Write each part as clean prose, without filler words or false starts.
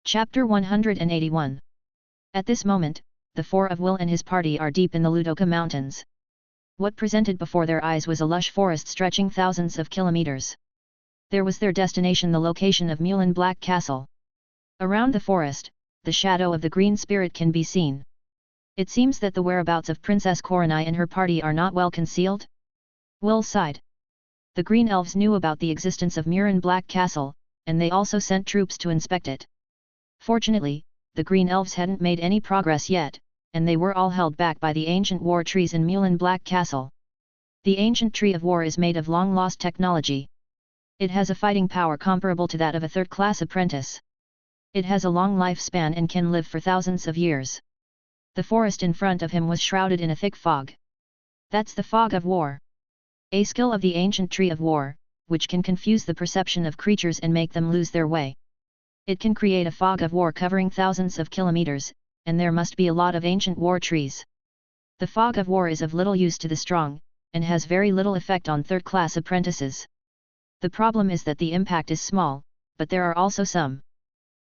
Chapter 181. At this moment, the four of Will and his party are deep in the Ludoka Mountains. What presented before their eyes was a lush forest stretching thousands of kilometers. There was their destination, the location of Mulan Black Castle. Around the forest, the shadow of the green spirit can be seen. It seems that the whereabouts of Princess Coronai and her party are not well concealed. Will sighed. The green elves knew about the existence of Mulan Black Castle, and they also sent troops to inspect it. Fortunately, the green elves hadn't made any progress yet, and they were all held back by the ancient war trees in Mulan Black Castle. The ancient tree of war is made of long-lost technology. It has a fighting power comparable to that of a third-class apprentice. It has a long lifespan and can live for thousands of years. The forest in front of him was shrouded in a thick fog. That's the fog of war. A skill of the ancient tree of war, which can confuse the perception of creatures and make them lose their way. It can create a fog of war covering thousands of kilometers, and there must be a lot of ancient war trees. The fog of war is of little use to the strong, and has very little effect on third-class apprentices. The problem is that the impact is small, but there are also some.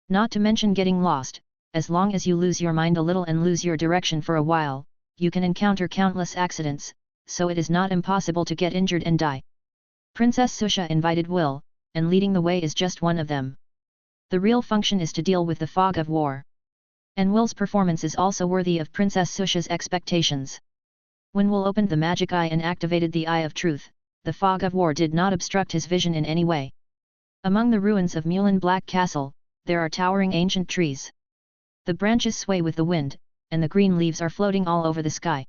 Not to mention getting lost. As long as you lose your mind a little and lose your direction for a while, you can encounter countless accidents, so it is not impossible to get injured and die. Princess Susha invited Will, and leading the way is just one of them. The real function is to deal with the fog of war. And Will's performance is also worthy of Princess Susha's expectations. When Will opened the magic eye and activated the Eye of Truth, the fog of war did not obstruct his vision in any way. Among the ruins of Mulan Black Castle, there are towering ancient trees. The branches sway with the wind, and the green leaves are floating all over the sky.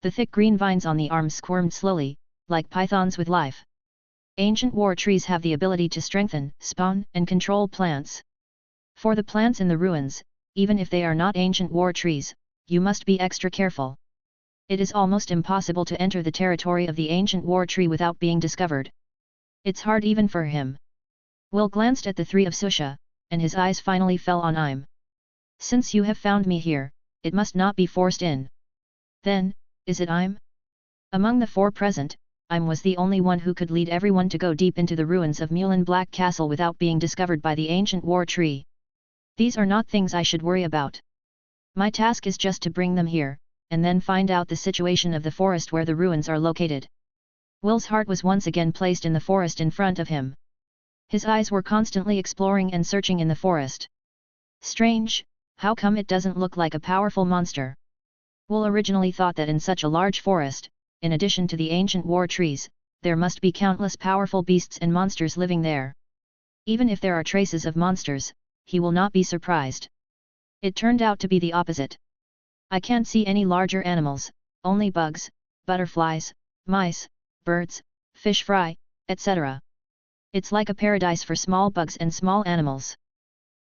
The thick green vines on the arms squirmed slowly, like pythons with life. Ancient war trees have the ability to strengthen, spawn, and control plants. For the plants in the ruins, even if they are not ancient war trees, you must be extra careful. It is almost impossible to enter the territory of the ancient war tree without being discovered. It's hard even for him. Will glanced at the three of Susha, and his eyes finally fell on Im. Since you have found me here, it must not be forced in. Then, is it Im? Among the four present, Im was the only one who could lead everyone to go deep into the ruins of Mulan Black Castle without being discovered by the ancient war tree. These are not things I should worry about. My task is just to bring them here, and then find out the situation of the forest where the ruins are located. Will's heart was once again placed in the forest in front of him. His eyes were constantly exploring and searching in the forest. Strange, how come it doesn't look like a powerful monster? Will originally thought that in such a large forest, in addition to the ancient war trees, there must be countless powerful beasts and monsters living there. Even if there are traces of monsters, he will not be surprised. It turned out to be the opposite. I can't see any larger animals, only bugs, butterflies, mice, birds, fish fry, etc. It's like a paradise for small bugs and small animals.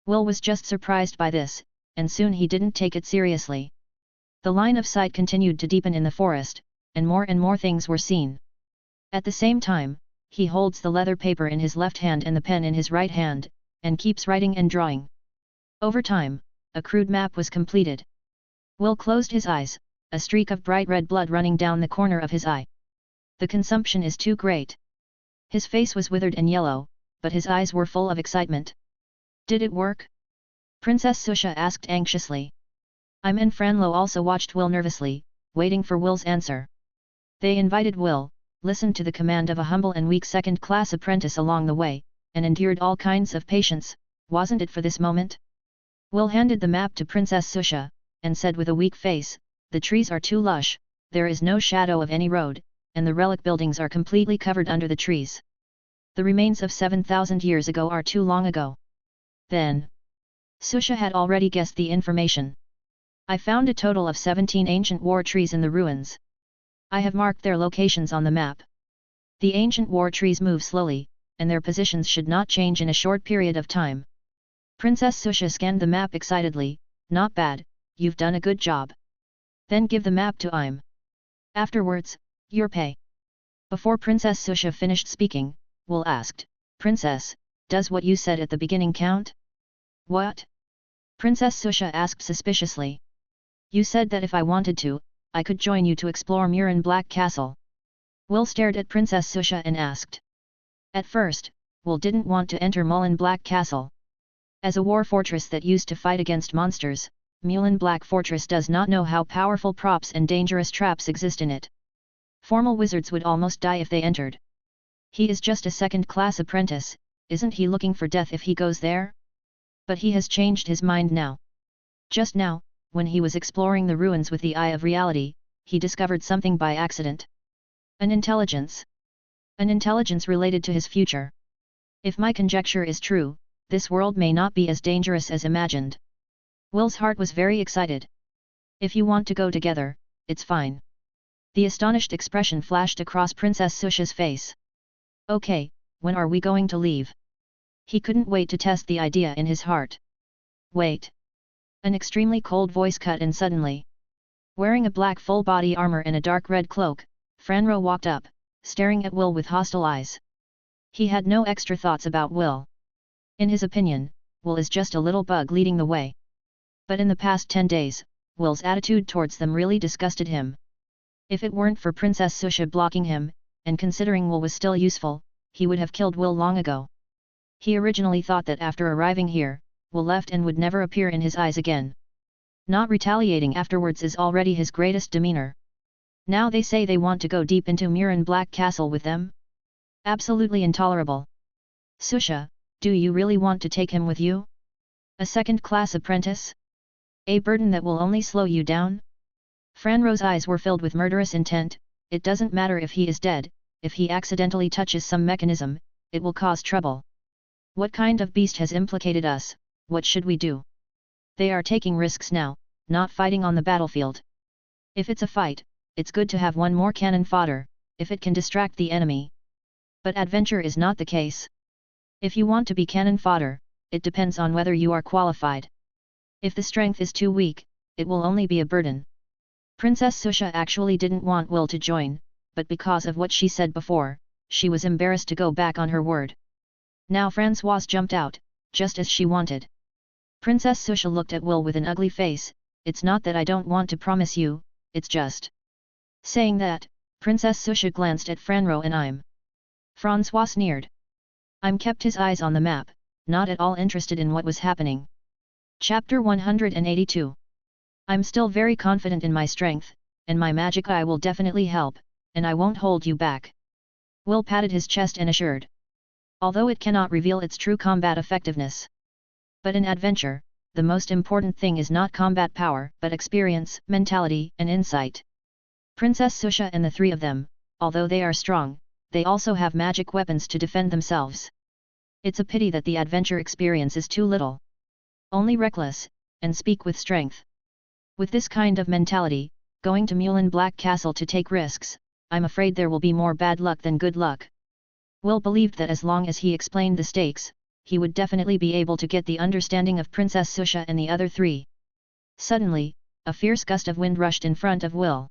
Will was just surprised by this, and soon he didn't take it seriously. The line of sight continued to deepen in the forest, and more things were seen. At the same time, he holds the leather paper in his left hand and the pen in his right hand, and keeps writing and drawing. Over time, a crude map was completed. Will closed his eyes, a streak of bright red blood running down the corner of his eye. The consumption is too great. His face was withered and yellow, but his eyes were full of excitement. Did it work? Princess Susha asked anxiously. Im and Franlo also watched Will nervously, waiting for Will's answer. They invited Will, listened to the command of a humble and weak second-class apprentice along the way, and endured all kinds of patience. Wasn't it for this moment? Will handed the map to Princess Susha, and said with a weak face, the trees are too lush, there is no shadow of any road, and the relic buildings are completely covered under the trees. The remains of 7,000 years ago are too long ago. Then, Susha had already guessed the information. I found a total of 17 ancient war trees in the ruins. I have marked their locations on the map. The ancient war trees move slowly, and their positions should not change in a short period of time. Princess Susha scanned the map excitedly. Not bad, you've done a good job. Then give the map to Im. Afterwards, your pay. Before Princess Susha finished speaking, Will asked, Princess, does what you said at the beginning count? What? Princess Susha asked suspiciously. You said that if I wanted to, I could join you to explore Mulan Black Castle. Will stared at Princess Susha and asked. At first, Will didn't want to enter Mulan Black Castle. As a war fortress that used to fight against monsters, Mulan Black Fortress does not know how powerful props and dangerous traps exist in it. Formal wizards would almost die if they entered. He is just a second-class apprentice, isn't he looking for death if he goes there? But he has changed his mind now. Just now, when he was exploring the ruins with the eye of reality, he discovered something by accident. An intelligence. An intelligence related to his future. If my conjecture is true, this world may not be as dangerous as imagined. Will's heart was very excited. If you want to go together, it's fine. The astonished expression flashed across Princess Susha's face. Okay, when are we going to leave? He couldn't wait to test the idea in his heart. Wait. An extremely cold voice cut in suddenly. Wearing a black full-body armor and a dark red cloak, Franro walked up, staring at Will with hostile eyes. He had no extra thoughts about Will. In his opinion, Will is just a little bug leading the way. But in the past 10 days, Will's attitude towards them really disgusted him. If it weren't for Princess Susha blocking him, and considering Will was still useful, he would have killed Will long ago. He originally thought that after arriving here, Will left and would never appear in his eyes again. Not retaliating afterwards is already his greatest demeanor. Now they say they want to go deep into Muran Black Castle with them? Absolutely intolerable. Susha, do you really want to take him with you? A second-class apprentice? A burden that will only slow you down? Franro's eyes were filled with murderous intent. It doesn't matter if he is dead, if he accidentally touches some mechanism, it will cause trouble. What kind of beast has implicated us? What should we do? They are taking risks now, not fighting on the battlefield. If it's a fight, it's good to have one more cannon fodder, if it can distract the enemy. But adventure is not the case. If you want to be cannon fodder, it depends on whether you are qualified. If the strength is too weak, it will only be a burden. Princess Susha actually didn't want Will to join, but because of what she said before, she was embarrassed to go back on her word. Now Francoise jumped out, just as she wanted. Princess Susha looked at Will with an ugly face. It's not that I don't want to promise you, it's just. Saying that, Princess Susha glanced at Franro and Francois sneered. Kept his eyes on the map, not at all interested in what was happening. Chapter 182. I'm still very confident in my strength, and my magic eye will definitely help, and I won't hold you back. Will patted his chest and assured. Although it cannot reveal its true combat effectiveness. But in adventure, the most important thing is not combat power, but experience, mentality, and insight. Princess Susha and the three of them, although they are strong, they also have magic weapons to defend themselves. It's a pity that the adventure experience is too little. Only reckless, and speak with strength. With this kind of mentality, going to Mulan Black Castle to take risks, I'm afraid there will be more bad luck than good luck. Will believed that as long as he explained the stakes, he would definitely be able to get the understanding of Princess Susha and the other three. Suddenly, a fierce gust of wind rushed in front of Will.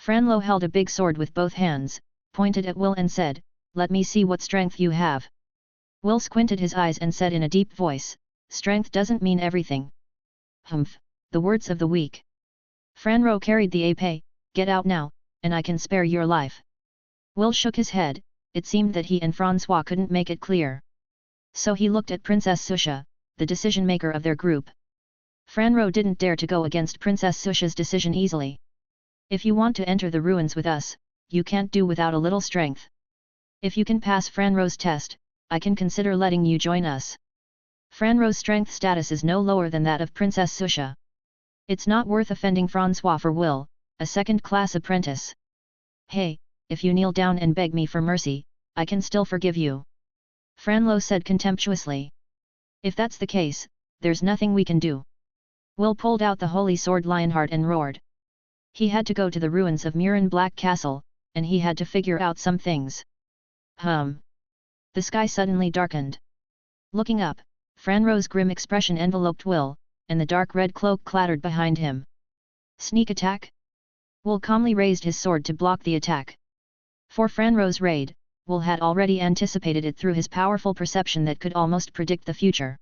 Franlo held a big sword with both hands, pointed at Will and said, "Let me see what strength you have." Will squinted his eyes and said in a deep voice, "Strength doesn't mean everything." Humph, the words of the weak. Franro carried the ape, "Get out now, and I can spare your life." Will shook his head. It seemed that he and Francois couldn't make it clear. So he looked at Princess Susha, the decision-maker of their group. Franro didn't dare to go against Princess Susha's decision easily. "If you want to enter the ruins with us, you can't do without a little strength. If you can pass Franro's test, I can consider letting you join us." Franro's strength status is no lower than that of Princess Susha. It's not worth offending Francois for Will, a second-class apprentice. "Hey, if you kneel down and beg me for mercy, I can still forgive you," Franlo said contemptuously. "If that's the case, there's nothing we can do." Will pulled out the holy sword Lionheart and roared. He had to go to the ruins of Muran Black Castle, and he had to figure out some things. The sky suddenly darkened. Looking up, Franro's grim expression enveloped Will, and the dark red cloak clattered behind him. "Sneak attack?" Will calmly raised his sword to block the attack. For Franro's raid, Will had already anticipated it through his powerful perception that could almost predict the future.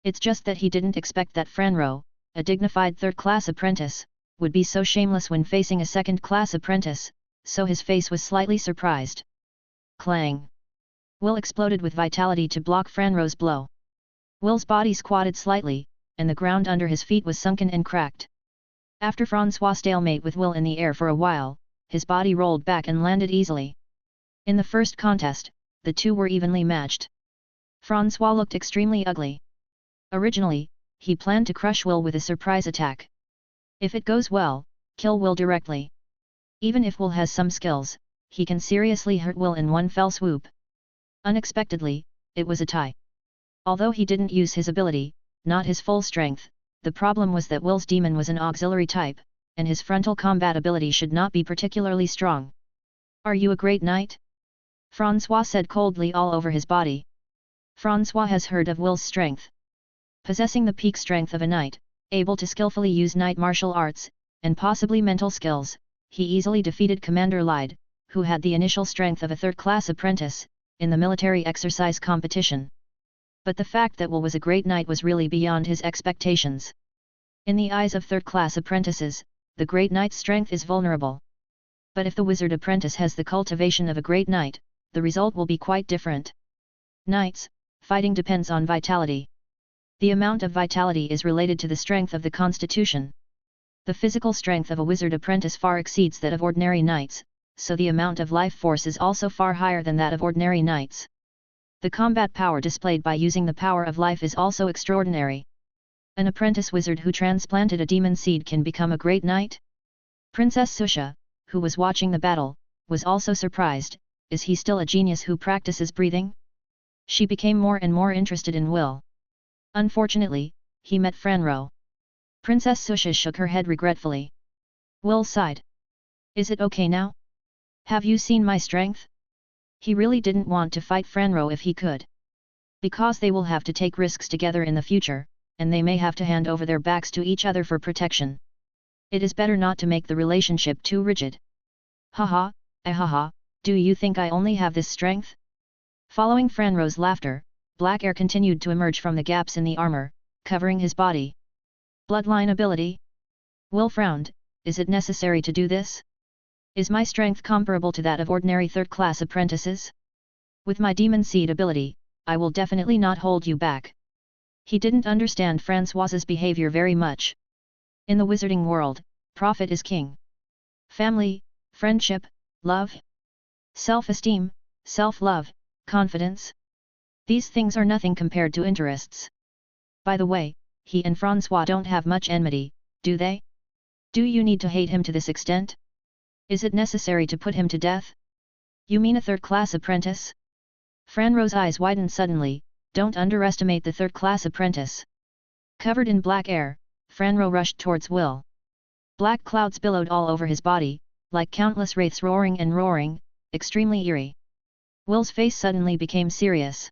It's just that he didn't expect that Franro, a dignified third-class apprentice, would be so shameless when facing a second-class apprentice, so his face was slightly surprised. Clang! Will exploded with vitality to block Franro's blow. Will's body squatted slightly, and the ground under his feet was sunken and cracked. After Francois' stalemate with Will in the air for a while, his body rolled back and landed easily. In the first contest, the two were evenly matched. Francois looked extremely ugly. Originally, he planned to crush Will with a surprise attack. If it goes well, kill Will directly. Even if Will has some skills, he can seriously hurt Will in one fell swoop. Unexpectedly, it was a tie. Although he didn't use his ability, not his full strength, the problem was that Will's demon was an auxiliary type, and his frontal combat ability should not be particularly strong. "Are you a great knight?" Francois said coldly all over his body. Francois has heard of Will's strength. Possessing the peak strength of a knight, able to skillfully use knight martial arts, and possibly mental skills, he easily defeated Commander Lyde, who had the initial strength of a third-class apprentice, in the military exercise competition. But the fact that Will was a great knight was really beyond his expectations. In the eyes of third-class apprentices, the great knight's strength is vulnerable. But if the wizard apprentice has the cultivation of a great knight, the result will be quite different. Knights, fighting depends on vitality. The amount of vitality is related to the strength of the constitution. The physical strength of a wizard apprentice far exceeds that of ordinary knights, so the amount of life force is also far higher than that of ordinary knights. The combat power displayed by using the power of life is also extraordinary. An apprentice wizard who transplanted a demon seed can become a great knight? Princess Susha, who was watching the battle, was also surprised. Is he still a genius who practices breathing? She became more and more interested in Will. Unfortunately, he met Franro. Princess Susha shook her head regretfully. Will sighed. Is it okay now? Have you seen my strength? He really didn't want to fight Franro if he could. Because they will have to take risks together in the future, and they may have to hand over their backs to each other for protection. It is better not to make the relationship too rigid. Haha, ahaha, do you think I only have this strength? Following Franro's laughter, black air continued to emerge from the gaps in the armor, covering his body. Bloodline ability? Will frowned. Is it necessary to do this? Is my strength comparable to that of ordinary third-class apprentices? With my demon seed ability, I will definitely not hold you back. He didn't understand Francois's behavior very much. In the wizarding world, profit is king. Family, friendship, love, self-esteem, self-love, confidence. These things are nothing compared to interests. By the way, he and Francois don't have much enmity, do they? Do you need to hate him to this extent? Is it necessary to put him to death? You mean a third-class apprentice? Franro's eyes widened suddenly. Don't underestimate the third-class apprentice. Covered in black air, Franro rushed towards Will. Black clouds billowed all over his body, like countless wraiths roaring and roaring, extremely eerie. Will's face suddenly became serious.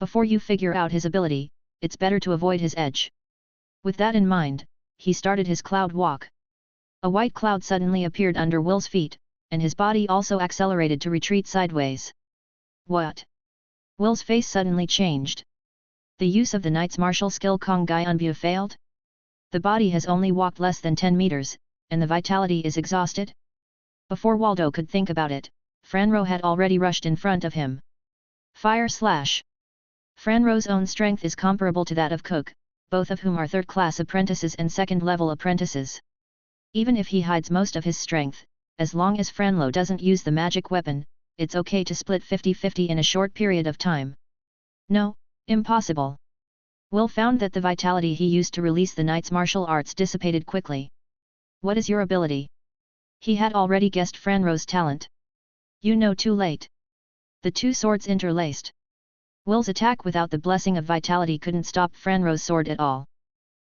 Before you figure out his ability, it's better to avoid his edge. With that in mind, he started his cloud walk. A white cloud suddenly appeared under Will's feet, and his body also accelerated to retreat sideways. What? Will's face suddenly changed. The use of the knight's martial skill Kong Gai Unbu failed? The body has only walked less than 10 meters, and the vitality is exhausted? Before Waldo could think about it, Franro had already rushed in front of him. Fire slash! Franro's own strength is comparable to that of Cook, both of whom are third-class apprentices and second-level apprentices. Even if he hides most of his strength, as long as Franlo doesn't use the magic weapon, it's okay to split 50-50 in a short period of time. No, impossible. Will found that the vitality he used to release the knight's martial arts dissipated quickly. What is your ability? He had already guessed Franro's talent. You know too late. The two swords interlaced. Will's attack without the blessing of vitality couldn't stop Franro's sword at all.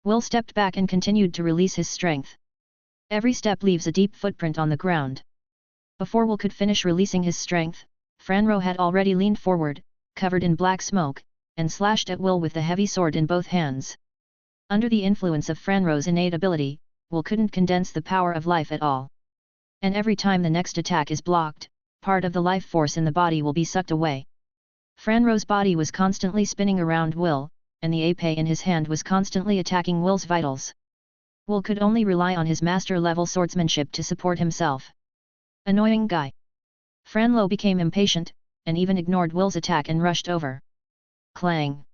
Will stepped back and continued to release his strength. Every step leaves a deep footprint on the ground. Before Will could finish releasing his strength, Franro had already leaned forward, covered in black smoke, and slashed at Will with the heavy sword in both hands. Under the influence of Franro's innate ability, Will couldn't condense the power of life at all. And every time the next attack is blocked, part of the life force in the body will be sucked away. Franro's body was constantly spinning around Will, and the épée in his hand was constantly attacking Will's vitals. Will could only rely on his master-level swordsmanship to support himself. Annoying guy. Franlo became impatient, and even ignored Will's attack and rushed over. Clang!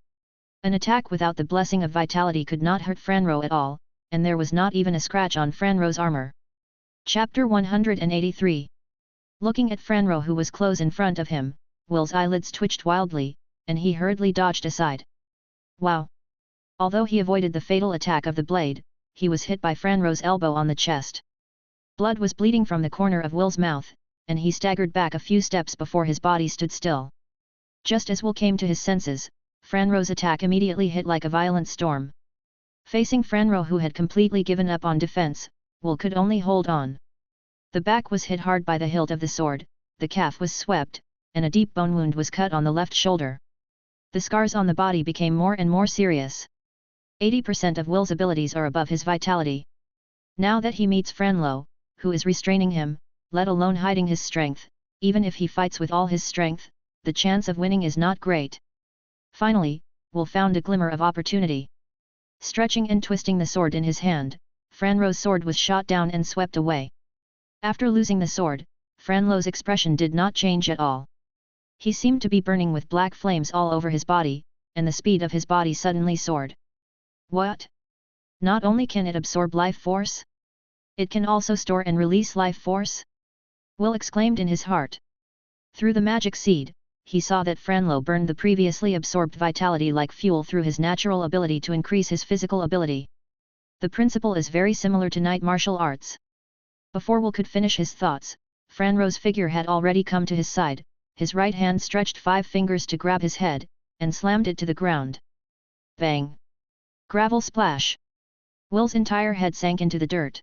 An attack without the blessing of vitality could not hurt Franro at all, and there was not even a scratch on Franro's armor. Chapter 183. Looking at Franro, who was close in front of him, Will's eyelids twitched wildly, and he hurriedly dodged aside. Wow! Although he avoided the fatal attack of the blade, he was hit by Franro's elbow on the chest. Blood was bleeding from the corner of Will's mouth, and he staggered back a few steps before his body stood still. Just as Will came to his senses, Franro's attack immediately hit like a violent storm. Facing Franro, who had completely given up on defense, Will could only hold on. The back was hit hard by the hilt of the sword, the calf was swept, and a deep bone wound was cut on the left shoulder. The scars on the body became more and more serious. 80% of Will's abilities are above his vitality. Now that he meets Franlo, who is restraining him, let alone hiding his strength, even if he fights with all his strength, the chance of winning is not great. Finally, Will found a glimmer of opportunity. Stretching and twisting the sword in his hand, Franro's sword was shot down and swept away. After losing the sword, Franlo's expression did not change at all. He seemed to be burning with black flames all over his body, and the speed of his body suddenly soared. What? Not only can it absorb life force? It can also store and release life force? Will exclaimed in his heart. Through the magic seed, he saw that Franlo burned the previously absorbed vitality like fuel through his natural ability to increase his physical ability. The principle is very similar to night martial arts. Before Will could finish his thoughts, Franro's figure had already come to his side, his right hand stretched 5 fingers to grab his head, and slammed it to the ground. Bang! Gravel splash! Will's entire head sank into the dirt.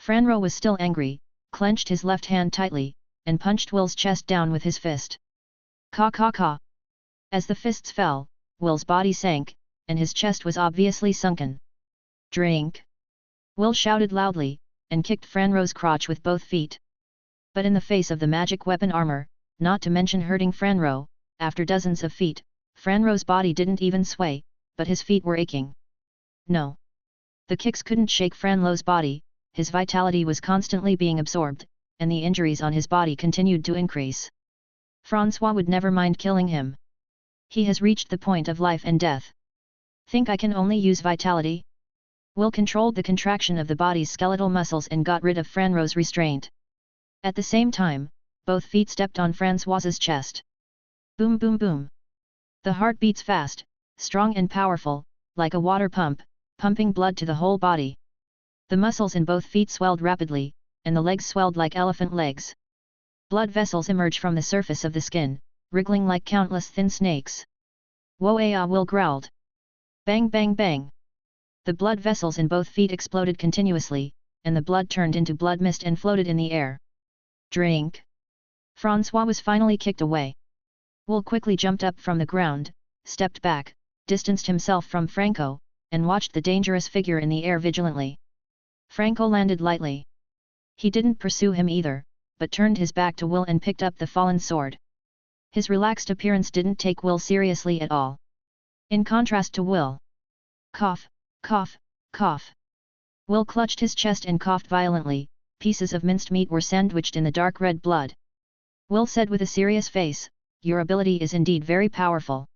Franro was still angry, clenched his left hand tightly, and punched Will's chest down with his fist. Caw caw caw! As the fists fell, Will's body sank, and his chest was obviously sunken. Drink! Will shouted loudly, and kicked Franro's crotch with both feet. But in the face of the magic weapon armor, not to mention hurting Franro, after dozens of feet, Franro's body didn't even sway, but his feet were aching. No! The kicks couldn't shake Franlo's body, his vitality was constantly being absorbed, and the injuries on his body continued to increase. Francois would never mind killing him. He has reached the point of life and death. Think I can only use vitality? Will controlled the contraction of the body's skeletal muscles and got rid of Franro's restraint. At the same time, both feet stepped on Francois's chest. Boom boom boom. The heart beats fast, strong and powerful, like a water pump, pumping blood to the whole body. The muscles in both feet swelled rapidly, and the legs swelled like elephant legs. Blood vessels emerged from the surface of the skin, wriggling like countless thin snakes. Woah! Will growled. Bang bang bang! The blood vessels in both feet exploded continuously, and the blood turned into blood mist and floated in the air. Drink! Francois was finally kicked away. Will quickly jumped up from the ground, stepped back, distanced himself from Franco, and watched the dangerous figure in the air vigilantly. Franco landed lightly. He didn't pursue him either, but turned his back to Will and picked up the fallen sword. His relaxed appearance didn't take Will seriously at all. In contrast to Will. Cough, cough, cough. Will clutched his chest and coughed violently, pieces of minced meat were sandwiched in the dark red blood. Will said with a serious face, "Your ability is indeed very powerful.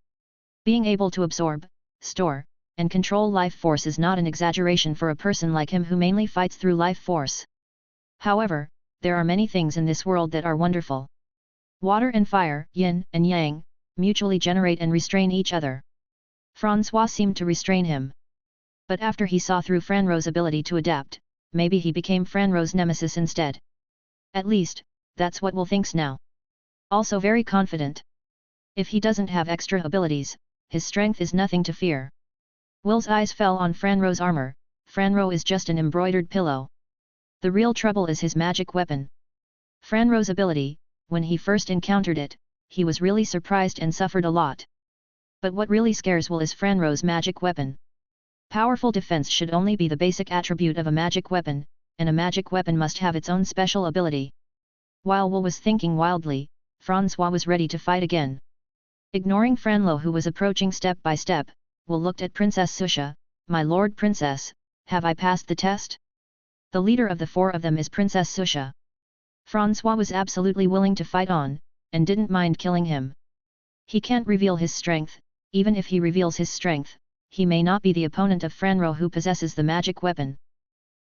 Being able to absorb, store, and control life force is not an exaggeration for a person like him who mainly fights through life force. However, there are many things in this world that are wonderful. Water and fire, yin and yang, mutually generate and restrain each other." Francois seemed to restrain him. But after he saw through Franro's ability to adapt, maybe he became Franro's nemesis instead. At least, that's what Will thinks now. Also very confident. If he doesn't have extra abilities, his strength is nothing to fear. Will's eyes fell on Franro's armor. Franro is just an embroidered pillow. The real trouble is his magic weapon. Franro's ability, when he first encountered it, he was really surprised and suffered a lot. But what really scares Will is Franro's magic weapon. Powerful defense should only be the basic attribute of a magic weapon, and a magic weapon must have its own special ability. While Will was thinking wildly, Francois was ready to fight again. Ignoring Franlo, who was approaching step by step, Will looked at Princess Susha. "My lord princess, have I passed the test?" The leader of the 4 of them is Princess Susha. Francois was absolutely willing to fight on, and didn't mind killing him. He can't reveal his strength, even if he reveals his strength, he may not be the opponent of Franro who possesses the magic weapon.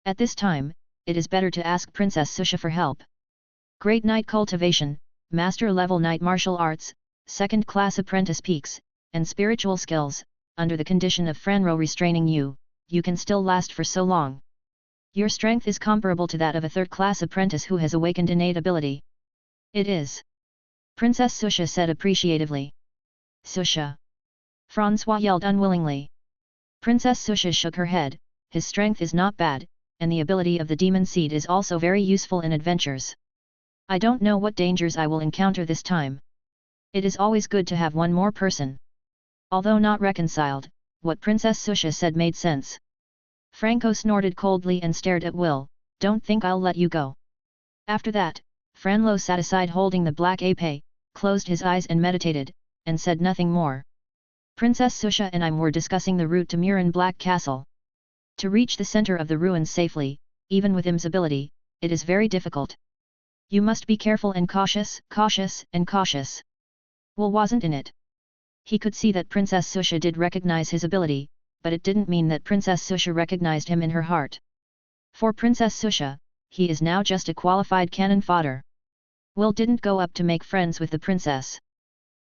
At this time, it is better to ask Princess Susha for help. Great Knight Cultivation, Master Level Knight Martial Arts, Second Class Apprentice Peaks, and Spiritual Skills, under the condition of Franro restraining you, you can still last for so long. Your strength is comparable to that of a third-class apprentice who has awakened innate ability. It is. Princess Susha said appreciatively. Susha. Francois yelled unwillingly. Princess Susha shook her head. His strength is not bad, and the ability of the demon seed is also very useful in adventures. I don't know what dangers I will encounter this time. It is always good to have one more person. Although not reconciled, what Princess Susha said made sense. Franco snorted coldly and stared at Will. Don't think I'll let you go. After that, Franlo sat aside holding the black ape, closed his eyes and meditated, and said nothing more. Princess Susha and I were discussing the route to Murin Black Castle. To reach the center of the ruins safely, even with Im's ability, it is very difficult. You must be careful and cautious, cautious and cautious. Will wasn't in it. He could see that Princess Susha did recognize his ability, but it didn't mean that Princess Susha recognized him in her heart. For Princess Susha, he is now just a qualified cannon fodder. Will didn't go up to make friends with the princess.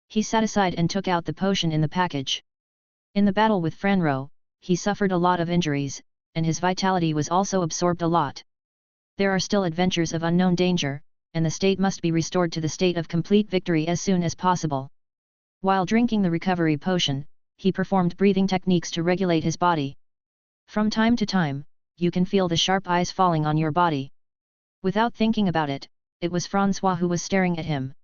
He sat aside and took out the potion in the package. In the battle with Franro, he suffered a lot of injuries, and his vitality was also absorbed a lot. There are still adventures of unknown danger, and the state must be restored to the state of complete victory as soon as possible. While drinking the recovery potion, he performed breathing techniques to regulate his body. From time to time, you can feel the sharp eyes falling on your body. Without thinking about it, it was Francois who was staring at him.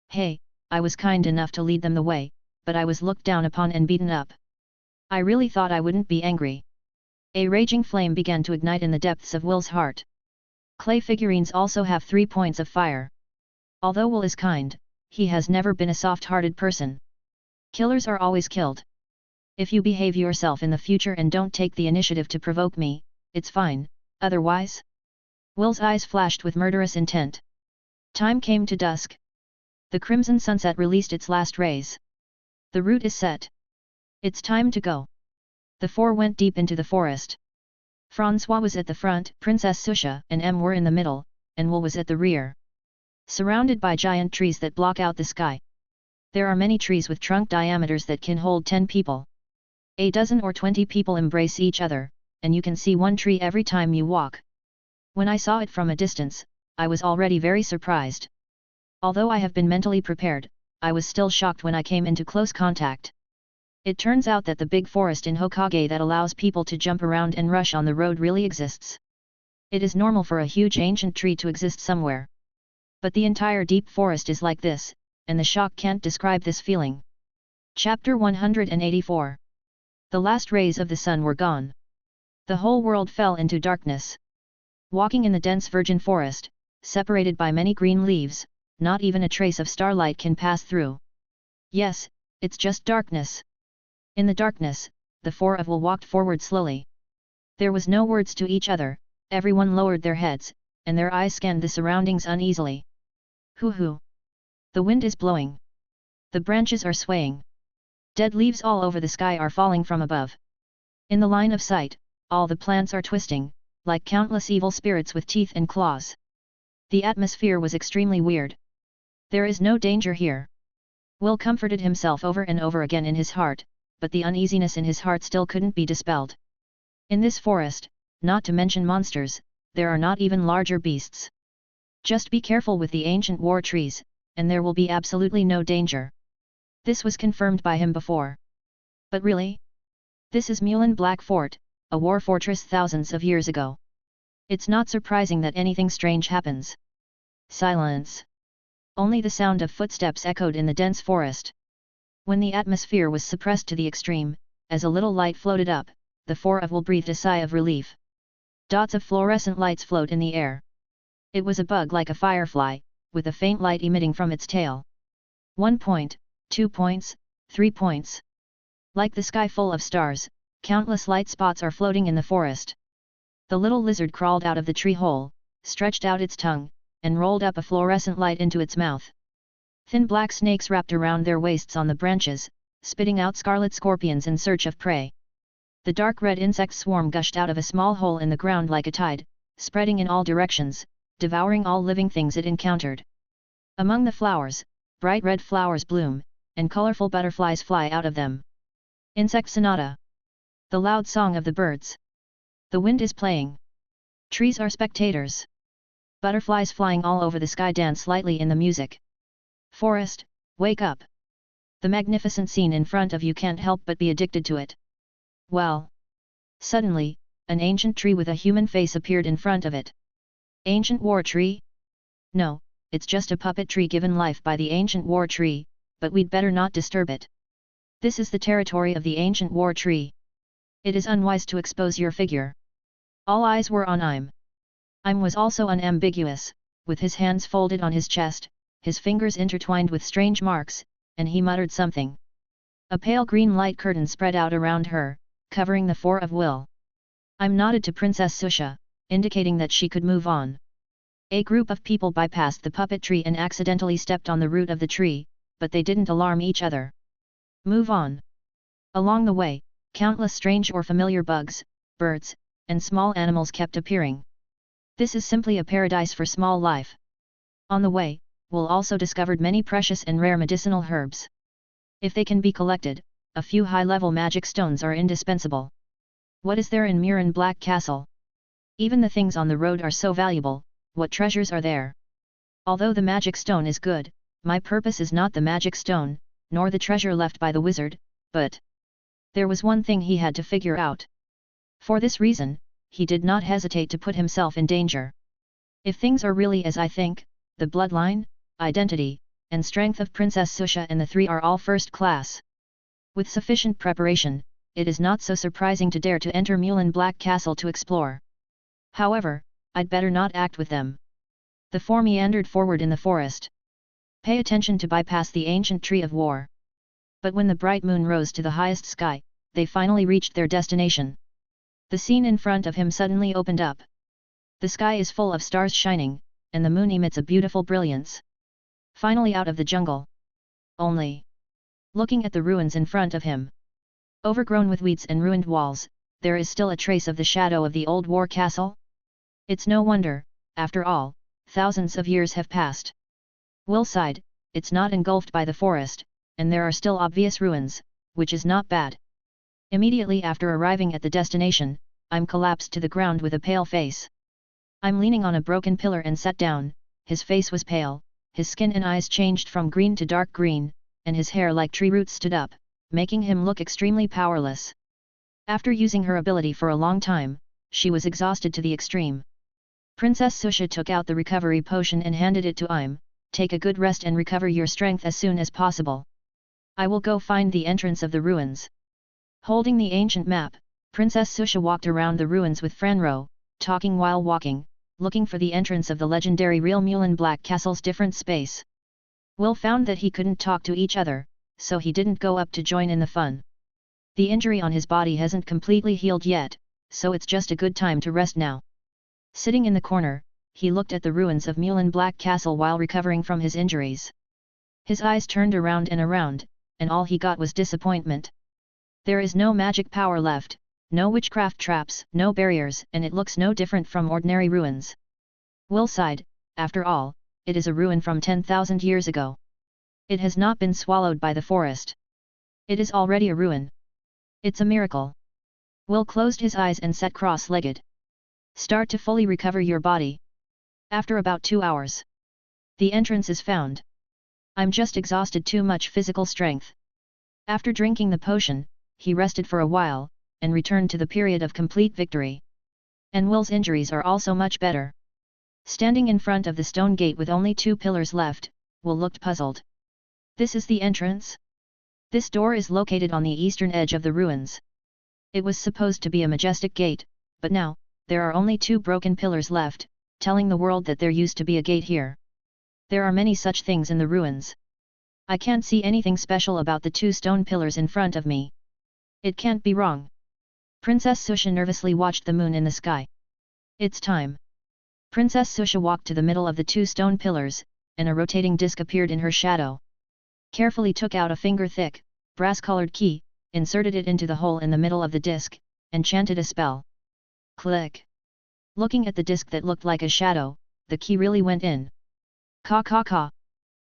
Hey, I was kind enough to lead them the way, but I was looked down upon and beaten up. I really thought I wouldn't be angry. A raging flame began to ignite in the depths of Will's heart. Clay figurines also have 3 points of fire. Although Will is kind, he has never been a soft-hearted person. Killers are always killed. If you behave yourself in the future and don't take the initiative to provoke me, it's fine, otherwise? Will's eyes flashed with murderous intent. Time came to dusk. The crimson sunset released its last rays. The route is set. It's time to go. The four went deep into the forest. Francois was at the front, Princess Susha and M were in the middle, and Will was at the rear. Surrounded by giant trees that block out the sky. There are many trees with trunk diameters that can hold 10 people. A dozen or 20 people embrace each other, and you can see one tree every time you walk. When I saw it from a distance, I was already very surprised. Although I have been mentally prepared, I was still shocked when I came into close contact. It turns out that the big forest in Hokage that allows people to jump around and rush on the road really exists. It is normal for a huge ancient tree to exist somewhere. But the entire deep forest is like this, and the shock can't describe this feeling. Chapter 184. The last rays of the sun were gone. The whole world fell into darkness. Walking in the dense virgin forest, separated by many green leaves, not even a trace of starlight can pass through. Yes, it's just darkness. In the darkness, the four of Will walked forward slowly. There was no words to each other, everyone lowered their heads, and their eyes scanned the surroundings uneasily. Hoo-hoo! The wind is blowing. The branches are swaying. Dead leaves all over the sky are falling from above. In the line of sight, all the plants are twisting, like countless evil spirits with teeth and claws. The atmosphere was extremely weird. There is no danger here. Will comforted himself over and over again in his heart, but the uneasiness in his heart still couldn't be dispelled. In this forest, not to mention monsters, there are not even larger beasts. Just be careful with the ancient war trees, and there will be absolutely no danger. This was confirmed by him before. But really? This is Murin Black Fort, a war fortress thousands of years ago. It's not surprising that anything strange happens. Silence. Only the sound of footsteps echoed in the dense forest. When the atmosphere was suppressed to the extreme, as a little light floated up, the four of Will breathed a sigh of relief. Dots of fluorescent lights float in the air. It was a bug like a firefly, with a faint light emitting from its tail. 1 point, 2 points, 3 points. Like the sky full of stars, countless light spots are floating in the forest. The little lizard crawled out of the tree hole, stretched out its tongue, and rolled up a fluorescent light into its mouth. Thin black snakes wrapped around their waists on the branches, spitting out scarlet scorpions in search of prey. The dark red insect swarm gushed out of a small hole in the ground like a tide, spreading in all directions, devouring all living things it encountered. Among the flowers, bright red flowers bloom, and colorful butterflies fly out of them. Insect sonata. The loud song of the birds. The wind is playing. Trees are spectators. Butterflies flying all over the sky dance lightly in the music. Forest, wake up! The magnificent scene in front of you can't help but be addicted to it. Well! Suddenly, an ancient tree with a human face appeared in front of it. Ancient war tree? No, it's just a puppet tree given life by the ancient war tree, but we'd better not disturb it. This is the territory of the ancient war tree. It is unwise to expose your figure. All eyes were on Im. Im was also unambiguous, with his hands folded on his chest, his fingers intertwined with strange marks, and he muttered something. A pale green light curtain spread out around her, covering the Four of Will. Im nodded to Princess Susha, indicating that she could move on. A group of people bypassed the puppet tree and accidentally stepped on the root of the tree, but they didn't alarm each other. Move on. Along the way, countless strange or familiar bugs, birds, and small animals kept appearing. This is simply a paradise for small life. On the way, Will also discovered many precious and rare medicinal herbs. If they can be collected, a few high-level magic stones are indispensable. What is there in Murin Black Castle? Even the things on the road are so valuable, what treasures are there? Although the magic stone is good, my purpose is not the magic stone, nor the treasure left by the wizard, but there was one thing he had to figure out. For this reason, he did not hesitate to put himself in danger. If things are really as I think, the bloodline, identity, and strength of Princess Susha and the three are all first class. With sufficient preparation, it is not so surprising to dare to enter Murin Black Castle to explore. However, I'd better not act with them. The four meandered forward in the forest. Pay attention to bypass the ancient tree of war. But when the bright moon rose to the highest sky, they finally reached their destination. The scene in front of him suddenly opened up. The sky is full of stars shining, and the moon emits a beautiful brilliance. Finally out of the jungle. Only. Looking at the ruins in front of him. Overgrown with weeds and ruined walls, there is still a trace of the shadow of the old war castle. It's no wonder, after all, thousands of years have passed. Will sighed, it's not engulfed by the forest, and there are still obvious ruins, which is not bad. Immediately after arriving at the destination, Im collapsed to the ground with a pale face. Im leaning on a broken pillar and sat down, his face was pale, his skin and eyes changed from green to dark green, and his hair like tree roots stood up, making him look extremely powerless. After using her ability for a long time, she was exhausted to the extreme. Princess Susha took out the recovery potion and handed it to Im. Take a good rest and recover your strength as soon as possible. I will go find the entrance of the ruins. Holding the ancient map, Princess Susha walked around the ruins with Franro, talking while walking, looking for the entrance of the legendary real Murin Black Castle's different space. Will found that he couldn't talk to each other, so he didn't go up to join in the fun. The injury on his body hasn't completely healed yet, so it's just a good time to rest now. Sitting in the corner, he looked at the ruins of Murin Black Castle while recovering from his injuries. His eyes turned around, and all he got was disappointment. There is no magic power left, no witchcraft traps, no barriers, and it looks no different from ordinary ruins. Will sighed, after all, it is a ruin from 10,000 years ago. It has not been swallowed by the forest. It is already a ruin. It's a miracle. Will closed his eyes and sat cross-legged. Start to fully recover your body. After about 2 hours. The entrance is found. I'm just exhausted, too much physical strength. After drinking the potion, he rested for a while, and returned to the period of complete victory. And Will's injuries are also much better. Standing in front of the stone gate with only 2 pillars left, Will looked puzzled. This is the entrance? This door is located on the eastern edge of the ruins. It was supposed to be a majestic gate, but now, there are only 2 broken pillars left, telling the world that there used to be a gate here. There are many such things in the ruins. I can't see anything special about the 2 stone pillars in front of me. It can't be wrong. Princess Susha nervously watched the moon in the sky. It's time. Princess Susha walked to the middle of the 2 stone pillars, and a rotating disc appeared in her shadow. Carefully took out a finger-thick, brass-colored key, inserted it into the hole in the middle of the disc, and chanted a spell. Click! Looking at the disc that looked like a shadow, the key really went in. Caw caw caw!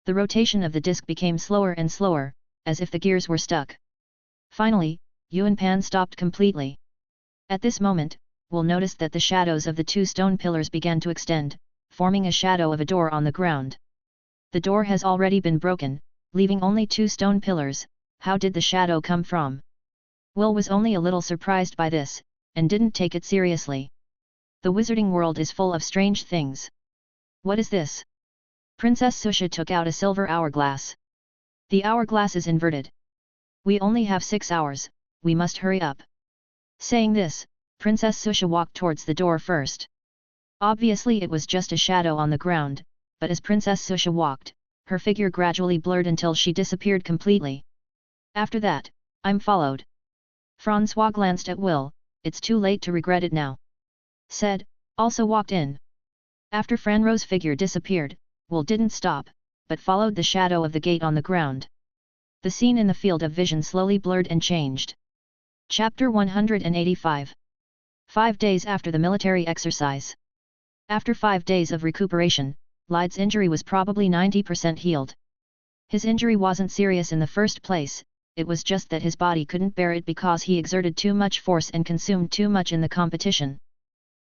The rotation of the disc became slower and slower, as if the gears were stuck. Finally, Yuan Pan stopped completely. At this moment, Will noticed that the shadows of the two stone pillars began to extend, forming a shadow of a door on the ground. The door has already been broken, leaving only two stone pillars. How did the shadow come from? Will was only a little surprised by this, and didn't take it seriously. The wizarding world is full of strange things. What is this? Princess Susha took out a silver hourglass. The hourglass is inverted. We only have 6 hours, we must hurry up. Saying this, Princess Susha walked towards the door first. Obviously it was just a shadow on the ground, but as Princess Susha walked, her figure gradually blurred until she disappeared completely. After that, I'm followed. Francois glanced at Will, it's too late to regret it now. Said, also walked in. After Franro's figure disappeared, Will didn't stop, but followed the shadow of the gate on the ground. The scene in the field of vision slowly blurred and changed. Chapter 185. 5 days after the military exercise. After 5 days of recuperation, Lide's injury was probably 90% healed. His injury wasn't serious in the first place, it was just that his body couldn't bear it because he exerted too much force and consumed too much in the competition.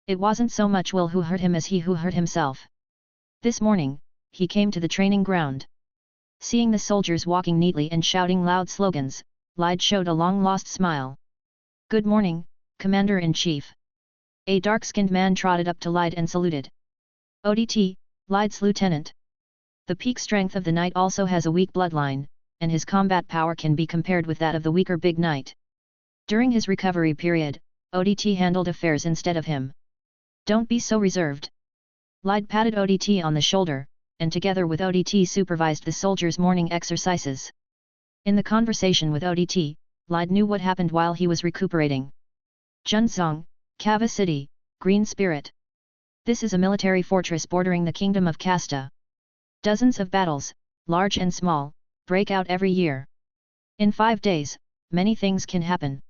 It wasn't so much Will who hurt him as he who hurt himself. This morning, he came to the training ground. Seeing the soldiers walking neatly and shouting loud slogans, Lide showed a long-lost smile. Good morning, Commander-in-Chief. A dark-skinned man trotted up to Lide and saluted. ODT, Lide's lieutenant. The peak strength of the knight also has a weak bloodline, and his combat power can be compared with that of the weaker big knight. During his recovery period, ODT handled affairs instead of him. Don't be so reserved. Lide patted ODT on the shoulder, and together with ODT supervised the soldiers' morning exercises. In the conversation with ODT, Lide knew what happened while he was recuperating. Junzong, Kava City, Green Spirit. This is a military fortress bordering the kingdom of Kasta. Dozens of battles, large and small, break out every year. In 5 days, many things can happen.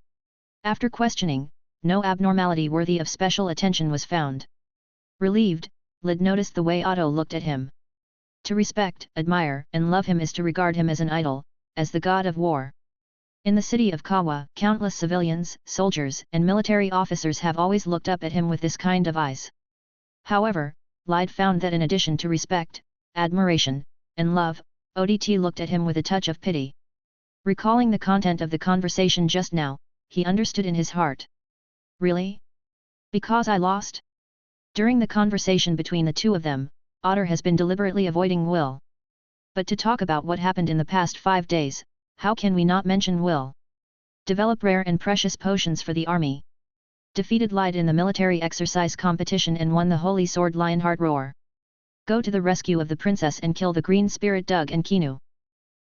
After questioning, no abnormality worthy of special attention was found. Relieved, Lid noticed the way Otto looked at him. To respect, admire, and love him is to regard him as an idol, as the god of war. In the city of Kawa, countless civilians, soldiers, and military officers have always looked up at him with this kind of eyes. However, Lide found that in addition to respect, admiration, and love, ODT looked at him with a touch of pity. Recalling the content of the conversation just now, he understood in his heart. Really? Because I lost? During the conversation between the two of them, Otter has been deliberately avoiding Will. But to talk about what happened in the past 5 days, how can we not mention Will? Develop rare and precious potions for the army. Defeated Lide in the military exercise competition and won the Holy Sword Lionheart Roar. Go to the rescue of the princess and kill the Green Spirit Doug and Kinu.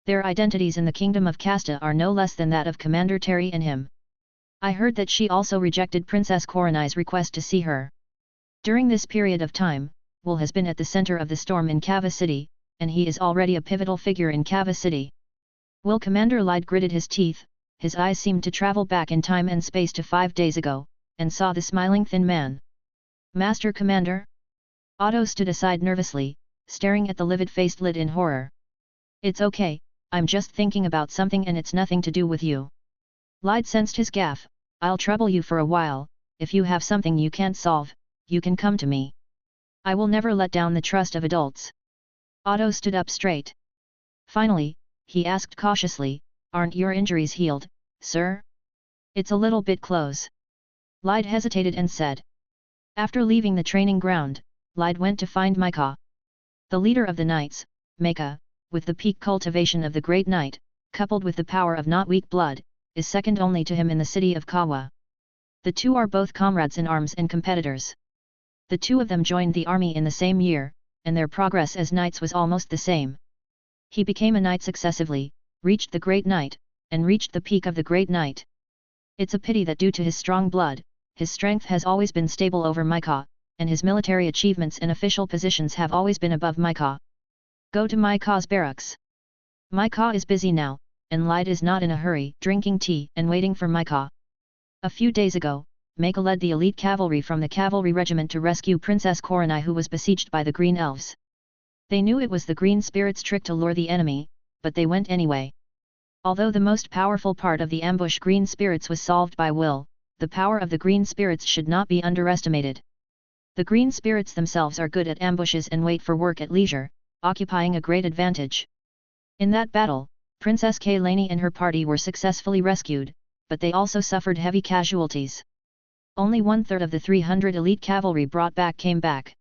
Their identities in the kingdom of Kasta are no less than that of Commander Terry and him. I heard that she also rejected Princess Koronai's request to see her. During this period of time, Will has been at the center of the storm in Kava City, and he is already a pivotal figure in Kava City. Will Commander Lide gritted his teeth, his eyes seemed to travel back in time and space to 5 days ago, and saw the smiling thin man. Master Commander? Otto stood aside nervously, staring at the livid-faced Lid in horror. It's okay, I'm just thinking about something and it's nothing to do with you. Lide sensed his gaffe. I'll trouble you for a while, if you have something you can't solve, you can come to me. I will never let down the trust of adults. Otto stood up straight. Finally, he asked cautiously, aren't your injuries healed, sir? It's a little bit close. Lide hesitated and said. After leaving the training ground, Lide went to find Maika. The leader of the knights, Maika, with the peak cultivation of the Great Knight, coupled with the power of not weak blood, is second only to him in the city of Kawa. The two are both comrades in arms and competitors. The two of them joined the army in the same year, and their progress as knights was almost the same. He became a knight successively, reached the Great Knight, and reached the peak of the Great Knight. It's a pity that due to his strong blood, his strength has always been stable over Maika, and his military achievements and official positions have always been above Maika. Go to Maika's barracks. Maika is busy now, and Light is not in a hurry, drinking tea and waiting for Micah. A few days ago, Micah led the elite cavalry from the cavalry regiment to rescue Princess Coronai, who was besieged by the Green Elves. They knew it was the Green Spirit's trick to lure the enemy, but they went anyway. Although the most powerful part of the ambush Green Spirits was solved by Will, the power of the Green Spirits should not be underestimated. The Green Spirits themselves are good at ambushes and wait for work at leisure, occupying a great advantage. In that battle, Princess Kaylani and her party were successfully rescued, but they also suffered heavy casualties. Only 1/3 of the 300 elite cavalry brought back came back.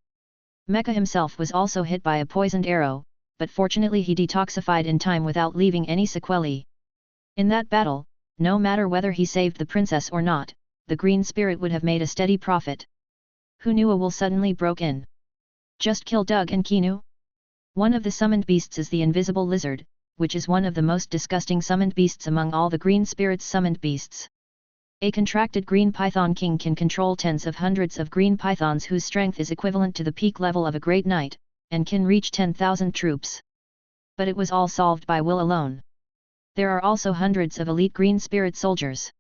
Mecca himself was also hit by a poisoned arrow, but fortunately he detoxified in time without leaving any sequelae. In that battle, no matter whether he saved the princess or not, the Green Spirit would have made a steady profit. Who knew a will suddenly broke in? Just kill Doug and Kinu? One of the summoned beasts is the invisible lizard, which is one of the most disgusting summoned beasts among all the Green Spirit's summoned beasts. A contracted green python king can control tens of hundreds of green pythons whose strength is equivalent to the peak level of a great knight, and can reach 10,000 troops. But it was all solved by Will alone. There are also hundreds of elite Green Spirit soldiers.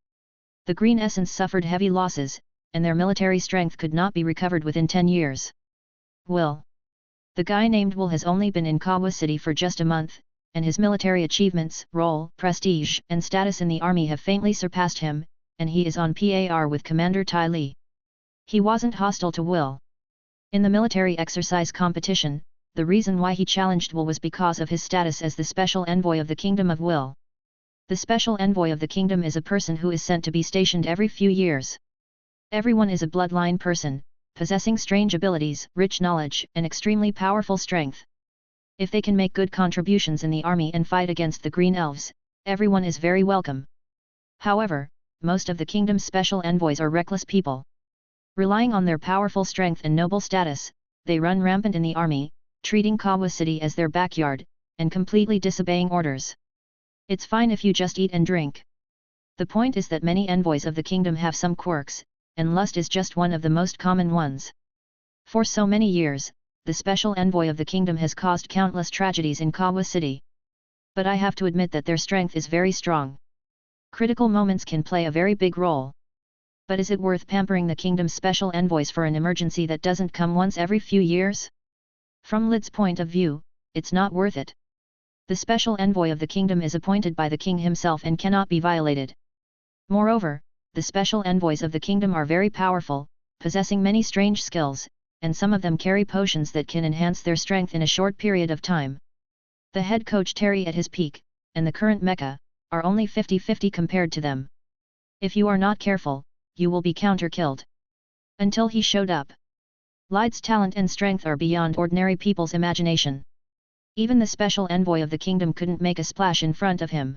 The Green Essence suffered heavy losses, and their military strength could not be recovered within 10 years. Will. The guy named Will has only been in Kawa City for just a month, and his military achievements, role, prestige, and status in the army have faintly surpassed him, and he is on par with Commander Tai Li. He wasn't hostile to Will. In the military exercise competition, the reason why he challenged Will was because of his status as the special envoy of the Kingdom of Will. The special envoy of the kingdom is a person who is sent to be stationed every few years. Everyone is a bloodline person, possessing strange abilities, rich knowledge, and extremely powerful strength. If they can make good contributions in the army and fight against the Green Elves, everyone is very welcome. However, most of the kingdom's special envoys are reckless people. Relying on their powerful strength and noble status, they run rampant in the army, treating Kawa City as their backyard, and completely disobeying orders. It's fine if you just eat and drink. The point is that many envoys of the kingdom have some quirks, and lust is just one of the most common ones. For so many years, the special envoy of the kingdom has caused countless tragedies in Kawa City. But I have to admit that their strength is very strong. Critical moments can play a very big role. But is it worth pampering the kingdom's special envoys for an emergency that doesn't come once every few years? From Lid's point of view, it's not worth it. The special envoy of the kingdom is appointed by the king himself and cannot be violated. Moreover, the special envoys of the kingdom are very powerful, possessing many strange skills, and some of them carry potions that can enhance their strength in a short period of time. The head coach Terry at his peak, and the current mecha, are only 50-50 compared to them. If you are not careful, you will be counter-killed. Until he showed up. Light's talent and strength are beyond ordinary people's imagination. Even the special envoy of the kingdom couldn't make a splash in front of him.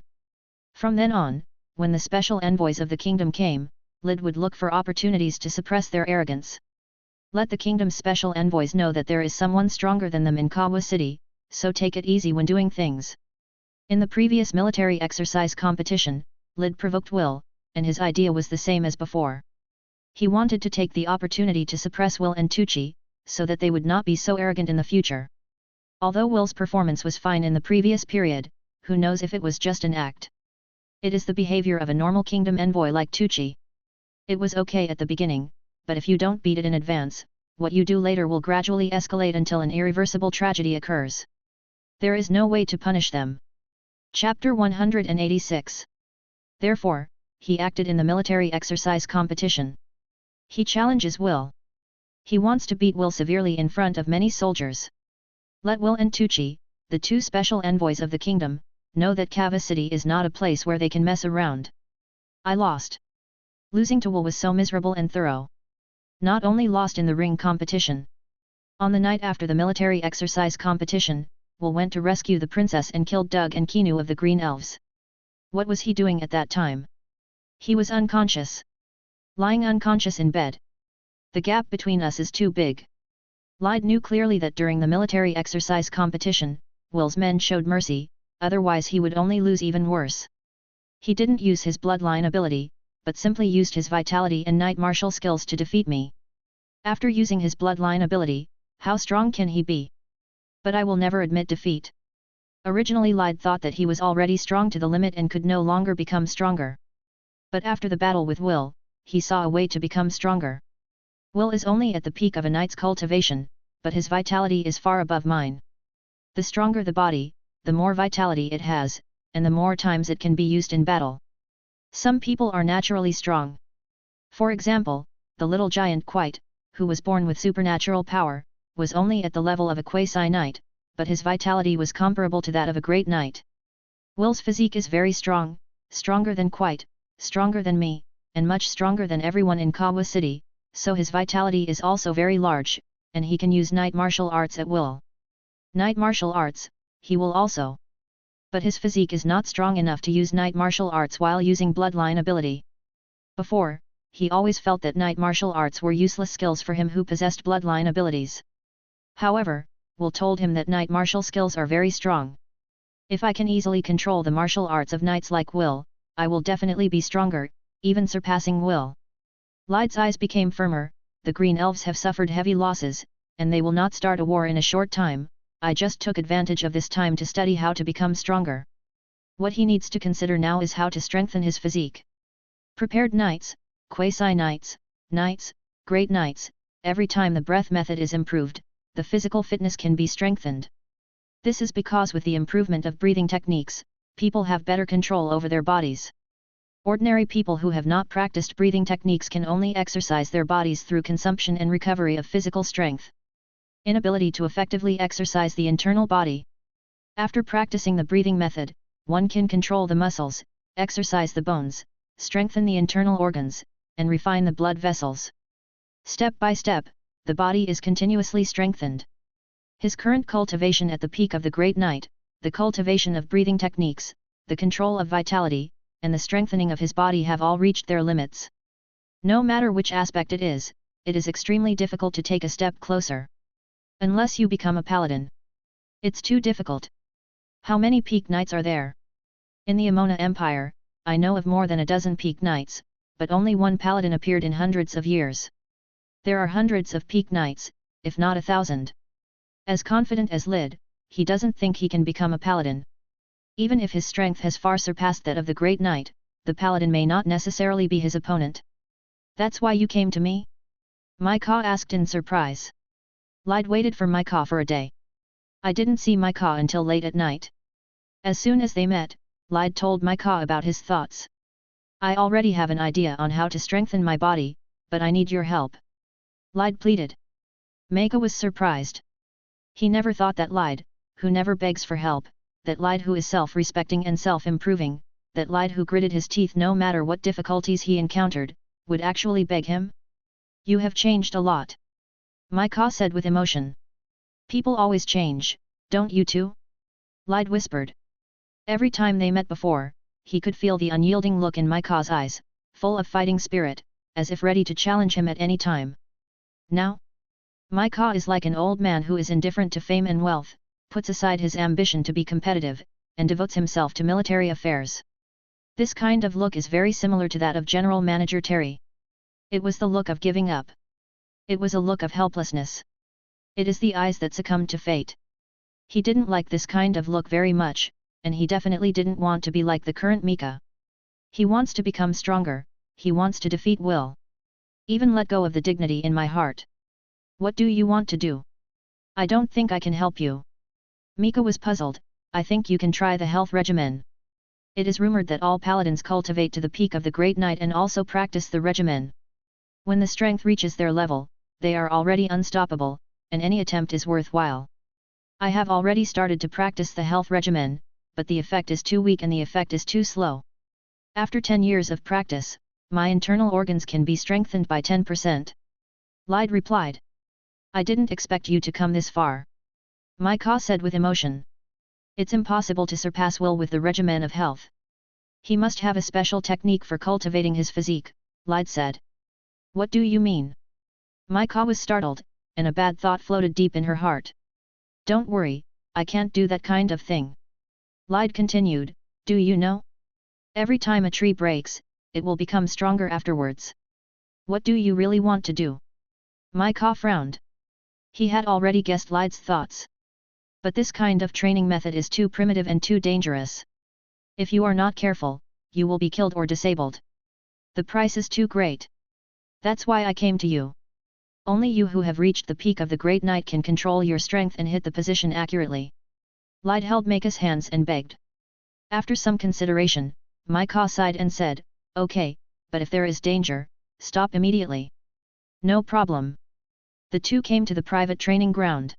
From then on, when the special envoys of the kingdom came, Lid would look for opportunities to suppress their arrogance. Let the kingdom's special envoys know that there is someone stronger than them in Kawa City, so take it easy when doing things. In the previous military exercise competition, Lid provoked Will, and his idea was the same as before. He wanted to take the opportunity to suppress Will and Tucci, so that they would not be so arrogant in the future. Although Will's performance was fine in the previous period, who knows if it was just an act. It is the behavior of a normal kingdom envoy like Tucci. It was okay at the beginning, but if you don't beat it in advance, what you do later will gradually escalate until an irreversible tragedy occurs. There is no way to punish them. Chapter 186. Therefore, he acted in the military exercise competition. He challenges Will. He wants to beat Will severely in front of many soldiers. Let Will and Tucci, the two special envoys of the kingdom, know that Kawa City is not a place where they can mess around. I lost. Losing to Will was so miserable and thorough. Not only lost in the ring competition. On the night after the military exercise competition, Will went to rescue the princess and killed Doug and Kinu of the Green Elves. What was he doing at that time? He was unconscious. Lying unconscious in bed. The gap between us is too big. Lyde knew clearly that during the military exercise competition, Will's men showed mercy, otherwise he would only lose even worse. He didn't use his bloodline ability, but simply used his vitality and knight martial skills to defeat me. After using his bloodline ability, how strong can he be? But I will never admit defeat. Originally Lide thought that he was already strong to the limit and could no longer become stronger. But after the battle with Will, he saw a way to become stronger. Will is only at the peak of a knight's cultivation, but his vitality is far above mine. The stronger the body, the more vitality it has, and the more times it can be used in battle. Some people are naturally strong. For example, the little giant Quite, who was born with supernatural power, was only at the level of a quasi-knight, but his vitality was comparable to that of a great knight. Will's physique is very strong, stronger than Quite, stronger than me, and much stronger than everyone in Kawa City, so his vitality is also very large, and he can use knight martial arts at will. Knight martial arts, he will also. But his physique is not strong enough to use knight martial arts while using bloodline ability. Before, he always felt that knight martial arts were useless skills for him who possessed bloodline abilities. However, Will told him that knight martial skills are very strong. If I can easily control the martial arts of knights like Will, I will definitely be stronger, even surpassing Will. Lide's eyes became firmer. The green elves have suffered heavy losses, and they will not start a war in a short time. I just took advantage of this time to study how to become stronger. What he needs to consider now is how to strengthen his physique. Prepared knights, quasi-knights, knights, great knights, every time the breath method is improved, the physical fitness can be strengthened. This is because with the improvement of breathing techniques, people have better control over their bodies. Ordinary people who have not practiced breathing techniques can only exercise their bodies through consumption and recovery of physical strength. Inability to effectively exercise the internal body. After practicing the breathing method, one can control the muscles, exercise the bones, strengthen the internal organs, and refine the blood vessels. Step by step, the body is continuously strengthened. His current cultivation at the peak of the Great Knight, the cultivation of breathing techniques, the control of vitality, and the strengthening of his body have all reached their limits. No matter which aspect it is extremely difficult to take a step closer. Unless you become a paladin. It's too difficult. How many peak knights are there? In the Amona Empire, I know of more than a dozen peak knights, but only one paladin appeared in hundreds of years. There are hundreds of peak knights, if not 1,000. As confident as Lid, he doesn't think he can become a paladin. Even if his strength has far surpassed that of the Great Knight, the paladin may not necessarily be his opponent. That's why you came to me? Maika asked in surprise. Lide waited for Maika for a day. I didn't see Maika until late at night. As soon as they met, Lide told Maika about his thoughts. I already have an idea on how to strengthen my body, but I need your help. Lide pleaded. Maika was surprised. He never thought that Lide, who never begs for help, that Lide who is self-respecting and self-improving, that Lide who gritted his teeth no matter what difficulties he encountered, would actually beg him. You have changed a lot. Maika said with emotion. People always change, don't you too? Lide whispered. Every time they met before, he could feel the unyielding look in Maika's eyes, full of fighting spirit, as if ready to challenge him at any time. Now? Maika is like an old man who is indifferent to fame and wealth, puts aside his ambition to be competitive, and devotes himself to military affairs. This kind of look is very similar to that of General Manager Terry. It was the look of giving up. It was a look of helplessness. It is the eyes that succumbed to fate. He didn't like this kind of look very much, and he definitely didn't want to be like the current Mika. He wants to become stronger, he wants to defeat Will. Even let go of the dignity in my heart. What do you want to do? I don't think I can help you. Mika was puzzled. I think you can try the health regimen. It is rumored that all paladins cultivate to the peak of the Great Knight and also practice the regimen. When the strength reaches their level, they are already unstoppable, and any attempt is worthwhile. I have already started to practice the health regimen, but the effect is too weak and the effect is too slow. After 10 years of practice, my internal organs can be strengthened by 10%. Lide replied. I didn't expect you to come this far. Maika said with emotion. It's impossible to surpass Will with the regimen of health. He must have a special technique for cultivating his physique, Lide said. What do you mean? Maika was startled, and a bad thought floated deep in her heart. Don't worry, I can't do that kind of thing. Lide continued, do you know? Every time a tree breaks, it will become stronger afterwards. What do you really want to do? Maika frowned. He had already guessed Lide's thoughts. But this kind of training method is too primitive and too dangerous. If you are not careful, you will be killed or disabled. The price is too great. That's why I came to you. Only you who have reached the peak of the great knight can control your strength and hit the position accurately. Lide held Mika's hands and begged. After some consideration, Mika sighed and said, "Okay, but if there is danger, stop immediately." "No problem." The two came to the private training ground.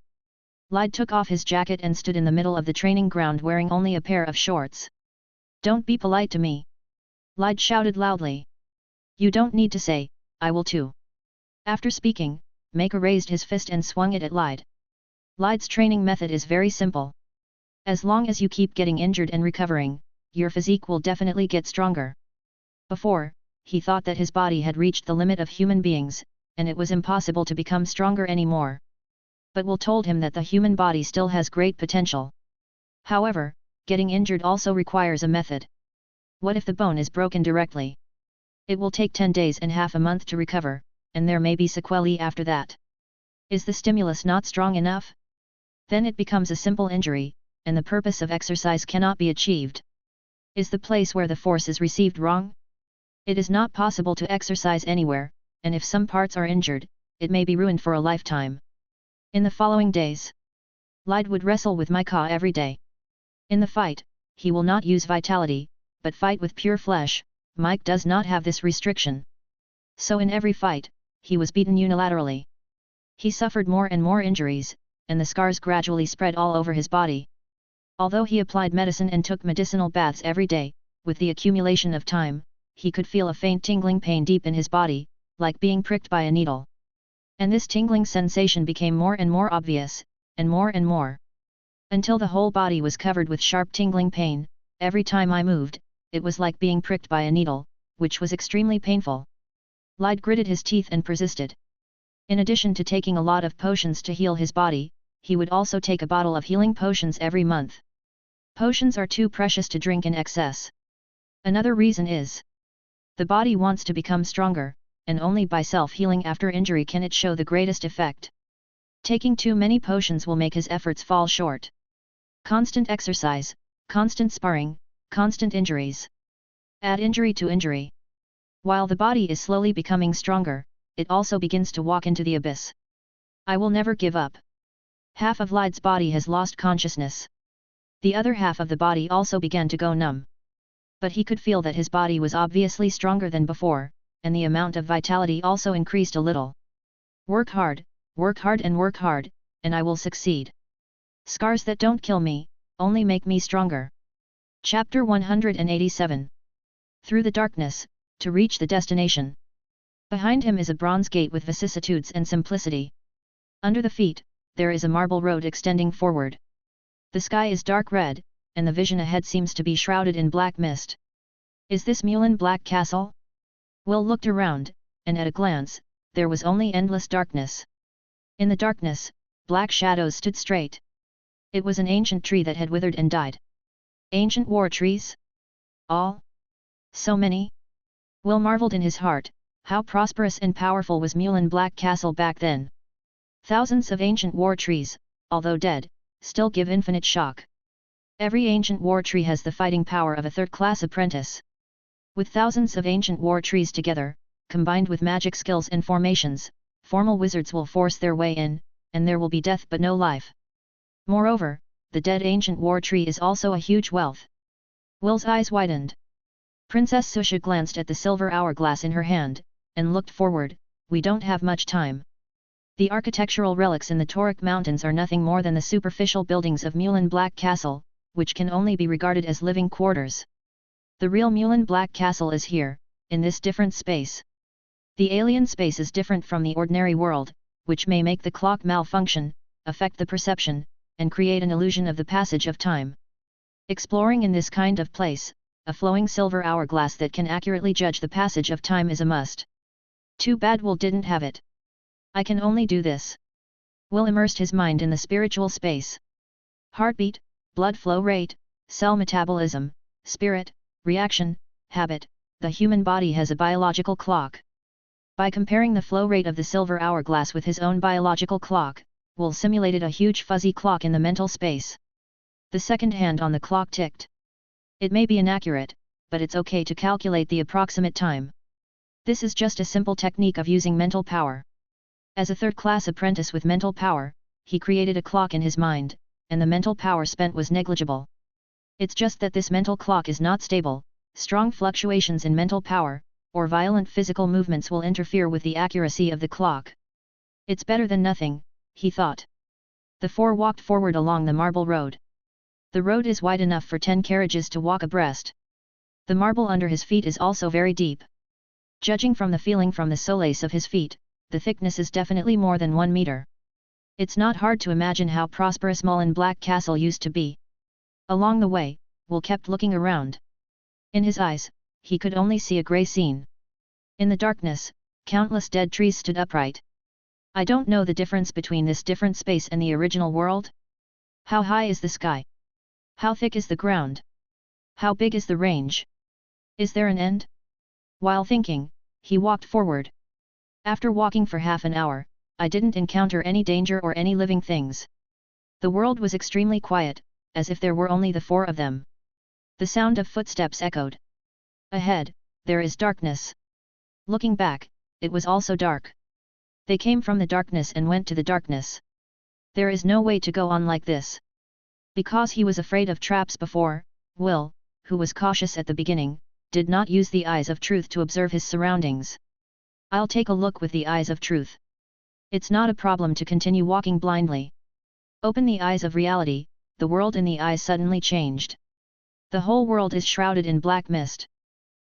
Lide took off his jacket and stood in the middle of the training ground wearing only a pair of shorts. "Don't be polite to me!" Lide shouted loudly. "You don't need to say, I will too." After speaking, Mika raised his fist and swung it at Lide. Lide's training method is very simple. As long as you keep getting injured and recovering, your physique will definitely get stronger. Before, he thought that his body had reached the limit of human beings, and it was impossible to become stronger anymore. But Will told him that the human body still has great potential. However, getting injured also requires a method. What if the bone is broken directly? It will take 10 days and half a month to recover, and there may be sequelae after that. Is the stimulus not strong enough? Then it becomes a simple injury, and the purpose of exercise cannot be achieved. Is the place where the force is received wrong? It is not possible to exercise anywhere, and if some parts are injured, it may be ruined for a lifetime. In the following days, Lide would wrestle with Mika every day. In the fight, he will not use vitality, but fight with pure flesh. Mike does not have this restriction. So in every fight, he was beaten unilaterally. He suffered more and more injuries, and the scars gradually spread all over his body. Although he applied medicine and took medicinal baths every day, with the accumulation of time, he could feel a faint tingling pain deep in his body, like being pricked by a needle. And this tingling sensation became more and more obvious, and more, until the whole body was covered with sharp tingling pain. Every time I moved, it was like being pricked by a needle, which was extremely painful. Lide gritted his teeth and persisted. In addition to taking a lot of potions to heal his body, he would also take a bottle of healing potions every month. Potions are too precious to drink in excess. Another reason is, the body wants to become stronger, and only by self-healing after injury can it show the greatest effect. Taking too many potions will make his efforts fall short. Constant exercise, constant sparring, constant injuries. Add injury to injury. While the body is slowly becoming stronger, it also begins to walk into the abyss. I will never give up. Half of Lide's body has lost consciousness. The other half of the body also began to go numb. But he could feel that his body was obviously stronger than before, and the amount of vitality also increased a little. Work hard and work hard, and I will succeed. Scars that don't kill me, only make me stronger. Chapter 187. Through the darkness, to reach the destination. Behind him is a bronze gate with vicissitudes and simplicity. Under the feet, there is a marble road extending forward. The sky is dark red, and the vision ahead seems to be shrouded in black mist. Is this Mulan Black Castle? Will looked around, and at a glance, there was only endless darkness. In the darkness, black shadows stood straight. It was an ancient tree that had withered and died. Ancient war trees? All? So many? Will marveled in his heart, how prosperous and powerful was Mulan Black Castle back then. Thousands of ancient war trees, although dead, still give infinite shock. Every ancient war tree has the fighting power of a third-class apprentice. With thousands of ancient war trees together, combined with magic skills and formations, formal wizards will force their way in, and there will be death but no life. Moreover, the dead ancient war tree is also a huge wealth. Will's eyes widened. Princess Susha glanced at the silver hourglass in her hand, and looked forward. We don't have much time. The architectural relics in the Tauric Mountains are nothing more than the superficial buildings of Mulan Black Castle, which can only be regarded as living quarters. The real Mulan Black Castle is here, in this different space. The alien space is different from the ordinary world, which may make the clock malfunction, affect the perception, and create an illusion of the passage of time. Exploring in this kind of place, a flowing silver hourglass that can accurately judge the passage of time is a must. Too bad Will didn't have it. I can only do this. Will immersed his mind in the spiritual space. Heartbeat, blood flow rate, cell metabolism, spirit, reaction, habit, the human body has a biological clock. By comparing the flow rate of the silver hourglass with his own biological clock, Will simulated a huge fuzzy clock in the mental space. The second hand on the clock ticked. It may be inaccurate, but it's okay to calculate the approximate time. This is just a simple technique of using mental power. As a third-class apprentice with mental power, he created a clock in his mind, and the mental power spent was negligible. It's just that this mental clock is not stable. Strong fluctuations in mental power, or violent physical movements will interfere with the accuracy of the clock. It's better than nothing, he thought. The four walked forward along the marble road. The road is wide enough for 10 carriages to walk abreast. The marble under his feet is also very deep. Judging from the feeling from the soles of his feet, the thickness is definitely more than 1 meter. It's not hard to imagine how prosperous Mullen Black Castle used to be. Along the way, Will kept looking around. In his eyes, he could only see a grey scene. In the darkness, countless dead trees stood upright. I don't know the difference between this different space and the original world. How high is the sky? How thick is the ground? How big is the range? Is there an end? While thinking, he walked forward. After walking for half an hour, I didn't encounter any danger or any living things. The world was extremely quiet, as if there were only the four of them. The sound of footsteps echoed. Ahead, there is darkness. Looking back, it was also dark. They came from the darkness and went to the darkness. There is no way to go on like this. Because he was afraid of traps before, Will, who was cautious at the beginning, did not use the eyes of truth to observe his surroundings. I'll take a look with the eyes of truth. It's not a problem to continue walking blindly. Open the eyes of reality. The world in the eyes suddenly changed. The whole world is shrouded in black mist.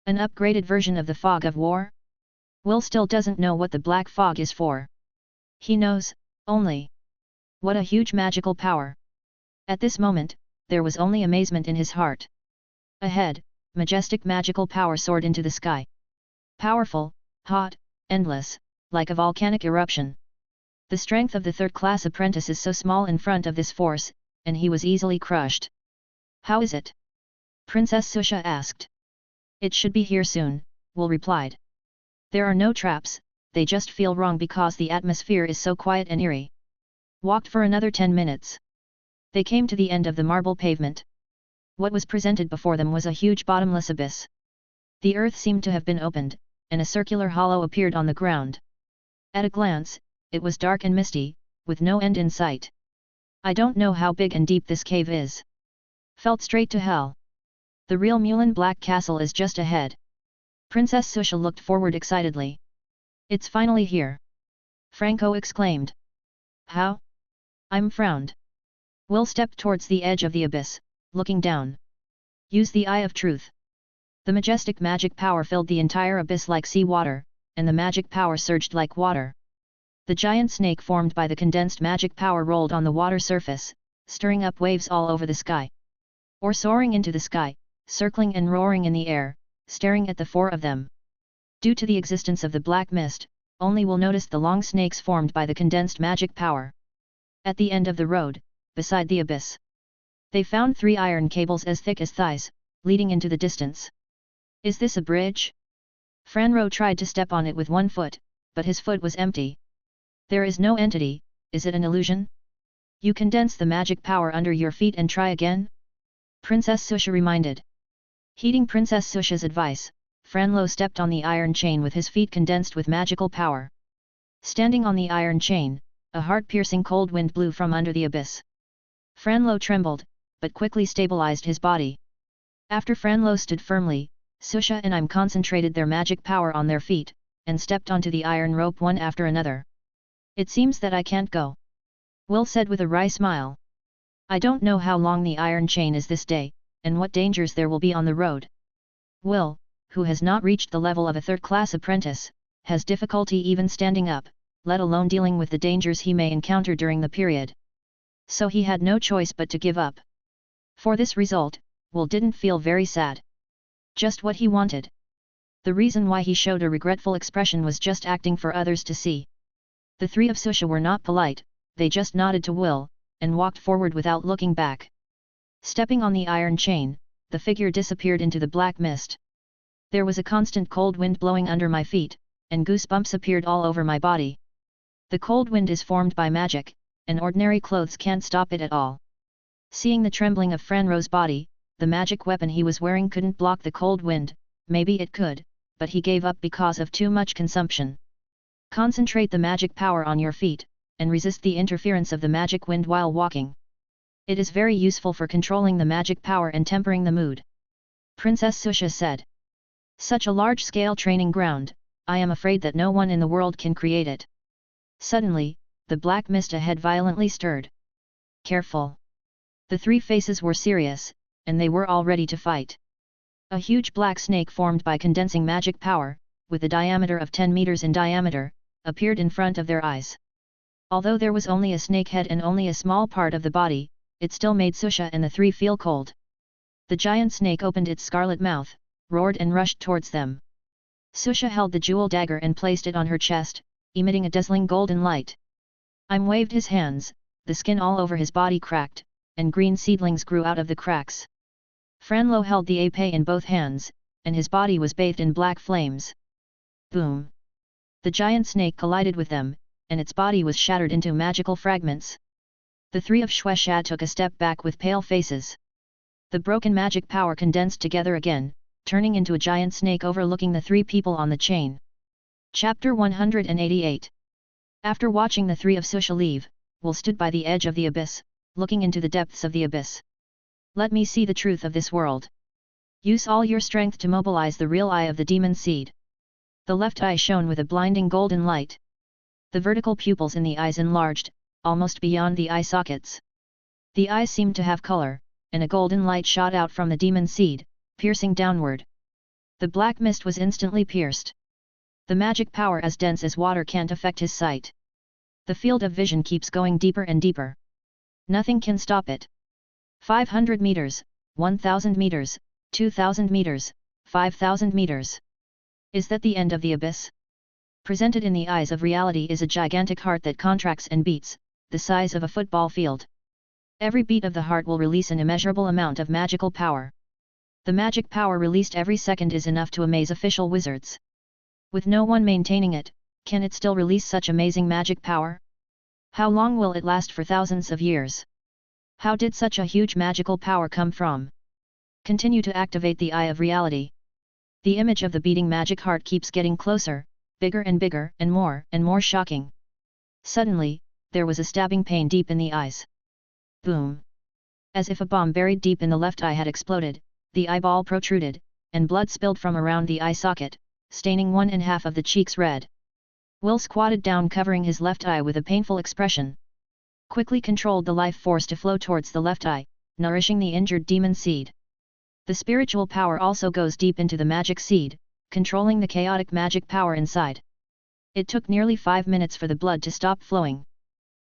An upgraded version of the fog of war? Will still doesn't know what the black fog is for. He knows, only. What a huge magical power. At this moment, there was only amazement in his heart. Ahead, majestic magical power soared into the sky. Powerful, hot, endless, like a volcanic eruption. The strength of the third-class apprentice is so small in front of this force, and he was easily crushed. How is it? Princess Susha asked. It should be here soon, Will replied. There are no traps, they just feel wrong because the atmosphere is so quiet and eerie. Walked for another 10 minutes. They came to the end of the marble pavement. What was presented before them was a huge bottomless abyss. The earth seemed to have been opened, and a circular hollow appeared on the ground. At a glance, it was dark and misty, with no end in sight. I don't know how big and deep this cave is. Felt straight to hell. The real Mullen Black Castle is just ahead. Princess Susha looked forward excitedly. It's finally here. Franco exclaimed. How? I'm frowned. Will stepped towards the edge of the abyss, looking down. Use the eye of truth. The majestic magic power filled the entire abyss like sea water, and the magic power surged like water. The giant snake formed by the condensed magic power rolled on the water surface, stirring up waves all over the sky. Or soaring into the sky, circling and roaring in the air, staring at the four of them. Due to the existence of the black mist, only will notice the long snakes formed by the condensed magic power. At the end of the road, beside the abyss, they found 3 iron cables as thick as thighs, leading into the distance. Is this a bridge? Franro tried to step on it with one foot, but his foot was empty. There is no entity, is it an illusion? You condense the magic power under your feet and try again? Princess Susha reminded. Heeding Princess Susha's advice, Franlo stepped on the iron chain with his feet condensed with magical power. Standing on the iron chain, a heart-piercing cold wind blew from under the abyss. Franlo trembled, but quickly stabilized his body. After Franlo stood firmly, Susha and I'm concentrated their magic power on their feet, and stepped onto the iron rope one after another. It seems that I can't go. Will said with a wry smile. I don't know how long the iron chain is this day, and what dangers there will be on the road. Will, who has not reached the level of a third-class apprentice, has difficulty even standing up, let alone dealing with the dangers he may encounter during the period. So he had no choice but to give up. For this result, Will didn't feel very sad. Just what he wanted. The reason why he showed a regretful expression was just acting for others to see. The 3 of Susha were not polite, they just nodded to Will, and walked forward without looking back. Stepping on the iron chain, the figure disappeared into the black mist. There was a constant cold wind blowing under my feet, and goosebumps appeared all over my body. The cold wind is formed by magic, and ordinary clothes can't stop it at all. Seeing the trembling of Franro's body, the magic weapon he was wearing couldn't block the cold wind. Maybe it could, but he gave up because of too much consumption. Concentrate the magic power on your feet, and resist the interference of the magic wind while walking. It is very useful for controlling the magic power and tempering the mood. Princess Susha said. Such a large-scale training ground, I am afraid that no one in the world can create it. Suddenly, the black mist ahead violently stirred. Careful! The three faces were serious, and they were all ready to fight. A huge black snake formed by condensing magic power, with a diameter of 10 meters in diameter, appeared in front of their eyes. Although there was only a snake head and only a small part of the body, it still made Susha and the three feel cold. The giant snake opened its scarlet mouth, roared and rushed towards them. Susha held the jewel dagger and placed it on her chest, emitting a dazzling golden light. Waved his hands, the skin all over his body cracked, and green seedlings grew out of the cracks. Franlo held the épée in both hands, and his body was bathed in black flames. Boom! The giant snake collided with them, and its body was shattered into magical fragments. The three of Shueisha took a step back with pale faces. The broken magic power condensed together again, turning into a giant snake overlooking the three people on the chain. Chapter 188. After watching the three of Susha leave, Will stood by the edge of the abyss, looking into the depths of the abyss. Let me see the truth of this world. Use all your strength to mobilize the real eye of the demon seed. The left eye shone with a blinding golden light. The vertical pupils in the eyes enlarged, almost beyond the eye sockets. The eyes seemed to have color, and a golden light shot out from the demon seed, piercing downward. The black mist was instantly pierced. The magic power as dense as water can't affect his sight. The field of vision keeps going deeper and deeper. Nothing can stop it. 500 meters, 1000 meters, 2000 meters, 5000 meters. Is that the end of the abyss? Presented in the eyes of reality is a gigantic heart that contracts and beats, the size of a football field. Every beat of the heart will release an immeasurable amount of magical power. The magic power released every second is enough to amaze official wizards. With no one maintaining it, can it still release such amazing magic power? How long will it last? For thousands of years. How did such a huge magical power come from? Continue to activate the eye of reality. The image of the beating magic heart keeps getting closer, bigger and more shocking. Suddenly, there was a stabbing pain deep in the eyes. Boom! As if a bomb buried deep in the left eye had exploded, the eyeball protruded, and blood spilled from around the eye socket, staining 1/2 of the cheeks red. Will squatted down, covering his left eye with a painful expression. Quickly controlled the life force to flow towards the left eye, nourishing the injured demon seed. The spiritual power also goes deep into the magic seed, controlling the chaotic magic power inside. It took nearly 5 minutes for the blood to stop flowing.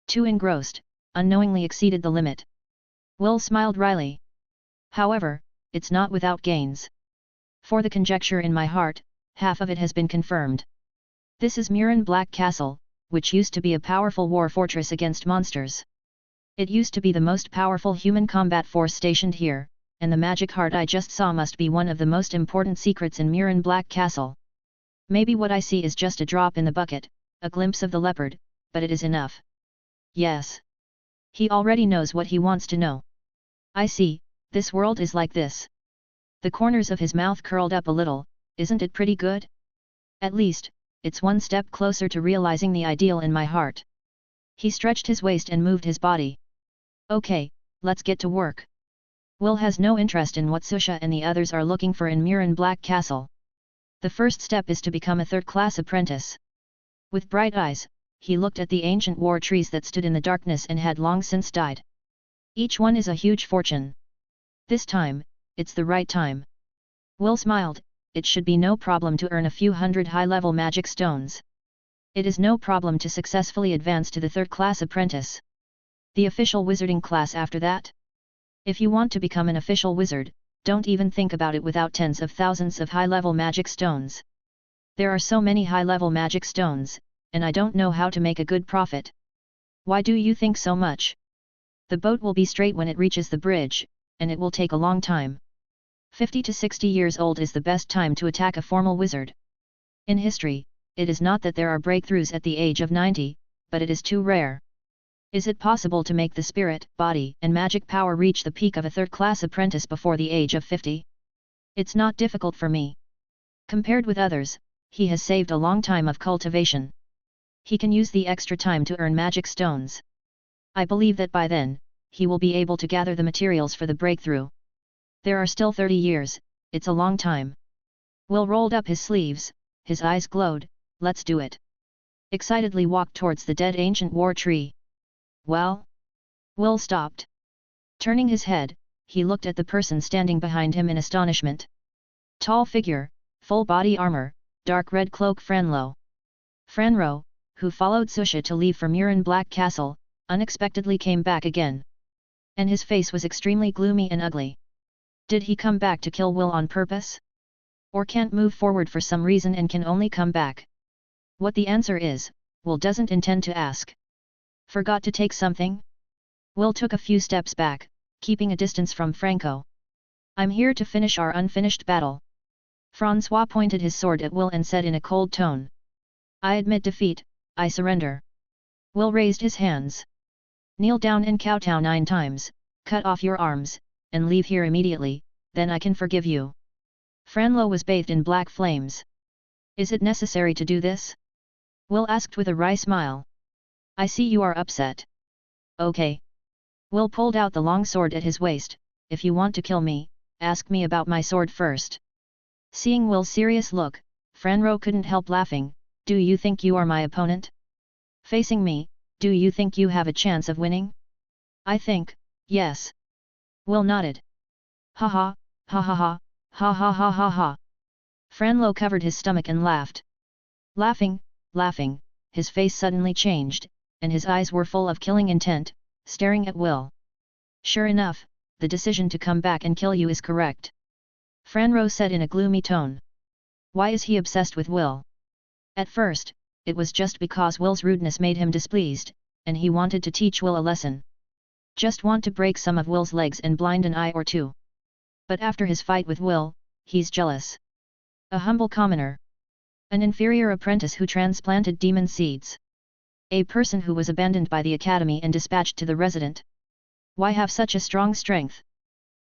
Too engrossed, unknowingly exceeded the limit. Will smiled wryly. However, it's not without gains. For the conjecture in my heart, half of it has been confirmed. This is Murin Black Castle, which used to be a powerful war fortress against monsters. It used to be the most powerful human combat force stationed here, and the magic heart I just saw must be one of the most important secrets in Murin Black Castle. Maybe what I see is just a drop in the bucket, a glimpse of the leopard, but it is enough. Yes. He already knows what he wants to know. I see, this world is like this. The corners of his mouth curled up a little. Isn't it pretty good? At least, it's one step closer to realizing the ideal in my heart. He stretched his waist and moved his body. Okay, let's get to work. Will has no interest in what Susha and the others are looking for in Murin Black Castle. The first step is to become a third-class apprentice. With bright eyes, he looked at the ancient war trees that stood in the darkness and had long since died. Each one is a huge fortune. This time, it's the right time. Will smiled. It should be no problem to earn a few hundred high-level magic stones. It is no problem to successfully advance to the third-class apprentice. The official wizarding class after that? If you want to become an official wizard, don't even think about it without tens of thousands of high-level magic stones. There are so many high-level magic stones, and I don't know how to make a good profit. Why do you think so much? The boat will be straight when it reaches the bridge, and it will take a long time. 50 to 60 years old is the best time to attack a formal wizard. In history, it is not that there are breakthroughs at the age of 90, but it is too rare. Is it possible to make the spirit, body, and magic power reach the peak of a third-class apprentice before the age of 50? It's not difficult for me. Compared with others, he has saved a long time of cultivation. He can use the extra time to earn magic stones. I believe that by then, he will be able to gather the materials for the breakthrough. There are still 30 years, it's a long time. Will rolled up his sleeves, his eyes glowed. Let's do it. Excitedly walked towards the dead ancient war tree. Well? Will stopped. Turning his head, he looked at the person standing behind him in astonishment. Tall figure, full body armor, dark red cloak. Franro, who followed Susha to leave for Murin Black Castle, unexpectedly came back again. And his face was extremely gloomy and ugly. Did he come back to kill Will on purpose? Or can't move forward for some reason and can only come back? What the answer is, Will doesn't intend to ask. Forgot to take something? Will took a few steps back, keeping a distance from Franco. I'm here to finish our unfinished battle. Francois pointed his sword at Will and said in a cold tone. I admit defeat, I surrender. Will raised his hands. Kneel down and kowtow 9 times, cut off your arms, and leave here immediately, then I can forgive you. Franlo was bathed in black flames. Is it necessary to do this? Will asked with a wry smile. I see you are upset. Okay. Will pulled out the long sword at his waist. If you want to kill me, ask me about my sword first. Seeing Will's serious look, Franro couldn't help laughing. Do you think you are my opponent? Facing me, do you think you have a chance of winning? I think, yes. Will nodded. Ha ha, ha ha ha, ha ha ha ha ha. Franlo covered his stomach and laughed. Laughing, his face suddenly changed, and his eyes were full of killing intent, staring at Will. Sure enough, the decision to come back and kill you is correct. Franro said in a gloomy tone. Why is he obsessed with Will? At first, it was just because Will's rudeness made him displeased, and he wanted to teach Will a lesson. Just want to break some of Will's legs and blind an eye or two. But after his fight with Will, he's jealous. A humble commoner. An inferior apprentice who transplanted demon seeds. A person who was abandoned by the academy and dispatched to the resident. Why have such a strong strength?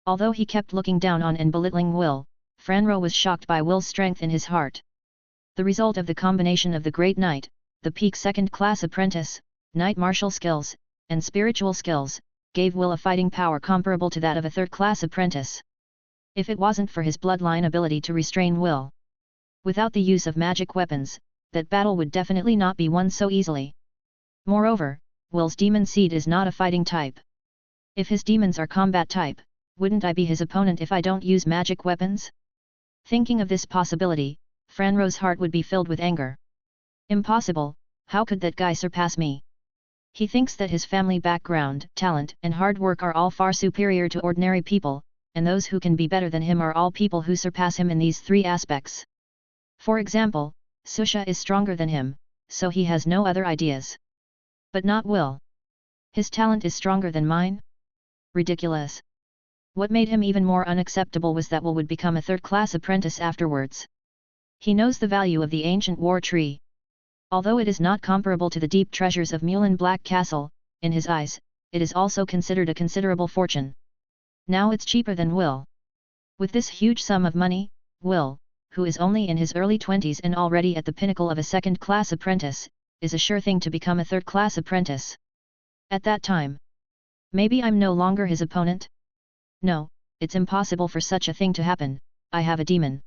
Although he kept looking down on and belittling Will, Franro was shocked by Will's strength in his heart. The result of the combination of the Great Knight, the peak second-class apprentice, knight martial skills, and spiritual skills, gave Will a fighting power comparable to that of a third-class apprentice. If it wasn't for his bloodline ability to restrain Will, without the use of magic weapons, that battle would definitely not be won so easily. Moreover, Will's demon seed is not a fighting type. If his demons are combat type, wouldn't I be his opponent if I don't use magic weapons? Thinking of this possibility, Franro's heart would be filled with anger. Impossible, how could that guy surpass me? He thinks that his family background, talent, and hard work are all far superior to ordinary people, and those who can be better than him are all people who surpass him in these 3 aspects. For example, Susha is stronger than him, so he has no other ideas. But not Will. His talent is stronger than mine? Ridiculous. What made him even more unacceptable was that Will would become a third-class apprentice afterwards. He knows the value of the ancient war tree. Although it is not comparable to the deep treasures of Murin Black Castle, in his eyes, it is also considered a considerable fortune. Now it's cheaper than Will. With this huge sum of money, Will, who is only in his early 20s and already at the pinnacle of a second-class apprentice, is a sure thing to become a third-class apprentice. At that time, maybe I'm no longer his opponent? No, it's impossible for such a thing to happen. I have a demon.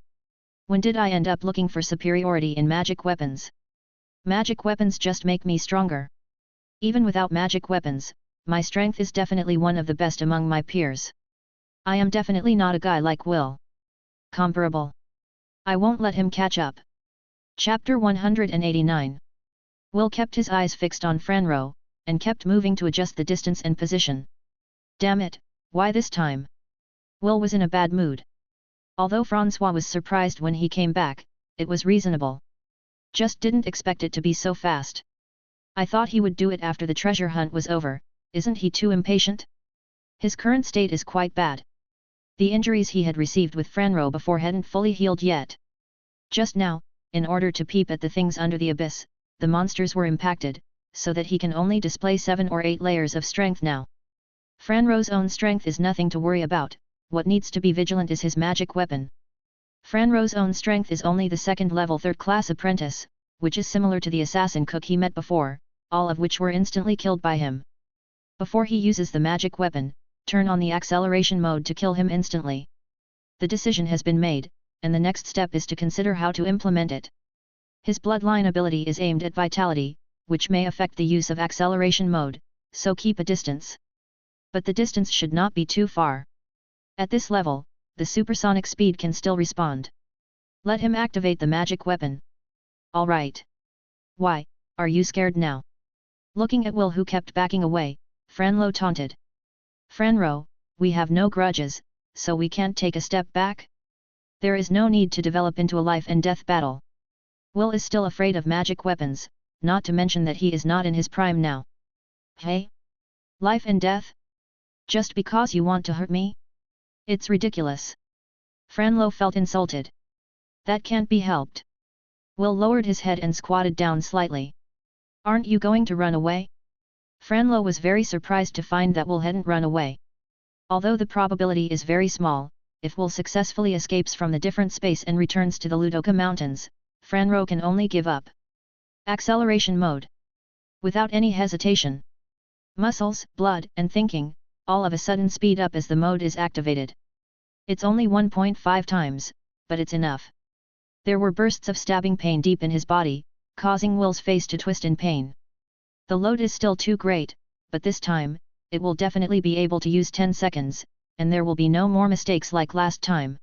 When did I end up looking for superiority in magic weapons? Magic weapons just make me stronger. Even without magic weapons, my strength is definitely one of the best among my peers. I am definitely not a guy like Will. Comparable. I won't let him catch up. Chapter 189. Will kept his eyes fixed on Franro, and kept moving to adjust the distance and position. Damn it, why this time? Will was in a bad mood. Although Francois was surprised when he came back, it was reasonable. Just didn't expect it to be so fast. I thought he would do it after the treasure hunt was over. Isn't he too impatient? His current state is quite bad. The injuries he had received with Franro before hadn't fully healed yet. Just now, in order to peep at the things under the abyss, the monsters were impacted, so that he can only display 7 or 8 layers of strength now. Franro's own strength is nothing to worry about, what needs to be vigilant is his magic weapon. Franro's own strength is only the second-level third-class apprentice, which is similar to the assassin cook he met before, all of which were instantly killed by him. Before he uses the magic weapon, turn on the acceleration mode to kill him instantly. The decision has been made, and the next step is to consider how to implement it. His bloodline ability is aimed at vitality, which may affect the use of acceleration mode, so keep a distance. But the distance should not be too far. At this level, the supersonic speed can still respond. Let him activate the magic weapon. Alright. Why, are you scared now? Looking at Will, who kept backing away, Franlo taunted. Franro, we have no grudges, so we can't take a step back? There is no need to develop into a life and death battle. Will is still afraid of magic weapons, not to mention that he is not in his prime now. Hey? Life and death? Just because you want to hurt me? It's ridiculous. Franlo felt insulted. That can't be helped. Will lowered his head and squatted down slightly. Aren't you going to run away? Franlo was very surprised to find that Will hadn't run away. Although the probability is very small, if Will successfully escapes from the different space and returns to the Ludoka Mountains, Franro can only give up. Acceleration mode. Without any hesitation. Muscles, blood, and thinking, all of a sudden speed up as the mode is activated. It's only 1.5 times, but it's enough. There were bursts of stabbing pain deep in his body, causing Will's face to twist in pain. The load is still too great, but this time, it will definitely be able to use 10 seconds, and there will be no more mistakes like last time.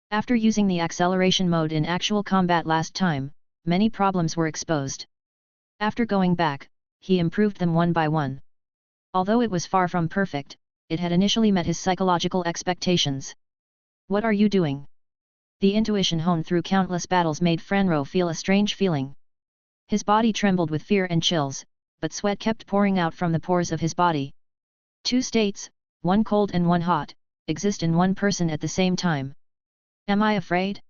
After using the acceleration mode in actual combat last time, many problems were exposed. After going back, he improved them one by one. Although it was far from perfect, it had initially met his psychological expectations. What are you doing? The intuition honed through countless battles made Franro feel a strange feeling. His body trembled with fear and chills, but sweat kept pouring out from the pores of his body. 2 states, one cold and one hot, exist in one person at the same time. Am I afraid?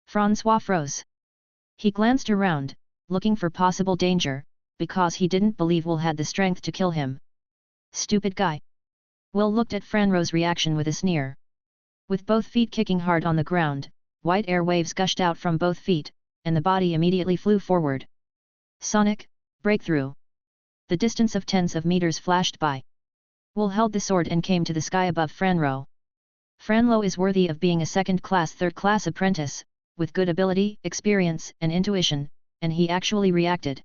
Francois froze. He glanced around, looking for possible danger, because he didn't believe Will had the strength to kill him. Stupid guy. Will looked at Franro's reaction with a sneer. With both feet kicking hard on the ground, white air waves gushed out from both feet, and the body immediately flew forward. Sonic breakthrough. The distance of tens of meters flashed by. Will held the sword and came to the sky above Franro. Franlo is worthy of being a second-class third-class apprentice, with good ability, experience, and intuition, and he actually reacted.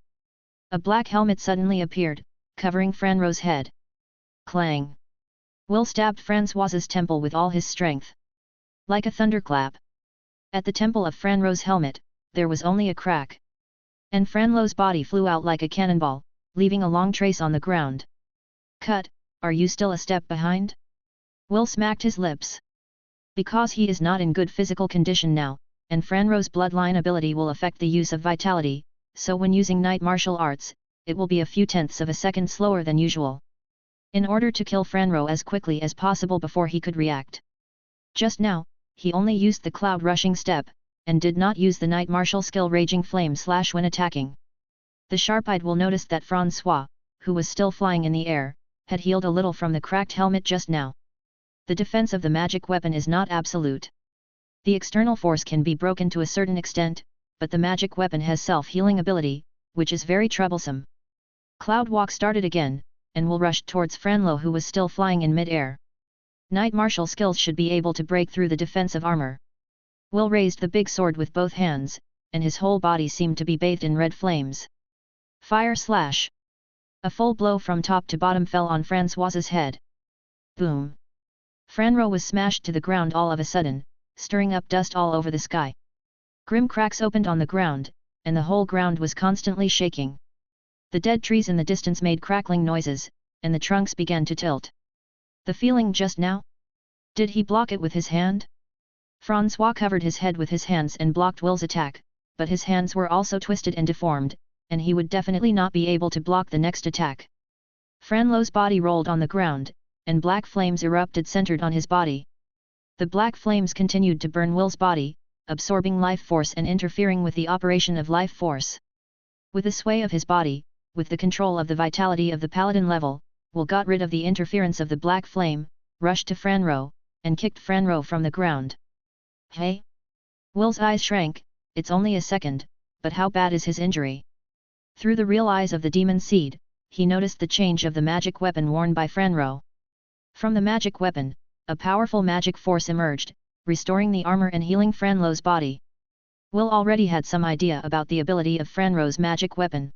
A black helmet suddenly appeared, covering Franro's head. Clang! Will stabbed Francois's temple with all his strength. Like a thunderclap. At the temple of Franro's helmet, there was only a crack. And Franlo's body flew out like a cannonball, leaving a long trace on the ground. Cut, are you still a step behind? Will smacked his lips. Because he is not in good physical condition now, and Franro's bloodline ability will affect the use of vitality, so when using night martial arts, it will be a few tenths of a second slower than usual. In order to kill Franro as quickly as possible before he could react. Just now, he only used the cloud rushing step, and did not use the night martial skill raging flame slash when attacking. The sharp-eyed will noticed that Francois, who was still flying in the air, had healed a little from the cracked helmet just now. The defense of the magic weapon is not absolute. The external force can be broken to a certain extent, but the magic weapon has self-healing ability, which is very troublesome. Cloud Walk started again, and Will rushed towards Franlo, who was still flying in mid-air. Night martial skills should be able to break through the defensive armor. Will raised the big sword with both hands, and his whole body seemed to be bathed in red flames. Fire slash! A full blow from top to bottom fell on Francois's head. Boom! Franro was smashed to the ground all of a sudden, stirring up dust all over the sky. Grim cracks opened on the ground, and the whole ground was constantly shaking. The dead trees in the distance made crackling noises, and the trunks began to tilt. The feeling just now? Did he block it with his hand? Francois covered his head with his hands and blocked Will's attack, but his hands were also twisted and deformed, and he would definitely not be able to block the next attack. Franlo's body rolled on the ground, and black flames erupted centered on his body. The black flames continued to burn Will's body, absorbing life force and interfering with the operation of life force. With the sway of his body, with the control of the vitality of the paladin level, Will got rid of the interference of the black flame, rushed to Franro, and kicked Franro from the ground. Hey? Will's eyes shrank. It's only a second, but how bad is his injury? Through the real eyes of the demon seed, he noticed the change of the magic weapon worn by Franro. From the magic weapon, a powerful magic force emerged, restoring the armor and healing Franlo's body. Will already had some idea about the ability of Franro's magic weapon.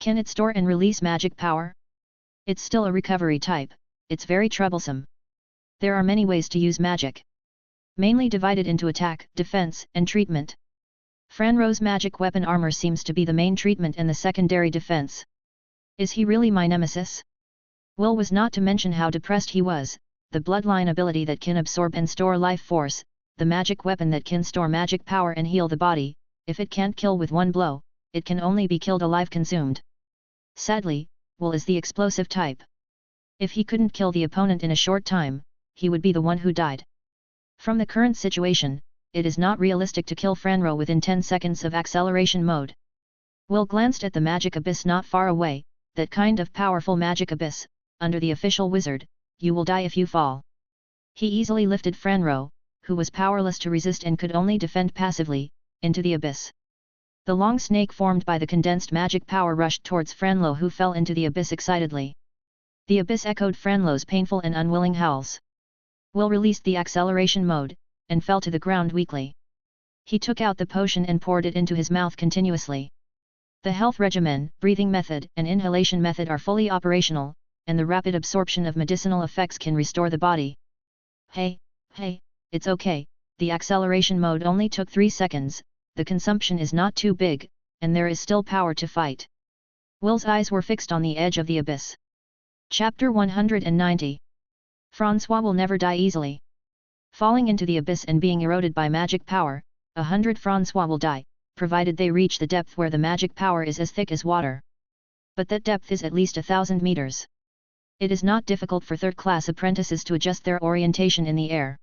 Can it store and release magic power? It's still a recovery type, it's very troublesome. There are many ways to use magic. Mainly divided into attack, defense, and treatment. Franro's magic weapon armor seems to be the main treatment and the secondary defense. Is he really my nemesis? Will was not to mention how depressed he was, the bloodline ability that can absorb and store life force, the magic weapon that can store magic power and heal the body, if it can't kill with one blow, it can only be killed alive consumed. Sadly, Will is the explosive type. If he couldn't kill the opponent in a short time, he would be the one who died. From the current situation, it is not realistic to kill Franro within 10 seconds of acceleration mode. Will glanced at the magic abyss not far away, that kind of powerful magic abyss, under the official wizard, you will die if you fall. He easily lifted Franro, who was powerless to resist and could only defend passively, into the abyss. The long snake formed by the condensed magic power rushed towards Franlo, who fell into the abyss excitedly. The abyss echoed Franlo's painful and unwilling howls. Will released the acceleration mode, and fell to the ground weakly. He took out the potion and poured it into his mouth continuously. The health regimen, breathing method, and inhalation method are fully operational, and the rapid absorption of medicinal effects can restore the body. Hey, it's okay, the acceleration mode only took 3 seconds, the consumption is not too big, and there is still power to fight. Will's eyes were fixed on the edge of the abyss. Chapter 190. Francois will never die easily. Falling into the abyss and being eroded by magic power, 100 Francois will die, provided they reach the depth where the magic power is as thick as water. But that depth is at least 1,000 meters. It is not difficult for third-class apprentices to adjust their orientation in the air.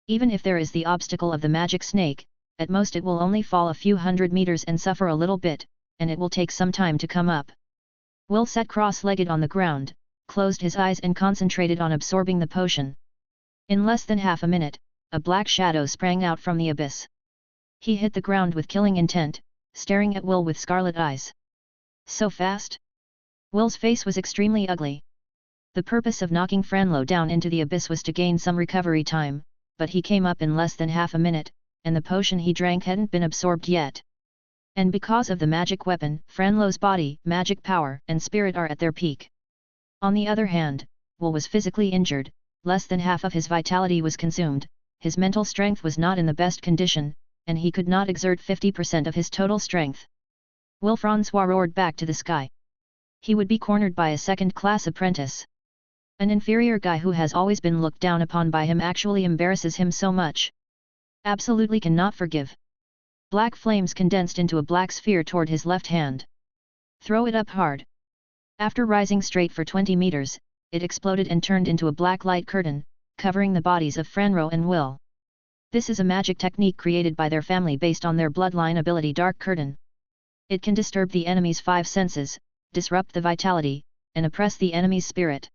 Even if there is the obstacle of the magic snake, at most it will only fall a few hundred meters and suffer a little bit, and it will take some time to come up. Will sat cross-legged on the ground, closed his eyes and concentrated on absorbing the potion. In less than half a minute, a black shadow sprang out from the abyss. He hit the ground with killing intent, staring at Will with scarlet eyes. So fast? Will's face was extremely ugly. The purpose of knocking Franlo down into the abyss was to gain some recovery time, but he came up in less than half a minute, and the potion he drank hadn't been absorbed yet. And because of the magic weapon, Franlo's body, magic power, and spirit are at their peak. On the other hand, Will was physically injured, less than half of his vitality was consumed, his mental strength was not in the best condition, and he could not exert 50% of his total strength. Will Francois roared back to the sky. He would be cornered by a second-class apprentice. An inferior guy who has always been looked down upon by him actually embarrasses him so much. Absolutely cannot forgive. Black flames condensed into a black sphere toward his left hand. Throw it up hard. After rising straight for 20 meters, it exploded and turned into a black light curtain, covering the bodies of Franro and Will. This is a magic technique created by their family based on their bloodline ability Dark Curtain. It can disturb the enemy's 5 senses, disrupt the vitality, and oppress the enemy's spirit.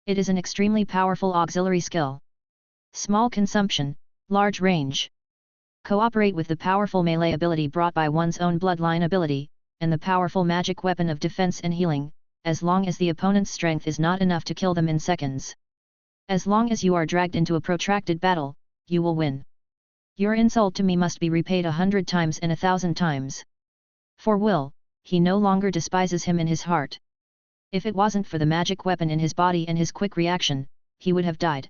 It is an extremely powerful auxiliary skill. Small consumption, large range. Cooperate with the powerful melee ability brought by one's own bloodline ability, and the powerful magic weapon of defense and healing, as long as the opponent's strength is not enough to kill them in seconds. As long as you are dragged into a protracted battle, you will win. Your insult to me must be repaid 100 times and 1,000 times. For Will, he no longer despises him in his heart. If it wasn't for the magic weapon in his body and his quick reaction, he would have died.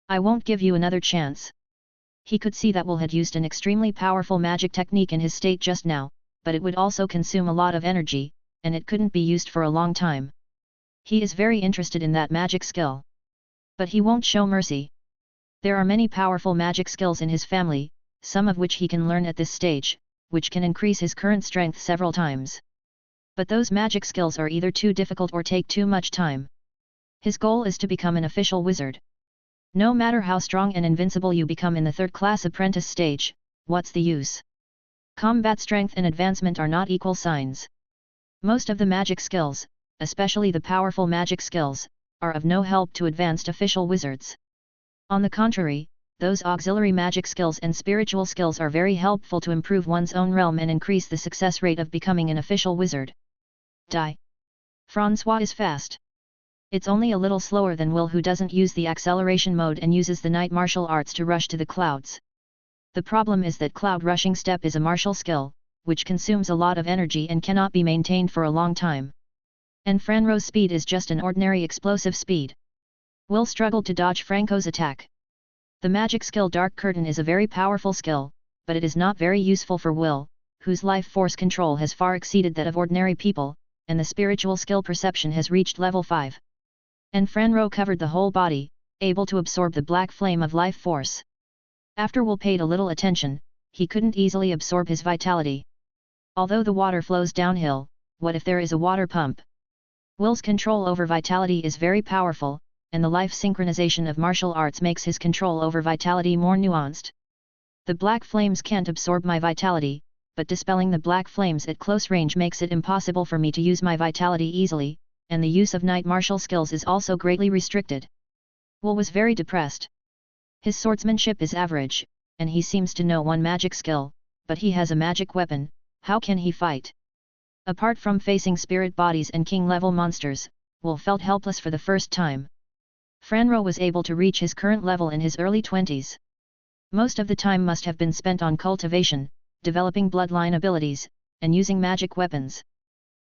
I won't give you another chance. He could see that Will had used an extremely powerful magic technique in his state just now, but it would also consume a lot of energy, and it couldn't be used for a long time. He is very interested in that magic skill. But he won't show mercy. There are many powerful magic skills in his family, some of which he can learn at this stage, which can increase his current strength several times. But those magic skills are either too difficult or take too much time. His goal is to become an official wizard. No matter how strong and invincible you become in the third-class apprentice stage, what's the use? Combat strength and advancement are not equal signs. Most of the magic skills, especially the powerful magic skills, are of no help to advanced official wizards. On the contrary, those auxiliary magic skills and spiritual skills are very helpful to improve one's own realm and increase the success rate of becoming an official wizard. Francois is fast. It's only a little slower than Will, who doesn't use the acceleration mode and uses the night martial arts to rush to the clouds. The problem is that cloud rushing step is a martial skill, which consumes a lot of energy and cannot be maintained for a long time. And Franco's speed is just an ordinary explosive speed. Will struggled to dodge Franco's attack. The magic skill Dark Curtain is a very powerful skill, but it is not very useful for Will, whose life force control has far exceeded that of ordinary people, and the spiritual skill Perception has reached level 5. And Franco covered the whole body, able to absorb the black flame of life force. After Will paid a little attention, he couldn't easily absorb his vitality. Although the water flows downhill, what if there is a water pump? Will's control over vitality is very powerful, and the life synchronization of martial arts makes his control over vitality more nuanced. The black flames can't absorb my vitality, but dispelling the black flames at close range makes it impossible for me to use my vitality easily, and the use of night martial skills is also greatly restricted. Will was very depressed. His swordsmanship is average, and he seems to know one magic skill, but he has a magic weapon. How can he fight? Apart from facing spirit bodies and king-level monsters, Will felt helpless for the first time. Franco was able to reach his current level in his early 20s. Most of the time must have been spent on cultivation, developing bloodline abilities, and using magic weapons.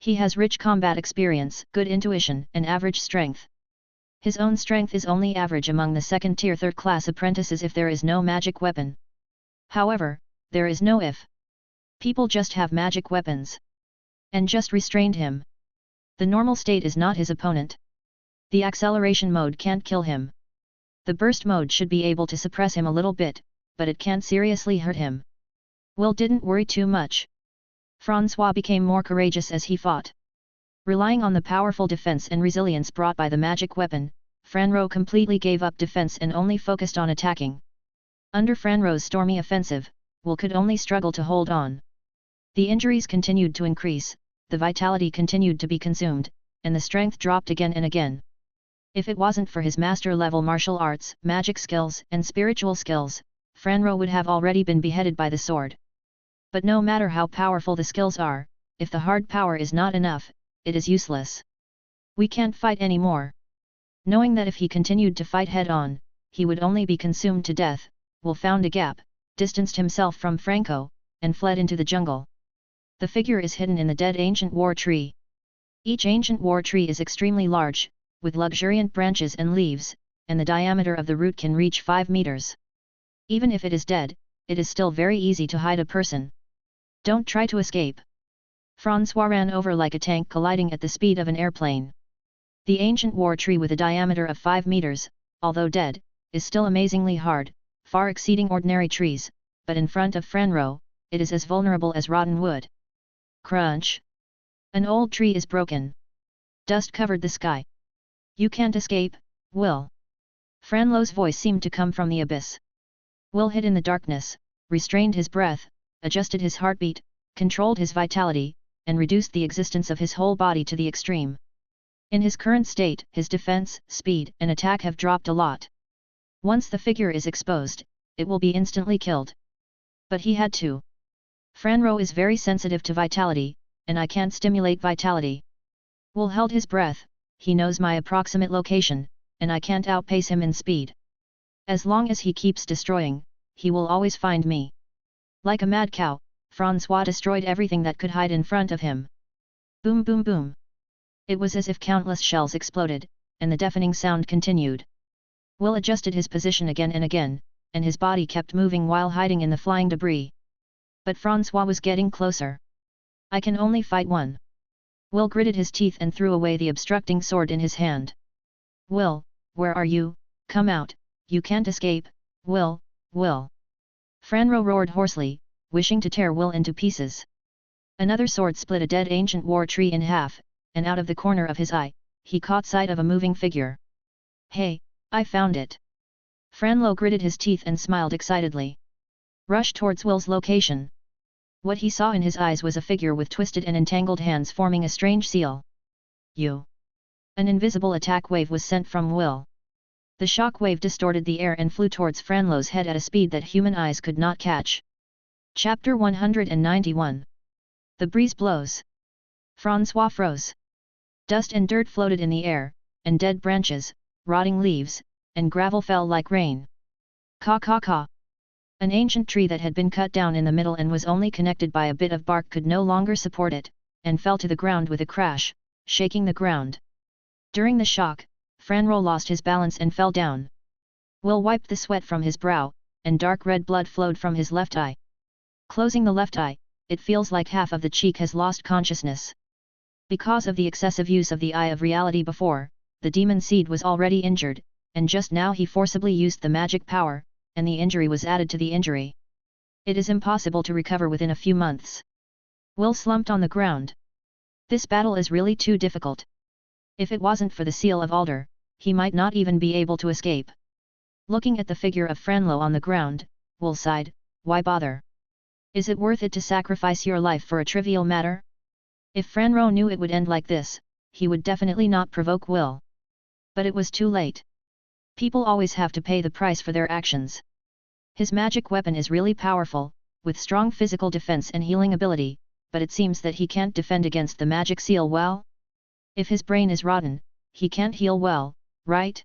He has rich combat experience, good intuition, and average strength. His own strength is only average among the second-tier third-class apprentices if there is no magic weapon. However, there is no if. People just have magic weapons. And just restrained him. The normal state is not his opponent. The acceleration mode can't kill him. The burst mode should be able to suppress him a little bit, but it can't seriously hurt him. Will didn't worry too much. Francois became more courageous as he fought. Relying on the powerful defense and resilience brought by the magic weapon, Franco completely gave up defense and only focused on attacking. Under Franco's stormy offensive, Will could only struggle to hold on. The injuries continued to increase, the vitality continued to be consumed, and the strength dropped again and again. If it wasn't for his master-level martial arts, magic skills, and spiritual skills, Franco would have already been beheaded by the sword. But no matter how powerful the skills are, if the hard power is not enough, it is useless. We can't fight anymore. Knowing that if he continued to fight head-on, he would only be consumed to death, Will found a gap, distanced himself from Franco, and fled into the jungle. The figure is hidden in the dead ancient war tree. Each ancient war tree is extremely large, with luxuriant branches and leaves, and the diameter of the root can reach 5 meters. Even if it is dead, it is still very easy to hide a person. Don't try to escape. Francois ran over like a tank colliding at the speed of an airplane. The ancient war tree with a diameter of 5 meters, although dead, is still amazingly hard, far exceeding ordinary trees, but in front of Franco, it is as vulnerable as rotten wood. Crunch! An old tree is broken. Dust covered the sky. You can't escape, Will. Franco's voice seemed to come from the abyss. Will hid in the darkness, restrained his breath, adjusted his heartbeat, controlled his vitality, and reduced the existence of his whole body to the extreme. In his current state, his defense, speed, and attack have dropped a lot. Once the figure is exposed, it will be instantly killed. But he had to. Franco is very sensitive to vitality, and I can't stimulate vitality. Will held his breath, he knows my approximate location, and I can't outpace him in speed. As long as he keeps destroying, he will always find me. Like a mad cow, Francois destroyed everything that could hide in front of him. Boom boom boom. It was as if countless shells exploded, and the deafening sound continued. Will adjusted his position again and again, and his body kept moving while hiding in the flying debris. But Francois was getting closer. I can only fight one. Will gritted his teeth and threw away the obstructing sword in his hand. Will, where are you? Come out, you can't escape, Will, Will. Franco roared hoarsely, wishing to tear Will into pieces. Another sword split a dead ancient war tree in half, and out of the corner of his eye, he caught sight of a moving figure. Hey, I found it! Franco gritted his teeth and smiled excitedly. Rushed towards Will's location. What he saw in his eyes was a figure with twisted and entangled hands forming a strange seal. You! An invisible attack wave was sent from Will. The shock wave distorted the air and flew towards Franlo's head at a speed that human eyes could not catch. Chapter 191. The breeze blows. Francois froze. Dust and dirt floated in the air, and dead branches, rotting leaves, and gravel fell like rain. Caw caw caw. An ancient tree that had been cut down in the middle and was only connected by a bit of bark could no longer support it, and fell to the ground with a crash, shaking the ground. During the shock, Franro lost his balance and fell down. Will wiped the sweat from his brow, and dark red blood flowed from his left eye. Closing the left eye, it feels like half of the cheek has lost consciousness. Because of the excessive use of the eye of reality before, the demon seed was already injured, and just now he forcibly used the magic power, and the injury was added to the injury. It is impossible to recover within a few months. Will slumped on the ground. This battle is really too difficult. If it wasn't for the seal of Alder, he might not even be able to escape. Looking at the figure of Franlo on the ground, Will sighed, why bother? Is it worth it to sacrifice your life for a trivial matter? If Franro knew it would end like this, he would definitely not provoke Will. But it was too late. People always have to pay the price for their actions. His magic weapon is really powerful, with strong physical defense and healing ability, but it seems that he can't defend against the magic seal well? If his brain is rotten, he can't heal well, right?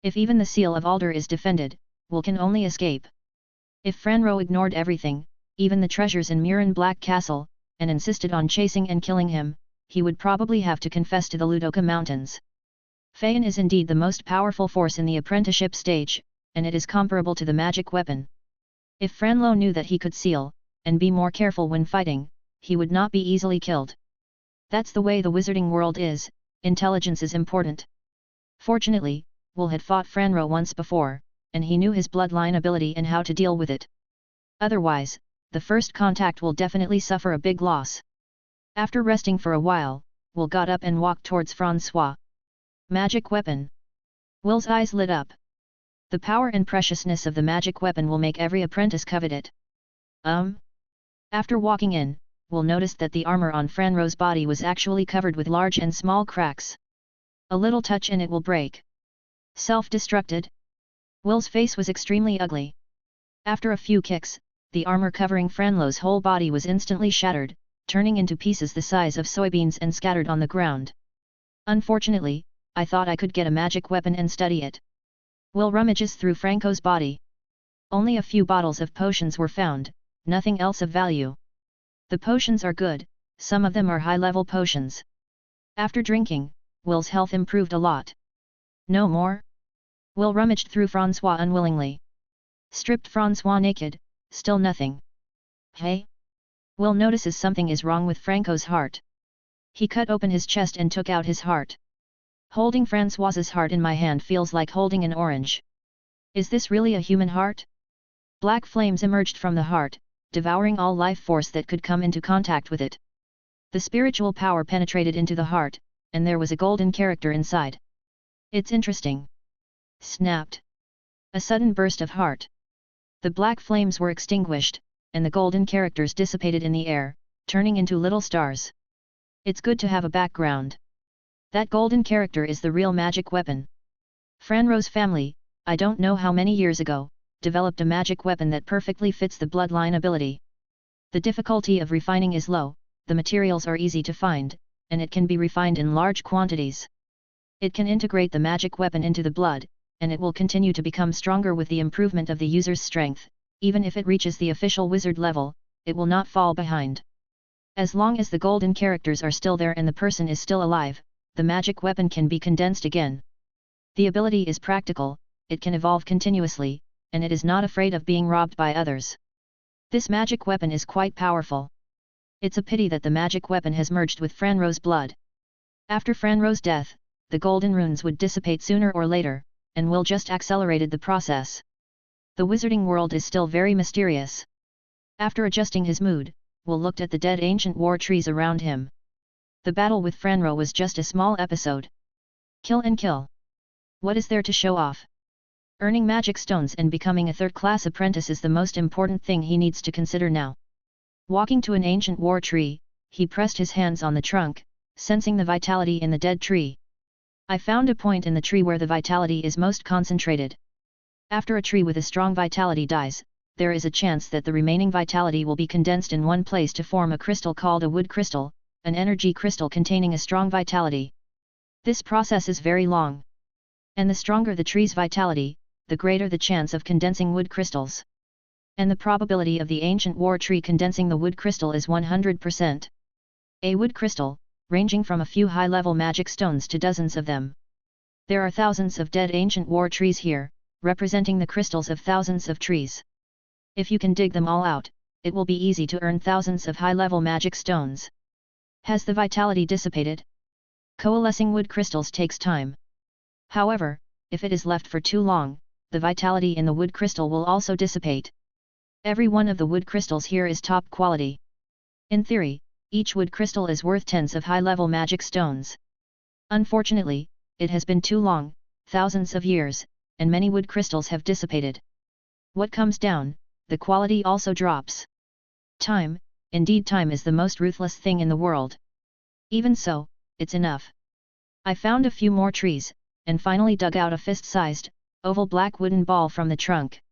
If even the seal of Alder is defended, Will can only escape. If Franro ignored everything, even the treasures in Murin Black Castle, and insisted on chasing and killing him, he would probably have to confess to the Ludoka Mountains. Phaon is indeed the most powerful force in the apprenticeship stage, and it is comparable to the magic weapon. If Franlo knew that he could seal, and be more careful when fighting, he would not be easily killed. That's the way the wizarding world is, intelligence is important. Fortunately, Will had fought Franro once before, and he knew his bloodline ability and how to deal with it. Otherwise, the first contact will definitely suffer a big loss. After resting for a while, Will got up and walked towards Francois. Magic weapon. Will's eyes lit up. The power and preciousness of the magic weapon will make every apprentice covet it. After walking in, Will noticed that the armor on Franro's body was actually covered with large and small cracks. A little touch and it will break. Self-destructed? Will's face was extremely ugly. After a few kicks, the armor covering Franlo's whole body was instantly shattered, turning into pieces the size of soybeans and scattered on the ground. Unfortunately, I thought I could get a magic weapon and study it. Will rummages through Franco's body. Only a few bottles of potions were found, nothing else of value. The potions are good, some of them are high-level potions. After drinking, Will's health improved a lot. No more? Will rummaged through Francois unwillingly. Stripped Francois naked, still nothing. Hey? Will notices something is wrong with Franco's heart. He cut open his chest and took out his heart. Holding Francois's heart in my hand feels like holding an orange. Is this really a human heart? Black flames emerged from the heart, devouring all life force that could come into contact with it. The spiritual power penetrated into the heart, and there was a golden character inside. It's interesting. Snapped. A sudden burst of heart. The black flames were extinguished, and the golden characters dissipated in the air, turning into little stars. It's good to have a background. That golden character is the real magic weapon. Franro's family, I don't know how many years ago, developed a magic weapon that perfectly fits the bloodline ability. The difficulty of refining is low, the materials are easy to find, and it can be refined in large quantities. It can integrate the magic weapon into the blood, and it will continue to become stronger with the improvement of the user's strength. Even if it reaches the official wizard level, it will not fall behind. As long as the golden characters are still there and the person is still alive, the magic weapon can be condensed again. The ability is practical, it can evolve continuously, and it is not afraid of being robbed by others. This magic weapon is quite powerful. It's a pity that the magic weapon has merged with Franro's blood. After Franro's death, the golden runes would dissipate sooner or later, and Will just accelerated the process. The wizarding world is still very mysterious. After adjusting his mood, Will looked at the dead ancient war trees around him. The battle with Franro was just a small episode. Kill and kill. What is there to show off? Earning magic stones and becoming a third-class apprentice is the most important thing he needs to consider now. Walking to an ancient war tree, he pressed his hands on the trunk, sensing the vitality in the dead tree. I found a point in the tree where the vitality is most concentrated. After a tree with a strong vitality dies, there is a chance that the remaining vitality will be condensed in one place to form a crystal called a wood crystal, an energy crystal containing a strong vitality. This process is very long. And the stronger the tree's vitality, the greater the chance of condensing wood crystals. And the probability of the ancient war tree condensing the wood crystal is 100%. A wood crystal, ranging from a few high-level magic stones to dozens of them. There are thousands of dead ancient war trees here, representing the crystals of thousands of trees. If you can dig them all out, it will be easy to earn thousands of high-level magic stones. Has the vitality dissipated? Coalescing wood crystals takes time. However, if it is left for too long, the vitality in the wood crystal will also dissipate. Every one of the wood crystals here is top quality. In theory, each wood crystal is worth tens of high-level magic stones. Unfortunately, it has been too long, thousands of years, and many wood crystals have dissipated. What comes down, the quality also drops. Time, indeed time is the most ruthless thing in the world. Even so, it's enough. I found a few more trees, and finally dug out a fist-sized, oval black wooden ball from the trunk.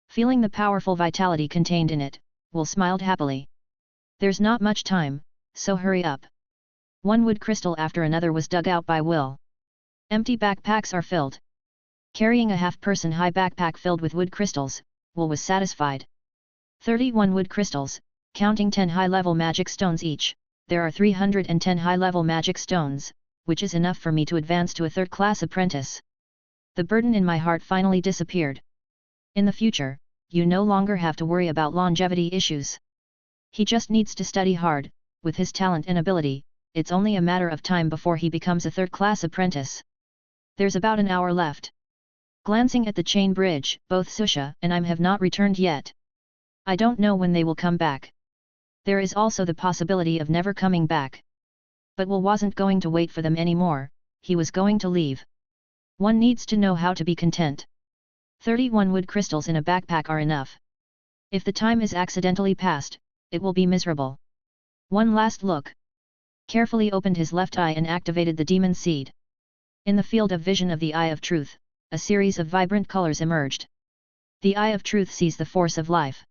Feeling the powerful vitality contained in it, Will smiled happily. There's not much time, so hurry up. One wood crystal after another was dug out by Will. Empty backpacks are filled. Carrying a half-person high backpack filled with wood crystals, Will was satisfied. 31 wood crystals, counting 10 high-level magic stones each, there are 310 high-level magic stones, which is enough for me to advance to a third-class apprentice. The burden in my heart finally disappeared. In the future, you no longer have to worry about longevity issues. He just needs to study hard. With his talent and ability, it's only a matter of time before he becomes a third-class apprentice. There's about an hour left. Glancing at the chain bridge, both Susha and I have not returned yet. I don't know when they will come back. There is also the possibility of never coming back. But Will wasn't going to wait for them anymore, he was going to leave. One needs to know how to be content. 31 wood crystals in a backpack are enough. If the time is accidentally passed, it will be miserable. One last look. Carefully opened his left eye and activated the demon seed. In the field of vision of the Eye of Truth, a series of vibrant colors emerged. The Eye of Truth sees the force of life.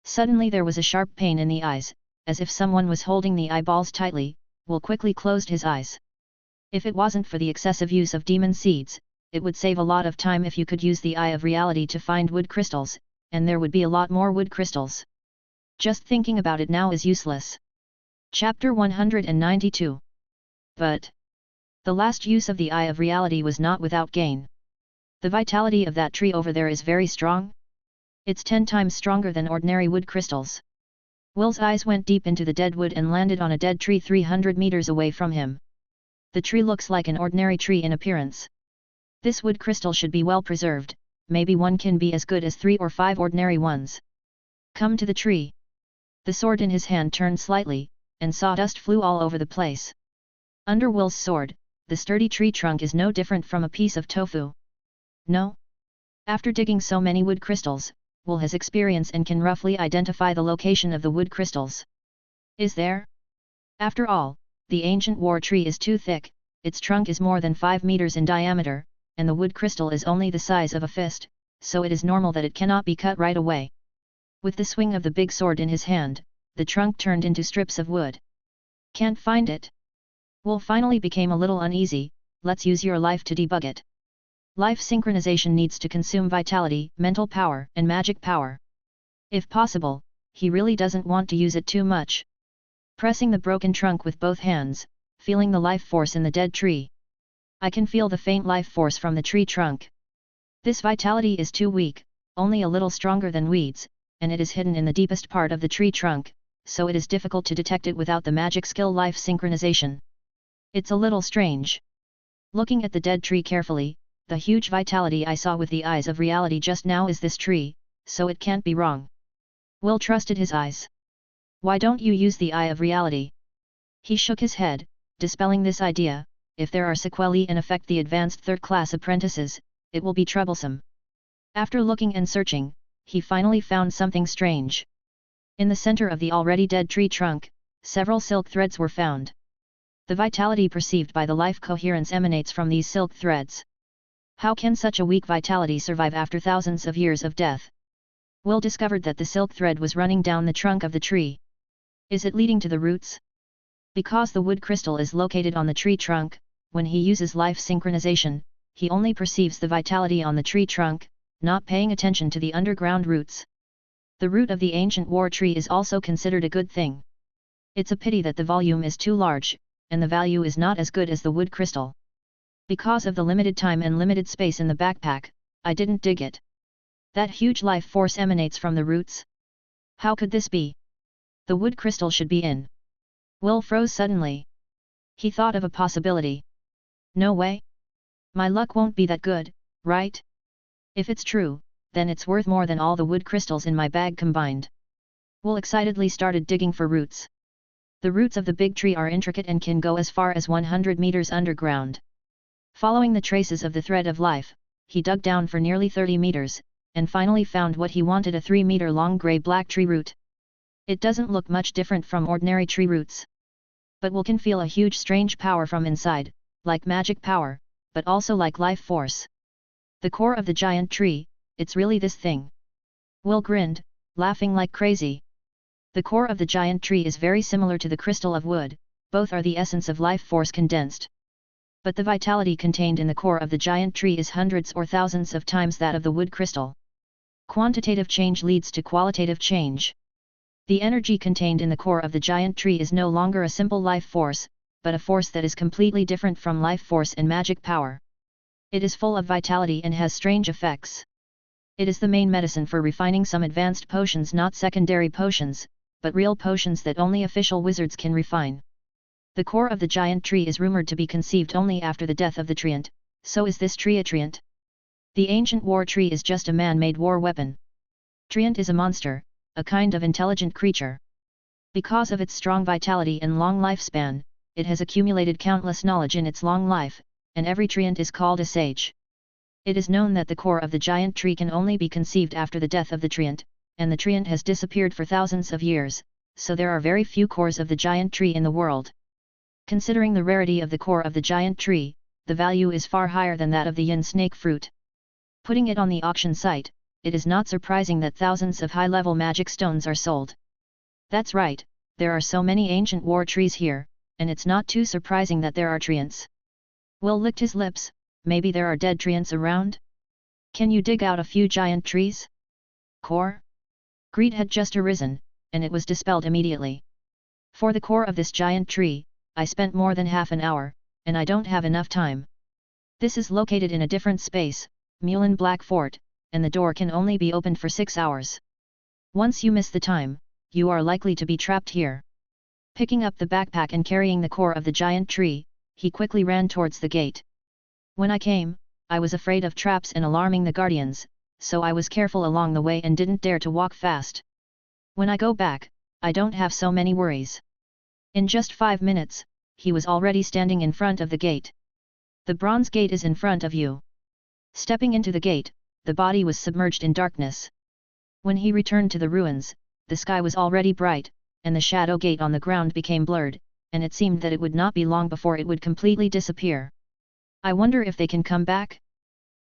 Suddenly there was a sharp pain in the eyes, as if someone was holding the eyeballs tightly. Will quickly closed his eyes. If it wasn't for the excessive use of demon seeds, it would save a lot of time if you could use the Eye of Reality to find wood crystals, and there would be a lot more wood crystals. Just thinking about it now is useless. Chapter 192. But the last use of the Eye of Reality was not without gain. The vitality of that tree over there is very strong. It's 10 times stronger than ordinary wood crystals. Will's eyes went deep into the dead wood and landed on a dead tree 300 meters away from him. The tree looks like an ordinary tree in appearance. This wood crystal should be well preserved, maybe one can be as good as 3 or 5 ordinary ones. Come to the tree. The sword in his hand turned slightly, and sawdust flew all over the place. Under Will's sword, the sturdy tree trunk is no different from a piece of tofu. No? After digging so many wood crystals, Will has experience and can roughly identify the location of the wood crystals. Is there? After all, the ancient war tree is too thick, its trunk is more than 5 meters in diameter, and the wood crystal is only the size of a fist, so it is normal that it cannot be cut right away. With the swing of the big sword in his hand, the trunk turned into strips of wood. Can't find it? Will finally became a little uneasy. Let's use your life to debug it. Life synchronization needs to consume vitality, mental power, and magic power. If possible, he really doesn't want to use it too much. Pressing the broken trunk with both hands, feeling the life force in the dead tree. I can feel the faint life force from the tree trunk. This vitality is too weak, only a little stronger than weeds, and it is hidden in the deepest part of the tree trunk, so it is difficult to detect it without the magic skill life synchronization. It's a little strange. Looking at the dead tree carefully, the huge vitality I saw with the eyes of reality just now is this tree, so it can't be wrong. Will trusted his eyes. Why don't you use the Eye of Reality? He shook his head, dispelling this idea. If there are sequelae and affect the advanced third-class apprentices, it will be troublesome. After looking and searching, he finally found something strange. In the center of the already dead tree trunk, several silk threads were found. The vitality perceived by the life coherence emanates from these silk threads. How can such a weak vitality survive after thousands of years of death? Will discovered that the silk thread was running down the trunk of the tree. Is it leading to the roots? Because the wood crystal is located on the tree trunk, when he uses life synchronization, he only perceives the vitality on the tree trunk, not paying attention to the underground roots. The root of the ancient war tree is also considered a good thing. It's a pity that the volume is too large, and the value is not as good as the wood crystal. Because of the limited time and limited space in the backpack, I didn't dig it. That huge life force emanates from the roots? How could this be? The wood crystal should be in. Will froze suddenly. He thought of a possibility. No way. My luck won't be that good, right? If it's true, then it's worth more than all the wood crystals in my bag combined. Will excitedly started digging for roots. The roots of the big tree are intricate and can go as far as 100 meters underground. Following the traces of the thread of life, he dug down for nearly 30 meters, and finally found what he wanted, a 3-meter-long gray-black tree root. It doesn't look much different from ordinary tree roots. But Will can feel a huge strange power from inside, like magic power, but also like life force. The core of the giant tree, it's really this thing. Will grinned, laughing like crazy. The core of the giant tree is very similar to the crystal of wood, both are the essence of life force condensed. But the vitality contained in the core of the giant tree is hundreds or thousands of times that of the wood crystal. Quantitative change leads to qualitative change. The energy contained in the core of the giant tree is no longer a simple life force, but a force that is completely different from life force and magic power. It is full of vitality and has strange effects. It is the main medicine for refining some advanced potions, not secondary potions, but real potions that only official wizards can refine. The core of the giant tree is rumored to be conceived only after the death of the treant, so is this tree a treant? The ancient war tree is just a man-made war weapon. Treant is a monster, a kind of intelligent creature. Because of its strong vitality and long lifespan, it has accumulated countless knowledge in its long life, and every treant is called a sage. It is known that the core of the giant tree can only be conceived after the death of the treant, and the treant has disappeared for thousands of years, so there are very few cores of the giant tree in the world. Considering the rarity of the core of the giant tree, the value is far higher than that of the yin snake fruit. Putting it on the auction site, it is not surprising that thousands of high-level magic stones are sold. That's right, there are so many ancient war trees here, and it's not too surprising that there are treants. Will licked his lips. Maybe there are dead treants around? Can you dig out a few giant trees? Core? Greed had just arisen, and it was dispelled immediately. For the core of this giant tree, I spent more than half an hour, and I don't have enough time. This is located in a different space, Mulin Black Fort, and the door can only be opened for 6 hours. Once you miss the time, you are likely to be trapped here. Picking up the backpack and carrying the core of the giant tree, he quickly ran towards the gate. When I came, I was afraid of traps and alarming the guardians, so I was careful along the way and didn't dare to walk fast. When I go back, I don't have so many worries. In just 5 minutes, he was already standing in front of the gate. The bronze gate is in front of you. Stepping into the gate, the body was submerged in darkness. When he returned to the ruins, the sky was already bright, and the shadow gate on the ground became blurred, and it seemed that it would not be long before it would completely disappear. I wonder if they can come back?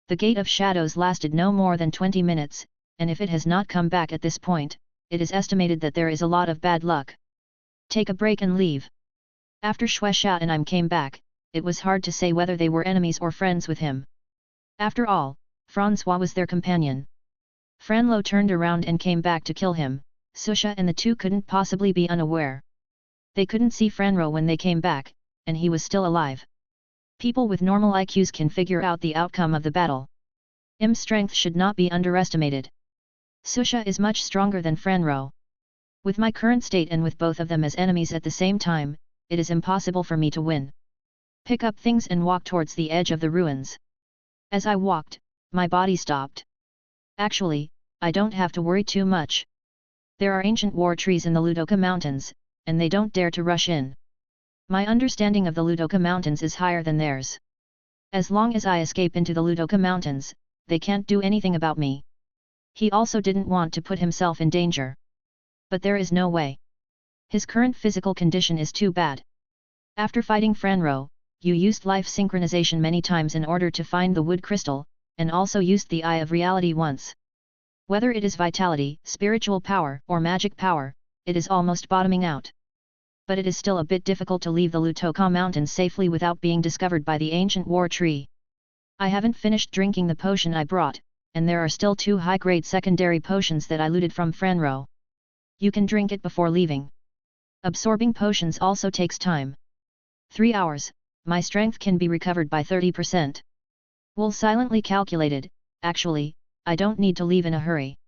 The Gate of Shadows lasted no more than 20 minutes, and if it has not come back at this point, it is estimated that there is a lot of bad luck. Take a break and leave. After Shueisha and I came back, it was hard to say whether they were enemies or friends with him. After all, Francois was their companion. Franlo turned around and came back to kill him. Susha and the two couldn't possibly be unaware. They couldn't see Franro when they came back, and he was still alive. People with normal IQs can figure out the outcome of the battle. Im's strength should not be underestimated. Susha is much stronger than Franro. With my current state and with both of them as enemies at the same time, it is impossible for me to win. Pick up things and walk towards the edge of the ruins. As I walked, my body stopped. Actually, I don't have to worry too much. There are ancient war trees in the Ludoka Mountains, and they don't dare to rush in. My understanding of the Ludoka Mountains is higher than theirs. As long as I escape into the Ludoka Mountains, they can't do anything about me. He also didn't want to put himself in danger. But there is no way. His current physical condition is too bad. After fighting Franro, you used life synchronization many times in order to find the wood crystal, and also used the Eye of Reality once. Whether it is vitality, spiritual power, or magic power, it is almost bottoming out. But it is still a bit difficult to leave the Lutoka Mountains safely without being discovered by the ancient war tree. I haven't finished drinking the potion I brought, and there are still 2 high-grade secondary potions that I looted from Franro. You can drink it before leaving. Absorbing potions also takes time. 3 hours, my strength can be recovered by 30%. Will silently calculated, actually, I don't need to leave in a hurry.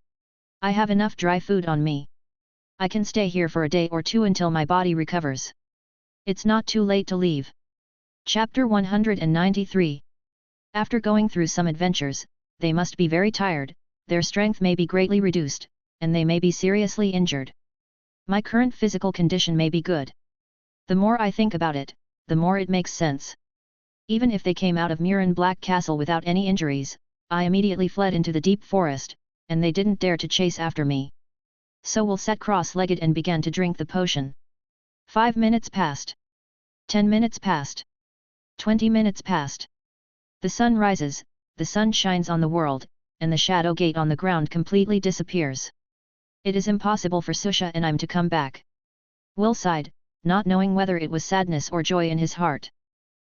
I have enough dry food on me. I can stay here for a day or 2 until my body recovers. It's not too late to leave. Chapter 193. After going through some adventures, they must be very tired, their strength may be greatly reduced, and they may be seriously injured. My current physical condition may be good. The more I think about it, the more it makes sense. Even if they came out of Murin Black Castle without any injuries, I immediately fled into the deep forest, and they didn't dare to chase after me. So Will sat cross-legged and began to drink the potion. 5 minutes passed. 10 minutes passed. 20 minutes passed. The sun rises, the sun shines on the world, and the shadow gate on the ground completely disappears. It is impossible for Susha and I'm to come back. Will sighed, not knowing whether it was sadness or joy in his heart.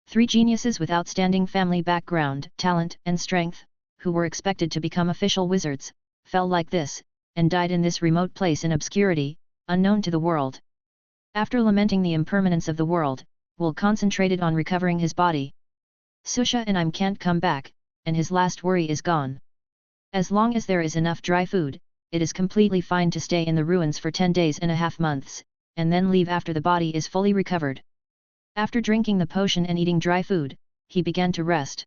3 geniuses with outstanding family background, talent, and strength, who were expected to become official wizards, fell like this, and died in this remote place in obscurity, unknown to the world. After lamenting the impermanence of the world, Will concentrated on recovering his body. Susha and I can't come back, and his last worry is gone. As long as there is enough dry food, it is completely fine to stay in the ruins for 10 days and a half months, and then leave after the body is fully recovered. After drinking the potion and eating dry food, he began to rest.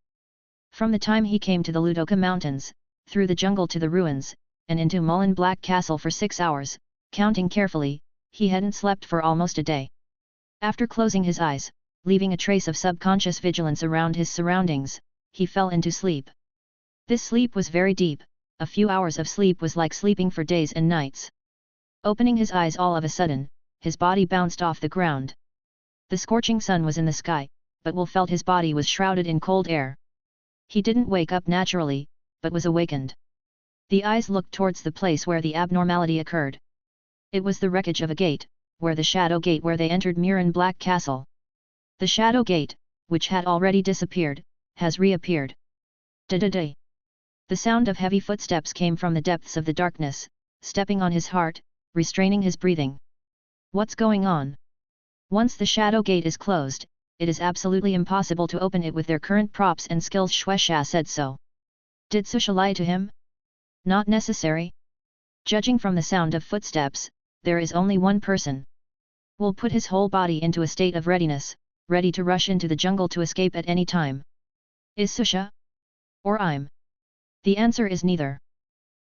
From the time he came to the Ludoka Mountains, through the jungle to the ruins, and into Mullen Black Castle for 6 hours, counting carefully, he hadn't slept for almost a day. After closing his eyes, leaving a trace of subconscious vigilance around his surroundings, he fell into sleep. This sleep was very deep, a few hours of sleep was like sleeping for days and nights. Opening his eyes all of a sudden, his body bounced off the ground. The scorching sun was in the sky, but Will felt his body was shrouded in cold air. He didn't wake up naturally, but was awakened. The eyes looked towards the place where the abnormality occurred. It was the wreckage of a gate, where the shadow gate where they entered Murin Black Castle. The shadow gate, which had already disappeared, has reappeared. Da-da-da. The sound of heavy footsteps came from the depths of the darkness, stepping on his heart, restraining his breathing. What's going on? Once the shadow gate is closed, it is absolutely impossible to open it with their current props and skills. Shueisha said so. Did Susha lie to him? Not necessary. Judging from the sound of footsteps, there is only one person. Will put his whole body into a state of readiness, ready to rush into the jungle to escape at any time. Is Susha? Or I'm? The answer is neither.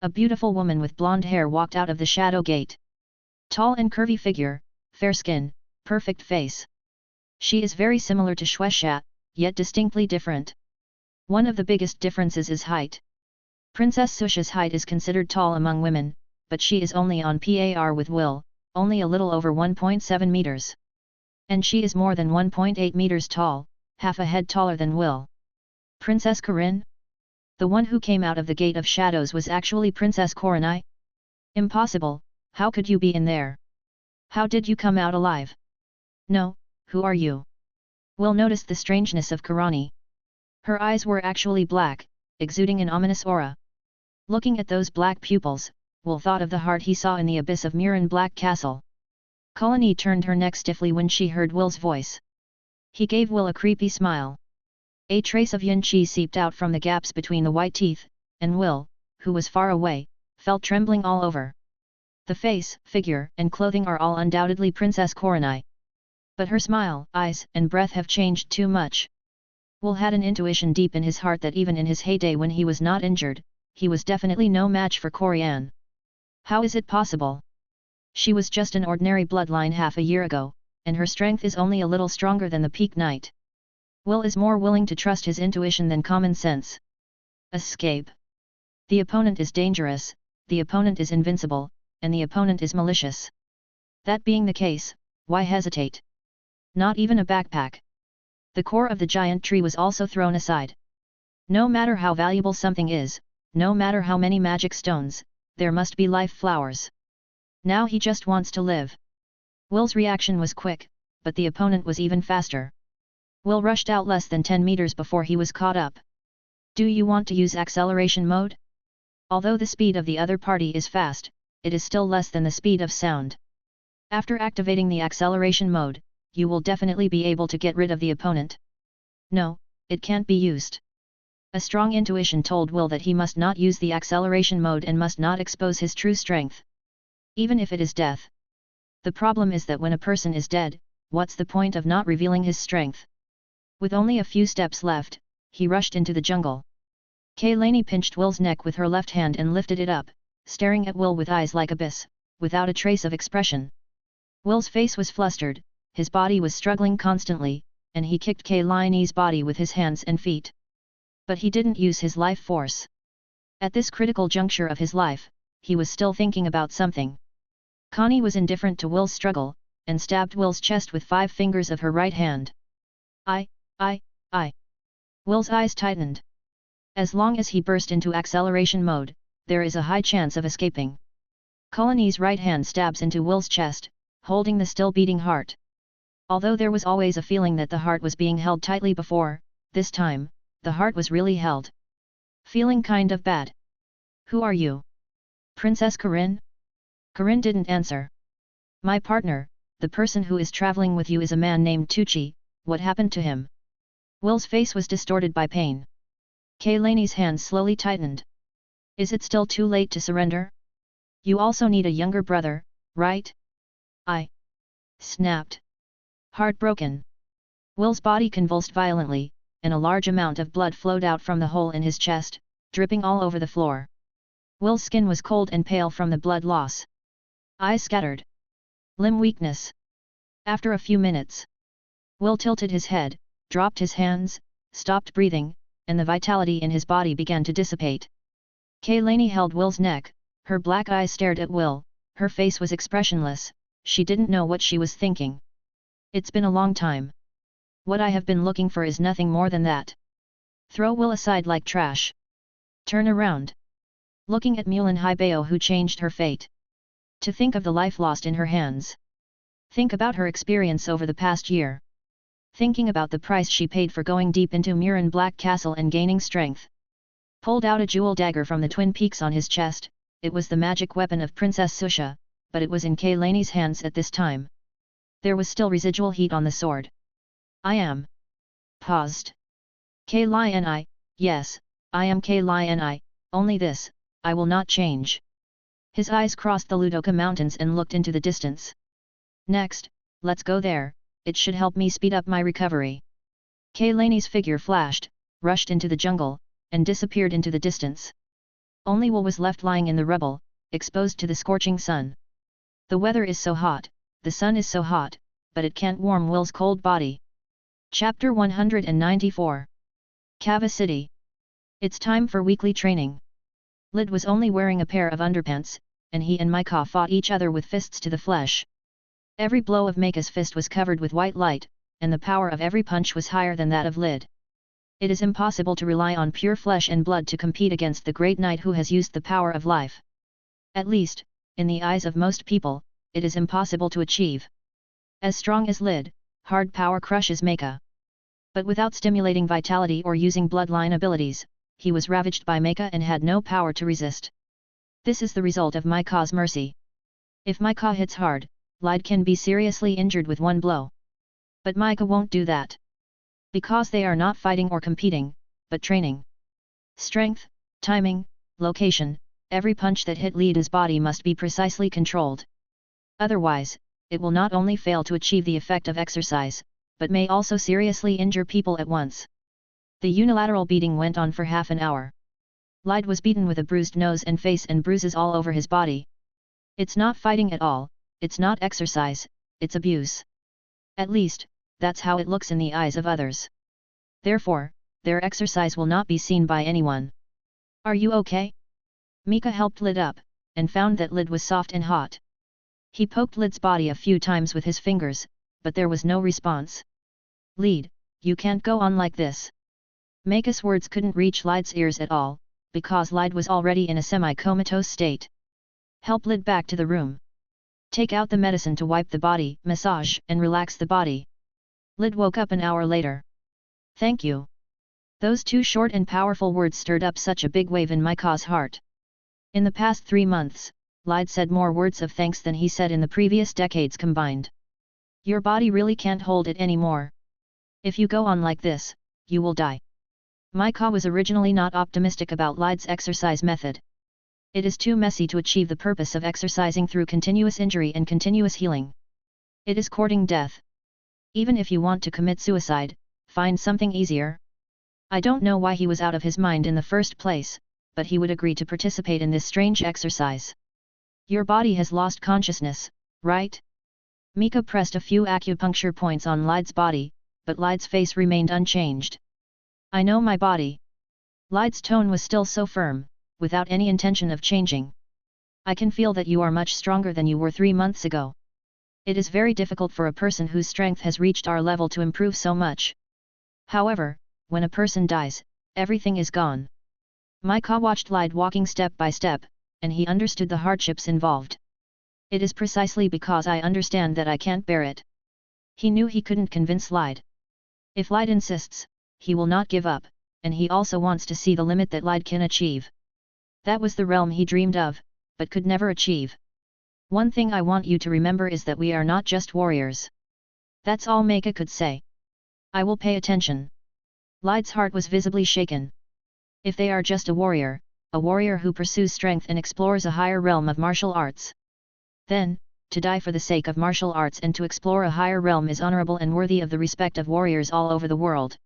A beautiful woman with blonde hair walked out of the shadow gate. Tall and curvy figure, fair skin, perfect face. She is very similar to Shueisha, yet distinctly different. One of the biggest differences is height. Princess Susha's height is considered tall among women, but she is only on par with Will, only a little over 1.7 meters. And she is more than 1.8 meters tall, half a head taller than Will. Princess Corinne? The one who came out of the Gate of Shadows was actually Princess Corinne? Impossible, how could you be in there? How did you come out alive? No, who are you? Will noticed the strangeness of Corinne. Her eyes were actually black, exuding an ominous aura. Looking at those black pupils, Will thought of the heart he saw in the abyss of Murin Black Castle. Corinne turned her neck stiffly when she heard Will's voice. He gave Will a creepy smile. A trace of yin qi seeped out from the gaps between the white teeth, and Will, who was far away, felt trembling all over. The face, figure, and clothing are all undoubtedly Princess Corinne. But her smile, eyes, and breath have changed too much. Will had an intuition deep in his heart that even in his heyday when he was not injured, he was definitely no match for Corinne. How is it possible? She was just an ordinary bloodline half a year ago, and her strength is only a little stronger than the peak knight. Will is more willing to trust his intuition than common sense. Escape. The opponent is dangerous, the opponent is invincible, and the opponent is malicious. That being the case, why hesitate? Not even a backpack. The core of the giant tree was also thrown aside. No matter how valuable something is, no matter how many magic stones, there must be life flowers. Now he just wants to live. Will's reaction was quick, but the opponent was even faster. Will rushed out less than 10 meters before he was caught up. Do you want to use acceleration mode? Although the speed of the other party is fast, it is still less than the speed of sound. After activating the acceleration mode, you will definitely be able to get rid of the opponent. No, it can't be used. A strong intuition told Will that he must not use the acceleration mode and must not expose his true strength. Even if it is death. The problem is that when a person is dead, what's the point of not revealing his strength? With only a few steps left, he rushed into the jungle. Kaylani pinched Will's neck with her left hand and lifted it up, staring at Will with eyes like abyss, without a trace of expression. Will's face was flustered, his body was struggling constantly, and he kicked Kaylani's body with his hands and feet. But he didn't use his life force. At this critical juncture of his life, he was still thinking about something. Connie was indifferent to Will's struggle, and stabbed Will's chest with 5 fingers of her right hand. I. Will's eyes tightened. As long as he burst into acceleration mode, there is a high chance of escaping. Kaylani's right hand stabs into Will's chest, holding the still beating heart. Although there was always a feeling that the heart was being held tightly before, this time, the heart was really held. Feeling kind of bad. Who are you? Princess Corinne? Corinne didn't answer. My partner, the person who is traveling with you is a man named Tucci, what happened to him? Will's face was distorted by pain. Kaylani's hands slowly tightened. Is it still too late to surrender? You also need a younger brother, right? I snapped. Heartbroken. Will's body convulsed violently, and a large amount of blood flowed out from the hole in his chest, dripping all over the floor. Will's skin was cold and pale from the blood loss. Eyes scattered. Limb weakness. After a few minutes, Will tilted his head, dropped his hands, stopped breathing, and the vitality in his body began to dissipate. Kaylani held Will's neck, her black eyes stared at Will, her face was expressionless, she didn't know what she was thinking. It's been a long time. What I have been looking for is nothing more than that. Throw Will aside like trash. Turn around. Looking at Mulan Haibao who changed her fate. To think of the life lost in her hands. Think about her experience over the past year. Thinking about the price she paid for going deep into Muran Black Castle and gaining strength. Pulled out a jewel dagger from the twin peaks on his chest, it was the magic weapon of Princess Susha, but it was in Kaylani's hands at this time. There was still residual heat on the sword. I am. Paused. Kaylani, yes, I am Kaylani, only this, I will not change. His eyes crossed the Ludoka Mountains and looked into the distance. Next, let's go there, it should help me speed up my recovery. Kaylani's figure flashed, rushed into the jungle, and disappeared into the distance. Only Will was left lying in the rubble, exposed to the scorching sun. The weather is so hot, the sun is so hot, but it can't warm Will's cold body. Chapter 194. Kava City. It's time for weekly training. Lid was only wearing a pair of underpants, and he and Micah fought each other with fists to the flesh. Every blow of Micah's fist was covered with white light, and the power of every punch was higher than that of Lid. It is impossible to rely on pure flesh and blood to compete against the great knight who has used the power of life. At least, in the eyes of most people, it is impossible to achieve. As strong as Lid, hard power crushes Micah. But without stimulating vitality or using bloodline abilities, he was ravaged by Micah and had no power to resist. This is the result of Micah's mercy. If Micah hits hard, Lid can be seriously injured with one blow. But Micah won't do that. Because they are not fighting or competing, but training. Strength, timing, location, every punch that hit Lid's body must be precisely controlled. Otherwise, it will not only fail to achieve the effect of exercise, but may also seriously injure people at once. The unilateral beating went on for half an hour. Lid was beaten with a bruised nose and face and bruises all over his body. It's not fighting at all, it's not exercise, it's abuse. At least, that's how it looks in the eyes of others. Therefore, their exercise will not be seen by anyone. Are you okay? Mika helped Lid up, and found that Lid was soft and hot. He poked Lid's body a few times with his fingers, but there was no response. Lid, you can't go on like this. Mika's words couldn't reach Lid's ears at all, because Lid was already in a semi-comatose state. Help Lid back to the room. Take out the medicine to wipe the body, massage and relax the body. Lid woke up an hour later. Thank you. Those two short and powerful words stirred up such a big wave in Mika's heart. In the past 3 months, Lid said more words of thanks than he said in the previous decades combined. Your body really can't hold it anymore. If you go on like this, you will die. Mika was originally not optimistic about Lid's exercise method. It is too messy to achieve the purpose of exercising through continuous injury and continuous healing. It is courting death. Even if you want to commit suicide, find something easier. I don't know why he was out of his mind in the first place, but he would agree to participate in this strange exercise. Your body has lost consciousness, right? Mika pressed a few acupuncture points on Lid's body, but Lid's face remained unchanged. I know my body. Lid's tone was still so firm, without any intention of changing. I can feel that you are much stronger than you were 3 months ago. It is very difficult for a person whose strength has reached our level to improve so much. However, when a person dies, everything is gone. Mika watched Lid walking step by step, and he understood the hardships involved. It is precisely because I understand that I can't bear it. He knew he couldn't convince Lid. If Lid insists, he will not give up, and he also wants to see the limit that Lid can achieve. That was the realm he dreamed of, but could never achieve. One thing I want you to remember is that we are not just warriors. That's all Mika could say. I will pay attention. Lid's heart was visibly shaken. If they are just a warrior who pursues strength and explores a higher realm of martial arts, then, to die for the sake of martial arts and to explore a higher realm is honorable and worthy of the respect of warriors all over the world.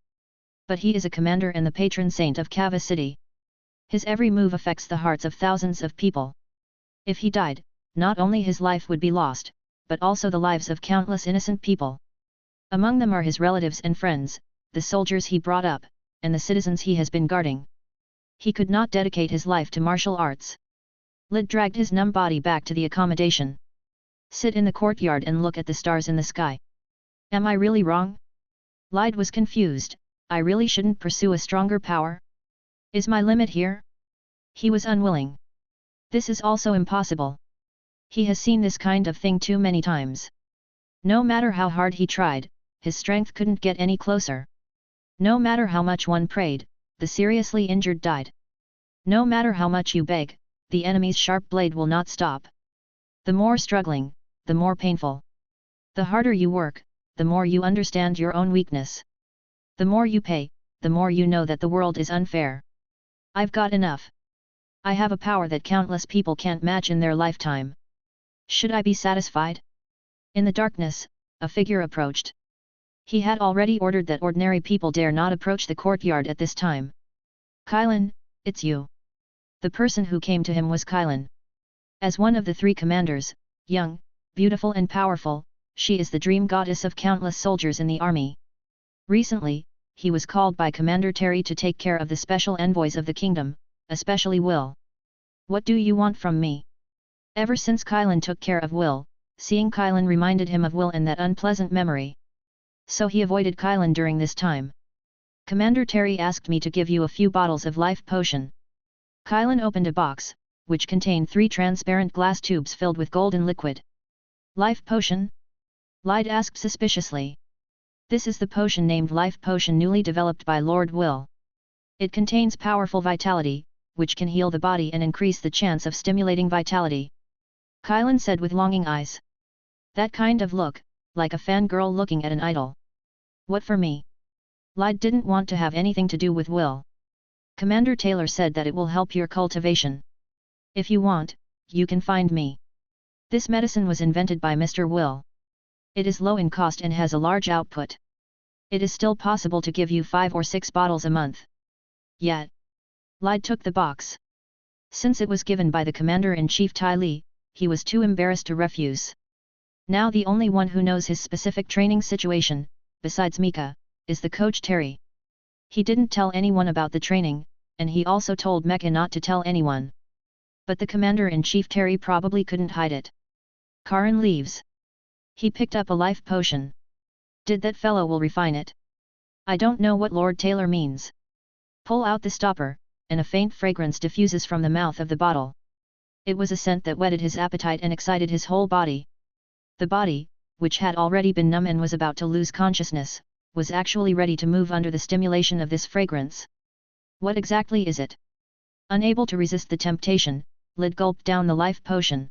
But he is a commander and the patron saint of Kava City. His every move affects the hearts of thousands of people. If he died, not only his life would be lost, but also the lives of countless innocent people. Among them are his relatives and friends, the soldiers he brought up, and the citizens he has been guarding. He could not dedicate his life to martial arts. Lid dragged his numb body back to the accommodation. Sit in the courtyard and look at the stars in the sky. Am I really wrong? Lid was confused. I really shouldn't pursue a stronger power? Is my limit here? He was unwilling. This is also impossible. He has seen this kind of thing too many times. No matter how hard he tried, his strength couldn't get any closer. No matter how much one prayed, the seriously injured died. No matter how much you beg, the enemy's sharp blade will not stop. The more struggling, the more painful. The harder you work, the more you understand your own weakness. The more you pay, the more you know that the world is unfair. I've got enough. I have a power that countless people can't match in their lifetime. Should I be satisfied? In the darkness, a figure approached. He had already ordered that ordinary people dare not approach the courtyard at this time. Kylan, it's you. The person who came to him was Kylan. As one of the 3 commanders, young, beautiful and powerful, she is the dream goddess of countless soldiers in the army. Recently, he was called by Commander Terry to take care of the special envoys of the kingdom, especially Will. What do you want from me? Ever since Kylan took care of Will, seeing Kylan reminded him of Will and that unpleasant memory. So he avoided Kylan during this time. Commander Terry asked me to give you a few bottles of life potion. Kylan opened a box, which contained 3 transparent glass tubes filled with golden liquid. Life potion? Lid asked suspiciously. This is the potion named Life Potion newly developed by Lord Will. It contains powerful vitality, which can heal the body and increase the chance of stimulating vitality. Kylan said with longing eyes. That kind of look, like a fangirl looking at an idol. What for me? Lid didn't want to have anything to do with Will. Commander Taylor said that it will help your cultivation. If you want, you can find me. This medicine was invented by Mr. Will. It is low in cost and has a large output. It is still possible to give you 5 or 6 bottles a month. Yet. Lid took the box. Since it was given by the Commander-in-Chief Tai Li, he was too embarrassed to refuse. Now the only one who knows his specific training situation, besides Mika, is the coach Terry. He didn't tell anyone about the training, and he also told Mecca not to tell anyone. But the Commander-in-Chief Terry probably couldn't hide it. Karan leaves. He picked up a life potion. Did that fellow will refine it? I don't know what Lord Taylor means. Pull out the stopper, and a faint fragrance diffuses from the mouth of the bottle. It was a scent that whetted his appetite and excited his whole body. The body, which had already been numb and was about to lose consciousness, was actually ready to move under the stimulation of this fragrance. What exactly is it? Unable to resist the temptation, Lyd gulped down the life potion.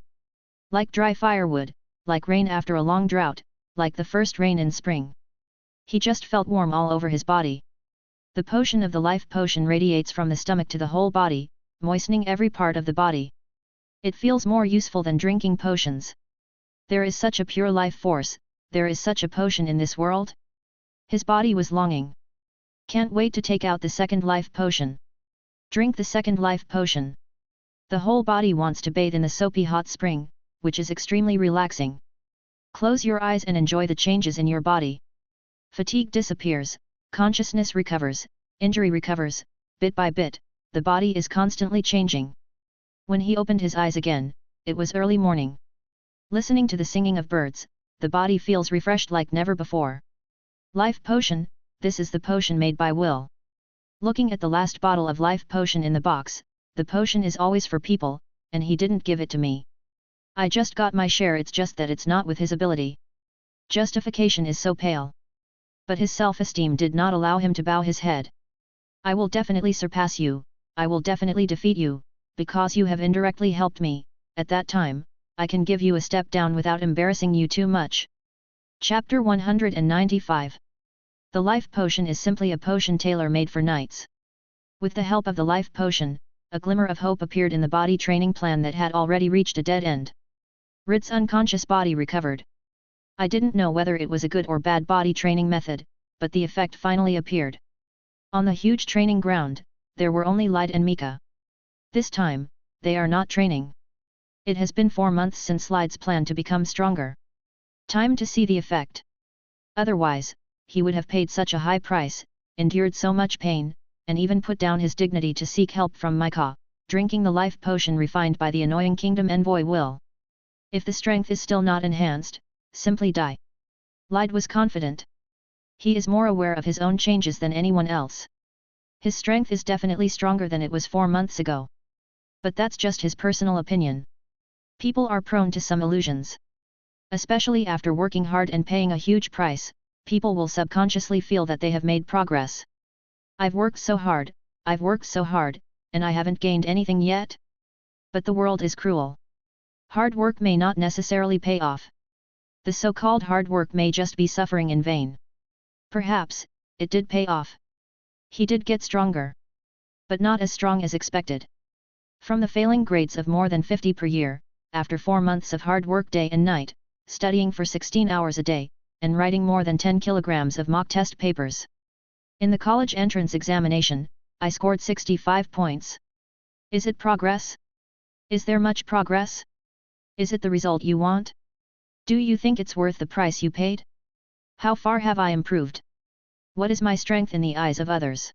Like dry firewood, like rain after a long drought, like the first rain in spring. He just felt warm all over his body. The potion of the life potion radiates from the stomach to the whole body, moistening every part of the body. It feels more useful than drinking potions. There is such a pure life force, there is such a potion in this world? His body was longing. Can't wait to take out the second life potion. Drink the second life potion. The whole body wants to bathe in the soapy hot spring, which is extremely relaxing. Close your eyes and enjoy the changes in your body. Fatigue disappears, consciousness recovers, injury recovers, bit by bit, the body is constantly changing. When he opened his eyes again, it was early morning. Listening to the singing of birds, the body feels refreshed like never before. Life potion, this is the potion made by Will. Looking at the last bottle of life potion in the box, the potion is always for people, and he didn't give it to me. I just got my share, it's just that it's not with his ability. Justification is so pale. But his self-esteem did not allow him to bow his head. I will definitely surpass you, I will definitely defeat you, because you have indirectly helped me, at that time, I can give you a step down without embarrassing you too much. Chapter 195. The life potion is simply a potion tailor-made for knights. With the help of the life potion, a glimmer of hope appeared in the body training plan that had already reached a dead end. Ryd's unconscious body recovered. I didn't know whether it was a good or bad body training method, but the effect finally appeared. On the huge training ground, there were only Lyd and Mika. This time, they are not training. It has been 4 months since Lyd's plan to become stronger. Time to see the effect. Otherwise, he would have paid such a high price, endured so much pain, and even put down his dignity to seek help from Mika, drinking the life potion refined by the annoying kingdom envoy Will. If the strength is still not enhanced, simply die. Lyd was confident. He is more aware of his own changes than anyone else. His strength is definitely stronger than it was 4 months ago. But that's just his personal opinion. People are prone to some illusions. Especially after working hard and paying a huge price, people will subconsciously feel that they have made progress. I've worked so hard, and I haven't gained anything yet? But the world is cruel. Hard work may not necessarily pay off. The so-called hard work may just be suffering in vain. Perhaps, it did pay off. He did get stronger. But not as strong as expected. From the failing grades of more than 50 per year, after 4 months of hard work day and night, studying for 16 hours a day, and writing more than 10 kilograms of mock test papers. In the college entrance examination, I scored 65 points. Is it progress? Is there much progress? Is it the result you want? Do you think it's worth the price you paid? How far have I improved? What is my strength in the eyes of others?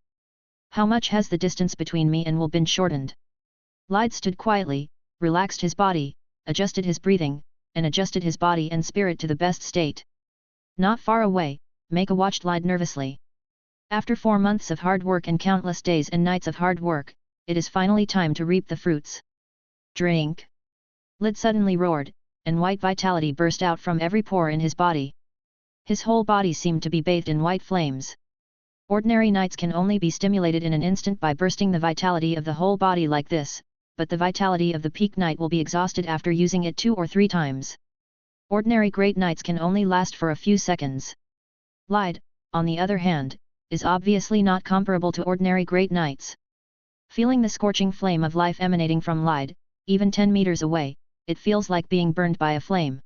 How much has the distance between me and Will been shortened? Lyd stood quietly, relaxed his body, adjusted his breathing, and adjusted his body and spirit to the best state. Not far away, Mika watched Lyd nervously. After 4 months of hard work and countless days and nights of hard work, it is finally time to reap the fruits. Drink! Lyd suddenly roared, and white vitality burst out from every pore in his body. His whole body seemed to be bathed in white flames. Ordinary knights can only be stimulated in an instant by bursting the vitality of the whole body like this, but the vitality of the peak knight will be exhausted after using it 2 or 3 times. Ordinary great knights can only last for a few seconds. Lyd, on the other hand, is obviously not comparable to ordinary great knights. Feeling the scorching flame of life emanating from Lyd, even 10 meters away, it feels like being burned by a flame.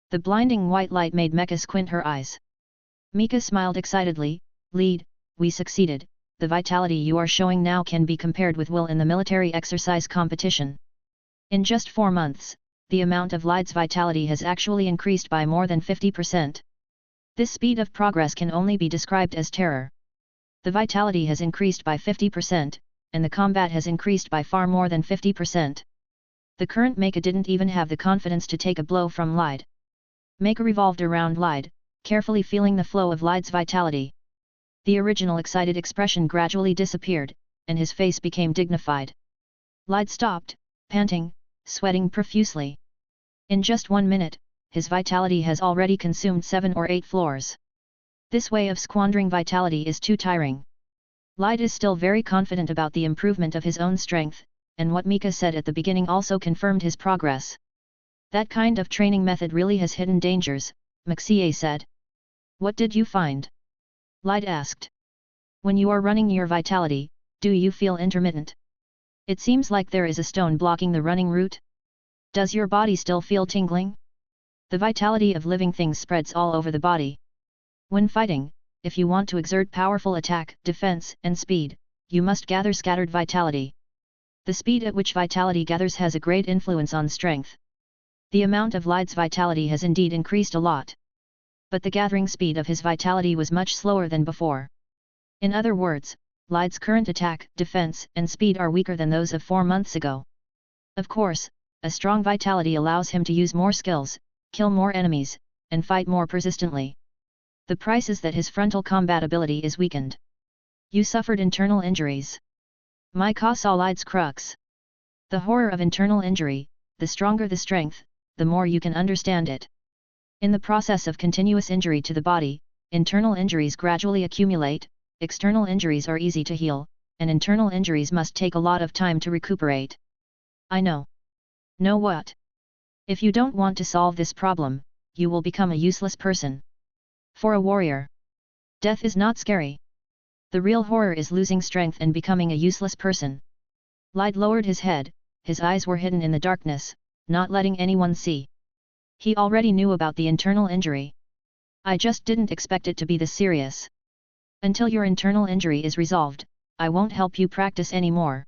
The blinding white light made Mika squint her eyes. Mika smiled excitedly. Lyd, we succeeded. The vitality you are showing now can be compared with Will in the military exercise competition. In just 4 months, the amount of Lyd's vitality has actually increased by more than 50%. This speed of progress can only be described as terror. The vitality has increased by 50%, and the combat has increased by far more than 50%. The current Mika didn't even have the confidence to take a blow from Lide. Mika revolved around Lide, carefully feeling the flow of Lide's vitality. The original excited expression gradually disappeared, and his face became dignified. Lide stopped, panting, sweating profusely. In just 1 minute, his vitality has already consumed 7 or 8 floors. This way of squandering vitality is too tiring. Lide is still very confident about the improvement of his own strength, and what Mika said at the beginning also confirmed his progress. That kind of training method really has hidden dangers, Maxie said. What did you find? Lide asked. When you are running your vitality, do you feel intermittent? It seems like there is a stone blocking the running route. Does your body still feel tingling? The vitality of living things spreads all over the body. When fighting, if you want to exert powerful attack, defense, and speed, you must gather scattered vitality. The speed at which vitality gathers has a great influence on strength. The amount of Lide's vitality has indeed increased a lot. But the gathering speed of his vitality was much slower than before. In other words, Lide's current attack, defense, and speed are weaker than those of 4 months ago. Of course, a strong vitality allows him to use more skills, kill more enemies, and fight more persistently. The price is that his frontal combat ability is weakened. You suffered internal injuries. Mika saw Lide's crux. The horror of internal injury, the stronger the strength, the more you can understand it. In the process of continuous injury to the body, internal injuries gradually accumulate, external injuries are easy to heal, and internal injuries must take a lot of time to recuperate. I know. Know what? If you don't want to solve this problem, you will become a useless person. For a warrior, death is not scary. The real horror is losing strength and becoming a useless person. Lide lowered his head, his eyes were hidden in the darkness, not letting anyone see. He already knew about the internal injury. I just didn't expect it to be this serious. Until your internal injury is resolved, I won't help you practice anymore.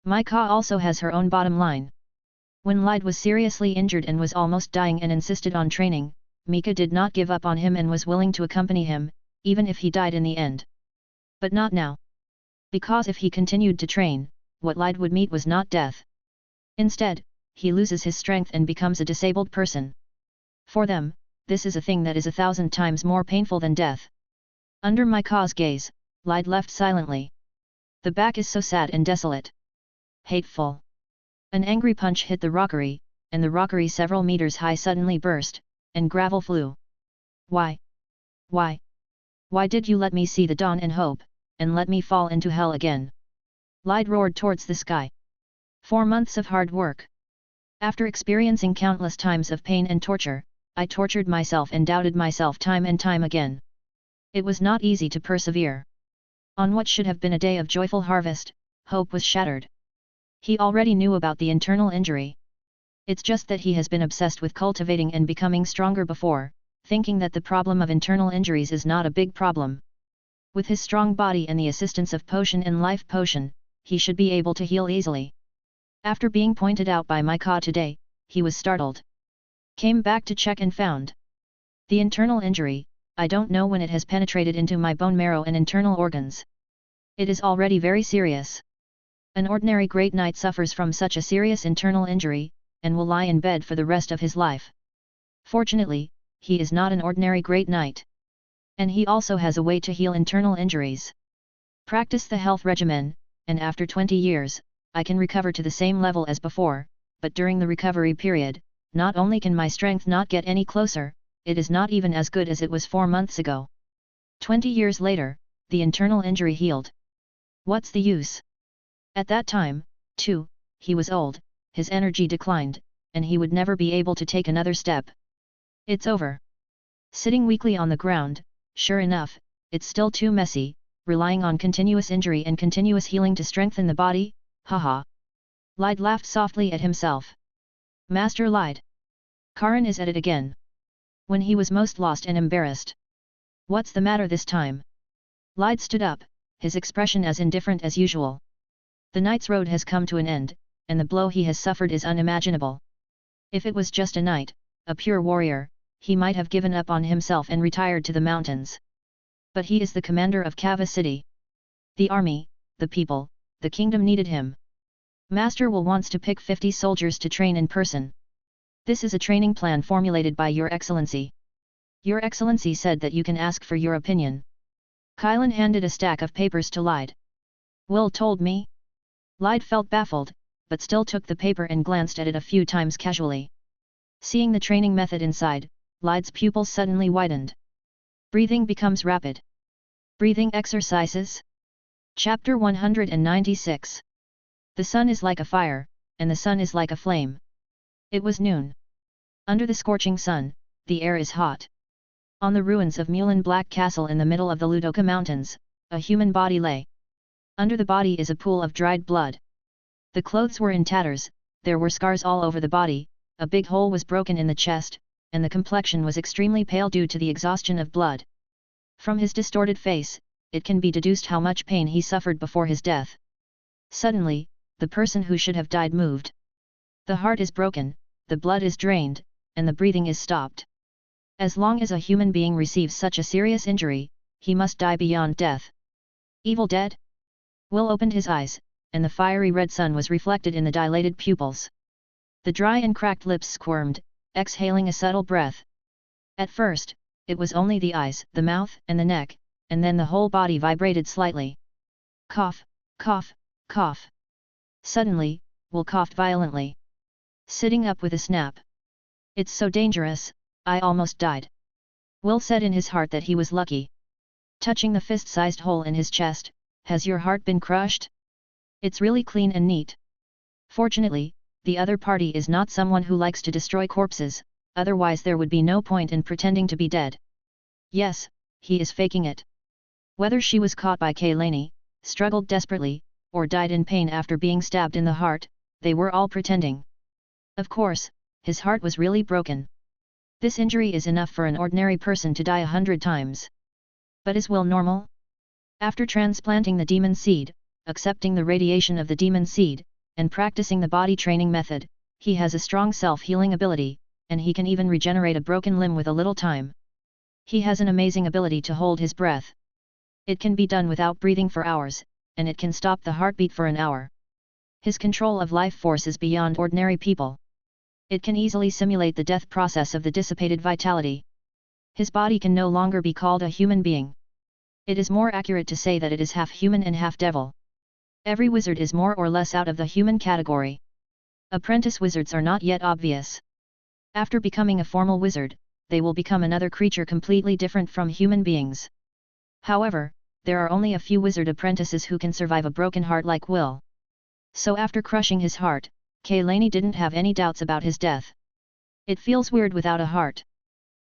Mika also has her own bottom line. When Lide was seriously injured and was almost dying and insisted on training, Mika did not give up on him and was willing to accompany him, even if he died in the end. But not now. Because if he continued to train, what Lide would meet was not death. Instead, he loses his strength and becomes a disabled person. For them, this is a thing that is 1,000 times more painful than death. Under Mika's gaze, Lide left silently. The back is so sad and desolate. Hateful. An angry punch hit the rockery, and the rockery several meters high suddenly burst, and gravel flew. Why? Why? Why did you let me see the dawn and hope, and let me fall into hell again? Lide roared towards the sky. 4 months of hard work. After experiencing countless times of pain and torture, I tortured myself and doubted myself time and time again. It was not easy to persevere. On what should have been a day of joyful harvest, hope was shattered. He already knew about the internal injury. It's just that he has been obsessed with cultivating and becoming stronger before, thinking that the problem of internal injuries is not a big problem. With his strong body and the assistance of potion and life potion, he should be able to heal easily. After being pointed out by Mika today, he was startled. Came back to check and found. The internal injury, I don't know when it has penetrated into my bone marrow and internal organs. It is already very serious. An ordinary great knight suffers from such a serious internal injury, and will lie in bed for the rest of his life. Fortunately, he is not an ordinary great knight. And he also has a way to heal internal injuries. Practice the health regimen, and after 20 years, I can recover to the same level as before, but during the recovery period, not only can my strength not get any closer, it is not even as good as it was 4 months ago. 20 years later, the internal injury healed. What's the use? At that time, too, he was old, his energy declined, and he would never be able to take another step. It's over. Sitting weakly on the ground, sure enough, it's still too messy, relying on continuous injury and continuous healing to strengthen the body, haha. Lide laughed softly at himself. Master Lide. Karan is at it again. When he was most lost and embarrassed. What's the matter this time? Lide stood up, his expression as indifferent as usual. The knight's road has come to an end, and the blow he has suffered is unimaginable. If it was just a knight, a pure warrior, he might have given up on himself and retired to the mountains. But he is the commander of Kava city. The army, the people, the kingdom needed him. Master Will wants to pick 50 soldiers to train in person. This is a training plan formulated by Your Excellency. Your Excellency said that you can ask for your opinion. Kylan handed a stack of papers to Lyde. Will told me. Lyde felt baffled, but still took the paper and glanced at it a few times casually. Seeing the training method inside, Lyde's pupils suddenly widened. Breathing becomes rapid. Breathing exercises? Chapter 196. The sun is like a fire, and the sun is like a flame. It was noon. Under the scorching sun, the air is hot. On the ruins of Mulan Black Castle in the middle of the Ludoka Mountains, a human body lay. Under the body is a pool of dried blood. The clothes were in tatters, there were scars all over the body, a big hole was broken in the chest, and the complexion was extremely pale due to the exhaustion of blood. From his distorted face, it can be deduced how much pain he suffered before his death. Suddenly, the person who should have died moved. The heart is broken, the blood is drained, and the breathing is stopped. As long as a human being receives such a serious injury, he must die beyond death. Evil dead? Will opened his eyes, and the fiery red sun was reflected in the dilated pupils. The dry and cracked lips squirmed, exhaling a subtle breath. At first, it was only the eyes, the mouth, and the neck, and then the whole body vibrated slightly. Cough, cough, cough. Suddenly, Will coughed violently. Sitting up with a snap. It's so dangerous, I almost died. Will said in his heart that he was lucky. Touching the fist-sized hole in his chest, has your heart been crushed? It's really clean and neat. Fortunately, the other party is not someone who likes to destroy corpses, otherwise there would be no point in pretending to be dead. Yes, he is faking it. Whether she was caught by Kaylani, struggled desperately, or died in pain after being stabbed in the heart, they were all pretending. Of course, his heart was really broken. This injury is enough for an ordinary person to die 100 times. But is Will normal? After transplanting the demon seed, accepting the radiation of the demon seed, and practicing the body training method, he has a strong self-healing ability, and he can even regenerate a broken limb with a little time. He has an amazing ability to hold his breath. It can be done without breathing for hours, and it can stop the heartbeat for an hour. His control of life force is beyond ordinary people. It can easily simulate the death process of the dissipated vitality. His body can no longer be called a human being. It is more accurate to say that it is half human and half devil. Every wizard is more or less out of the human category. Apprentice wizards are not yet obvious. After becoming a formal wizard, they will become another creature completely different from human beings. However, there are only a few wizard apprentices who can survive a broken heart like Will. So after crushing his heart, Kaylani didn't have any doubts about his death. It feels weird without a heart.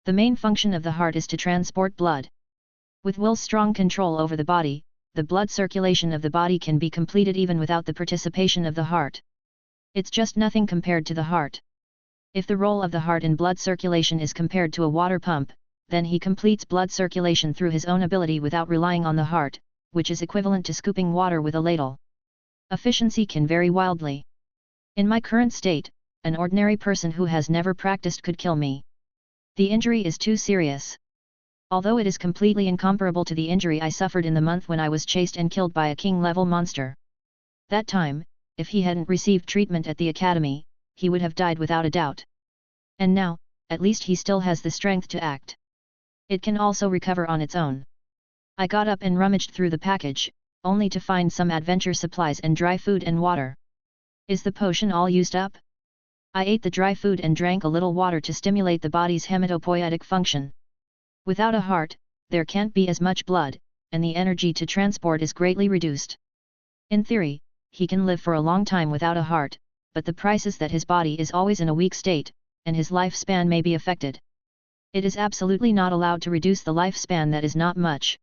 The main function of the heart is to transport blood. With Will's strong control over the body, the blood circulation of the body can be completed even without the participation of the heart. It's just nothing compared to the heart. If the role of the heart in blood circulation is compared to a water pump, then he completes blood circulation through his own ability without relying on the heart, which is equivalent to scooping water with a ladle. Efficiency can vary wildly. In my current state, an ordinary person who has never practiced could kill me. The injury is too serious. Although it is completely incomparable to the injury I suffered in the month when I was chased and killed by a king-level monster. That time, if he hadn't received treatment at the academy, he would have died without a doubt. And now, at least he still has the strength to act. It can also recover on its own. I got up and rummaged through the package, only to find some adventure supplies and dry food and water. Is the potion all used up? I ate the dry food and drank a little water to stimulate the body's hematopoietic function. Without a heart, there can't be as much blood, and the energy to transport is greatly reduced. In theory, he can live for a long time without a heart, but the price is that his body is always in a weak state, and his lifespan may be affected. It is absolutely not allowed to reduce the lifespan that is not much.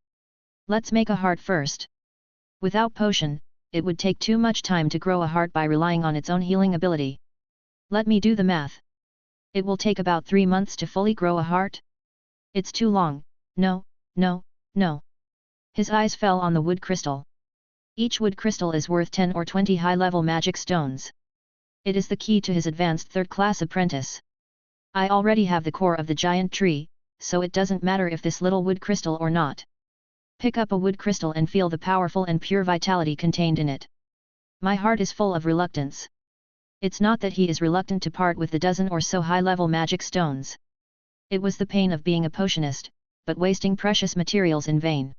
Let's make a heart first. Without potion, it would take too much time to grow a heart by relying on its own healing ability. Let me do the math. It will take about 3 months to fully grow a heart? It's too long, no, no, no. His eyes fell on the wood crystal. Each wood crystal is worth 10 or 20 high-level magic stones. It is the key to his advanced third-class apprentice. I already have the core of the giant tree, so it doesn't matter if this little wood crystal or not. Pick up a wood crystal and feel the powerful and pure vitality contained in it. My heart is full of reluctance. It's not that he is reluctant to part with the dozen or so high-level magic stones. It was the pain of being a potionist, but wasting precious materials in vain.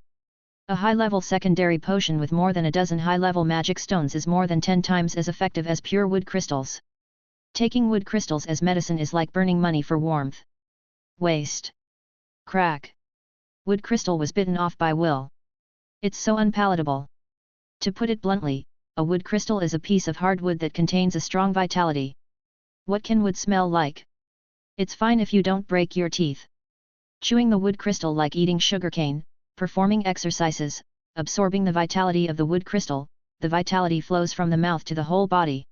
A high-level secondary potion with more than a dozen high-level magic stones is more than 10 times as effective as pure wood crystals. Taking wood crystals as medicine is like burning money for warmth. Waste. Crack. Wood crystal was bitten off by Will. It's so unpalatable. To put it bluntly, a wood crystal is a piece of hardwood that contains a strong vitality. What can wood smell like? It's fine if you don't break your teeth. Chewing the wood crystal like eating sugarcane, performing exercises, absorbing the vitality of the wood crystal, the vitality flows from the mouth to the whole body.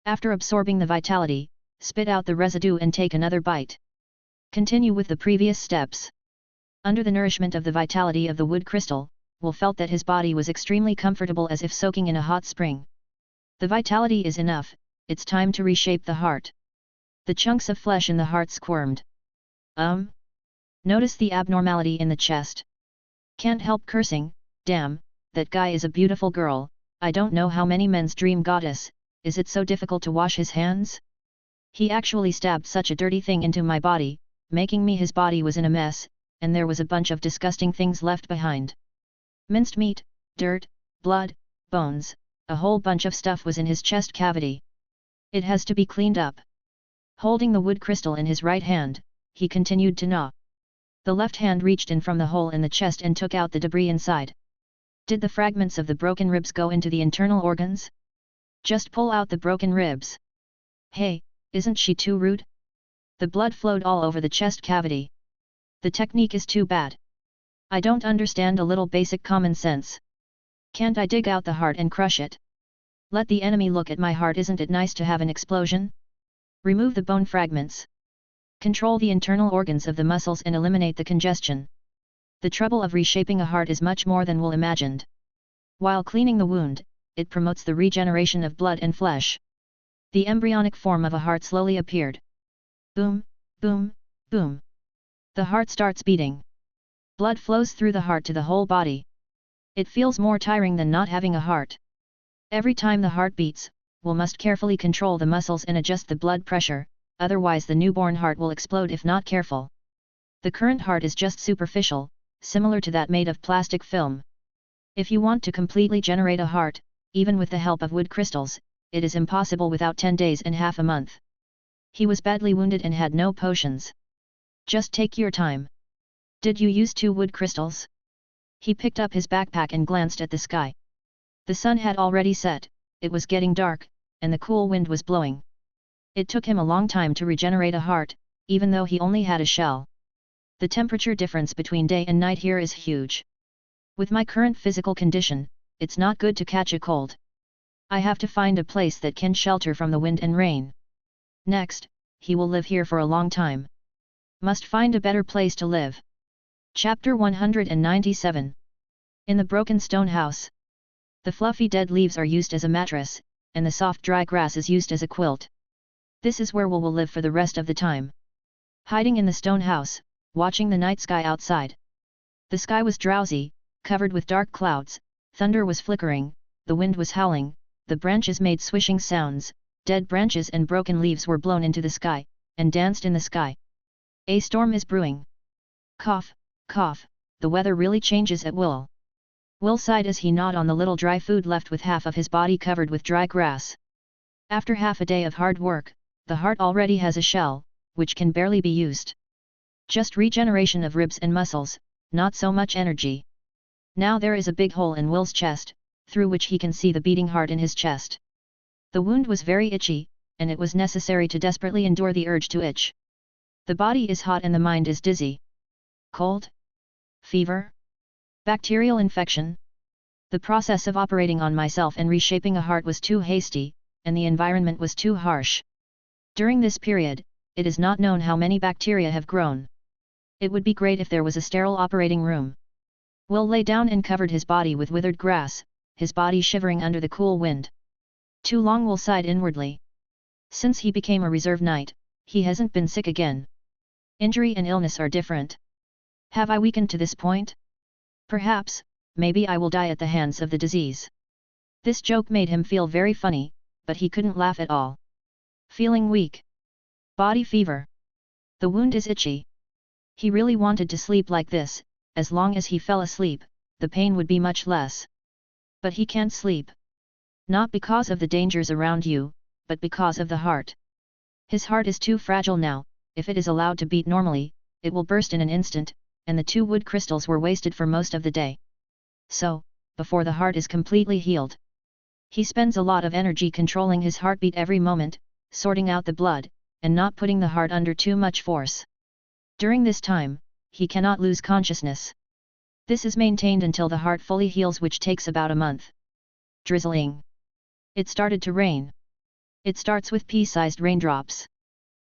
After absorbing the vitality, spit out the residue and take another bite. Continue with the previous steps. Under the nourishment of the vitality of the wood crystal, Will felt that his body was extremely comfortable as if soaking in a hot spring. The vitality is enough, it's time to reshape the heart. The chunks of flesh in the heart squirmed. Notice the abnormality in the chest. Can't help cursing, damn, that guy is a beautiful girl, I don't know how many men's dream goddess, is it so difficult to wash his hands? He actually stabbed such a dirty thing into my body, making me his body was in a mess, and there was a bunch of disgusting things left behind. Minced meat, dirt, blood, bones, a whole bunch of stuff was in his chest cavity. It has to be cleaned up. Holding the wood crystal in his right hand, he continued to gnaw. The left hand reached in from the hole in the chest and took out the debris inside. Did the fragments of the broken ribs go into the internal organs? Just pull out the broken ribs. Hey, isn't she too rude? The blood flowed all over the chest cavity. The technique is too bad. I don't understand a little basic common sense. Can't I dig out the heart and crush it? Let the enemy look at my heart, isn't it nice to have an explosion? Remove the bone fragments. Control the internal organs of the muscles and eliminate the congestion. The trouble of reshaping a heart is much more than Will imagined. While cleaning the wound, it promotes the regeneration of blood and flesh. The embryonic form of a heart slowly appeared. Boom, boom, boom. The heart starts beating. Blood flows through the heart to the whole body. It feels more tiring than not having a heart. Every time the heart beats, Will must carefully control the muscles and adjust the blood pressure, otherwise the newborn heart will explode if not careful. The current heart is just superficial, similar to that made of plastic film. If you want to completely generate a heart, even with the help of wood crystals, it is impossible without 10 days and half a month. He was badly wounded and had no potions. Just take your time. Did you use 2 wood crystals? He picked up his backpack and glanced at the sky. The sun had already set, it was getting dark, and the cool wind was blowing. It took him a long time to regenerate a heart, even though he only had a shell. The temperature difference between day and night here is huge. With my current physical condition, it's not good to catch a cold. I have to find a place that can shelter from the wind and rain. Next, he will live here for a long time. Must find a better place to live. Chapter 197. In the broken stone house. The fluffy dead leaves are used as a mattress, and the soft dry grass is used as a quilt. This is where Will live for the rest of the time. Hiding in the stone house, watching the night sky outside. The sky was drowsy, covered with dark clouds, thunder was flickering, the wind was howling, the branches made swishing sounds, dead branches and broken leaves were blown into the sky, and danced in the sky. A storm is brewing. Cough, cough, the weather really changes at Will. Will sighed as he gnawed on the little dry food left with half of his body covered with dry grass. After half a day of hard work, the heart already has a shell, which can barely be used. Just regeneration of ribs and muscles, not so much energy. Now there is a big hole in Will's chest, through which he can see the beating heart in his chest. The wound was very itchy, and it was necessary to desperately endure the urge to itch. The body is hot and the mind is dizzy. Cold? Fever? Bacterial infection? The process of operating on myself and reshaping a heart was too hasty, and the environment was too harsh. During this period, it is not known how many bacteria have grown. It would be great if there was a sterile operating room. Will lay down and covered his body with withered grass, his body shivering under the cool wind. Too long Will sighed inwardly. Since he became a reserve knight, he hasn't been sick again. Injury and illness are different. Have I weakened to this point? Perhaps, maybe I will die at the hands of the disease. This joke made him feel very funny, but he couldn't laugh at all. Feeling weak. Body fever. The wound is itchy. He really wanted to sleep like this. As long as he fell asleep, the pain would be much less. But he can't sleep. Not because of the dangers around you, but because of the heart. His heart is too fragile now. If it is allowed to beat normally, it will burst in an instant, and the 2 wood crystals were wasted for most of the day. So, before the heart is completely healed, he spends a lot of energy controlling his heartbeat every moment, sorting out the blood, and not putting the heart under too much force. During this time, he cannot lose consciousness. This is maintained until the heart fully heals, which takes about a month. Drizzling. It started to rain. It starts with pea-sized raindrops.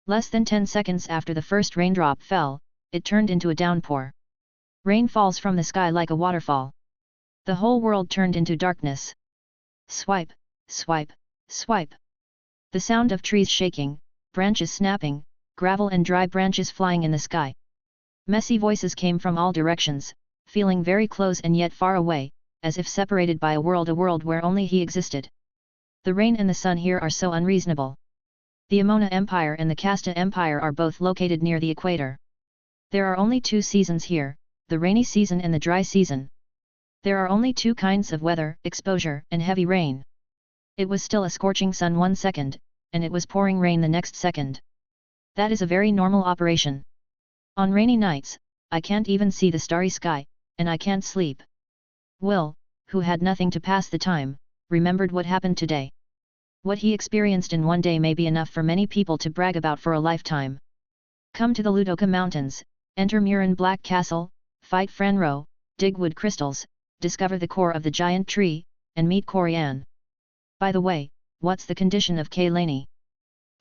Less than 10 seconds after the first raindrop fell, it turned into a downpour. Rain falls from the sky like a waterfall. The whole world turned into darkness. Swipe, swipe, swipe. The sound of trees shaking, branches snapping, gravel and dry branches flying in the sky. Messy voices came from all directions, feeling very close and yet far away, as if separated by a world where only he existed. The rain and the sun here are so unreasonable. The Amona Empire and the Casta Empire are both located near the equator. There are only 2 seasons here, the rainy season and the dry season. There are only 2 kinds of weather, exposure and heavy rain. It was still a scorching sun 1 second, and it was pouring rain the next second. That is a very normal operation. On rainy nights, I can't even see the starry sky, and I can't sleep. Will, who had nothing to pass the time, remembered what happened today. What he experienced in one day may be enough for many people to brag about for a lifetime. Come to the Ludoka Mountains, enter Murin Black Castle, fight Franro, dig wood crystals, discover the core of the giant tree, and meet Corianne. By the way, what's the condition of Kaylani?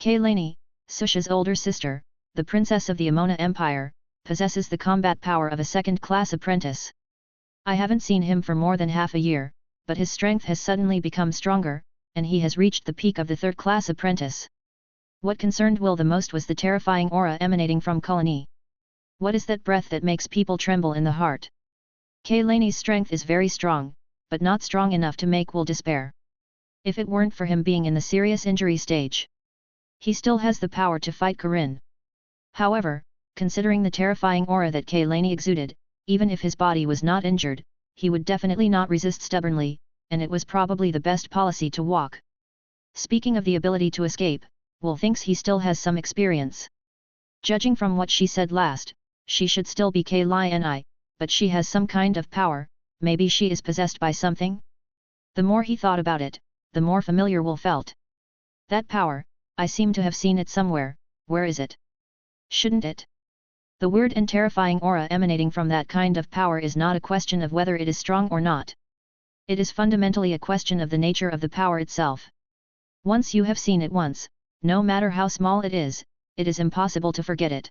Kaylani, Susha's older sister, the princess of the Amona Empire, possesses the combat power of a second-class apprentice. I haven't seen him for more than half a year, but his strength has suddenly become stronger, and he has reached the peak of the third-class apprentice. What concerned Will the most was the terrifying aura emanating from Kalani. What is that breath that makes people tremble in the heart? Kaylani's strength is very strong, but not strong enough to make Will despair. If it weren't for him being in the serious injury stage, he still has the power to fight Corinne. However, considering the terrifying aura that Kaylani exuded, even if his body was not injured, he would definitely not resist stubbornly, and it was probably the best policy to walk. Speaking of the ability to escape, Will thinks he still has some experience. Judging from what she said last, she should still be Kaylani, but she has some kind of power, maybe she is possessed by something? The more he thought about it, the more familiar Will felt. That power, I seem to have seen it somewhere, where is it? Shouldn't it? The weird and terrifying aura emanating from that kind of power is not a question of whether it is strong or not. It is fundamentally a question of the nature of the power itself. Once you have seen it once, no matter how small it is impossible to forget it.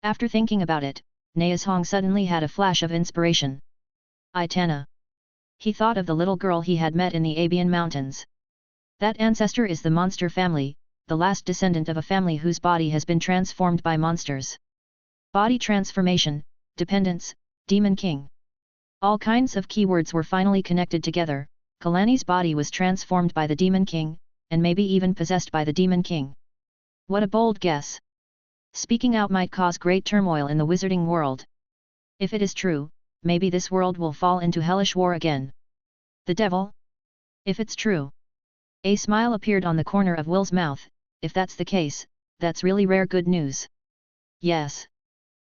After thinking about it, Naeshong suddenly had a flash of inspiration. Itana. He thought of the little girl he had met in the Abian Mountains. That ancestor is the monster family, the last descendant of a family whose body has been transformed by monsters. Body transformation, dependence, demon king. All kinds of keywords were finally connected together. Kalani's body was transformed by the demon king, and maybe even possessed by the demon king. What a bold guess! Speaking out might cause great turmoil in the wizarding world. If it is true, maybe this world will fall into hellish war again. The devil? If it's true. A smile appeared on the corner of Will's mouth. If that's the case, that's really rare good news. Yes.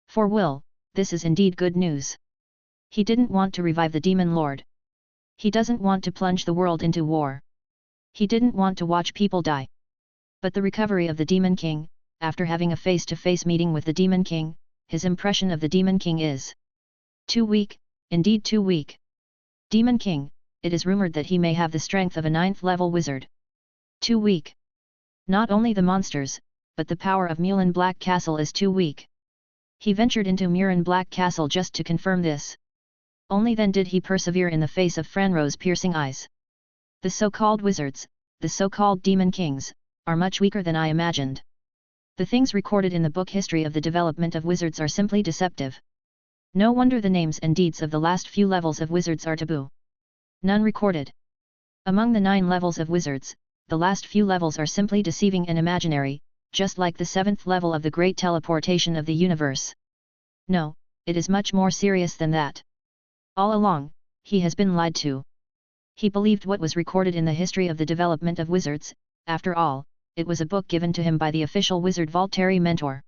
For Will, this is indeed good news. He didn't want to revive the demon lord. He doesn't want to plunge the world into war. He didn't want to watch people die. But the recovery of the demon king, after having a face-to-face meeting with the demon king, his impression of the demon king is too weak, indeed too weak. Demon king, it is rumored that he may have the strength of a 9th-level wizard. Too weak. Not only the monsters, but the power of Murin Black Castle is too weak. He ventured into Murin Black Castle just to confirm this. Only then did he persevere in the face of Franro's piercing eyes. The so-called wizards, the so-called demon kings, are much weaker than I imagined. The things recorded in the book history of the development of wizards are simply deceptive. No wonder the names and deeds of the last few levels of wizards are taboo. None recorded. Among the 9 levels of wizards, the last few levels are simply deceiving and imaginary, just like the 7th level of the great teleportation of the universe. No, it is much more serious than that. All along, he has been lied to. He believed what was recorded in the history of the development of wizards. After all, it was a book given to him by the official wizard Voltairy mentor.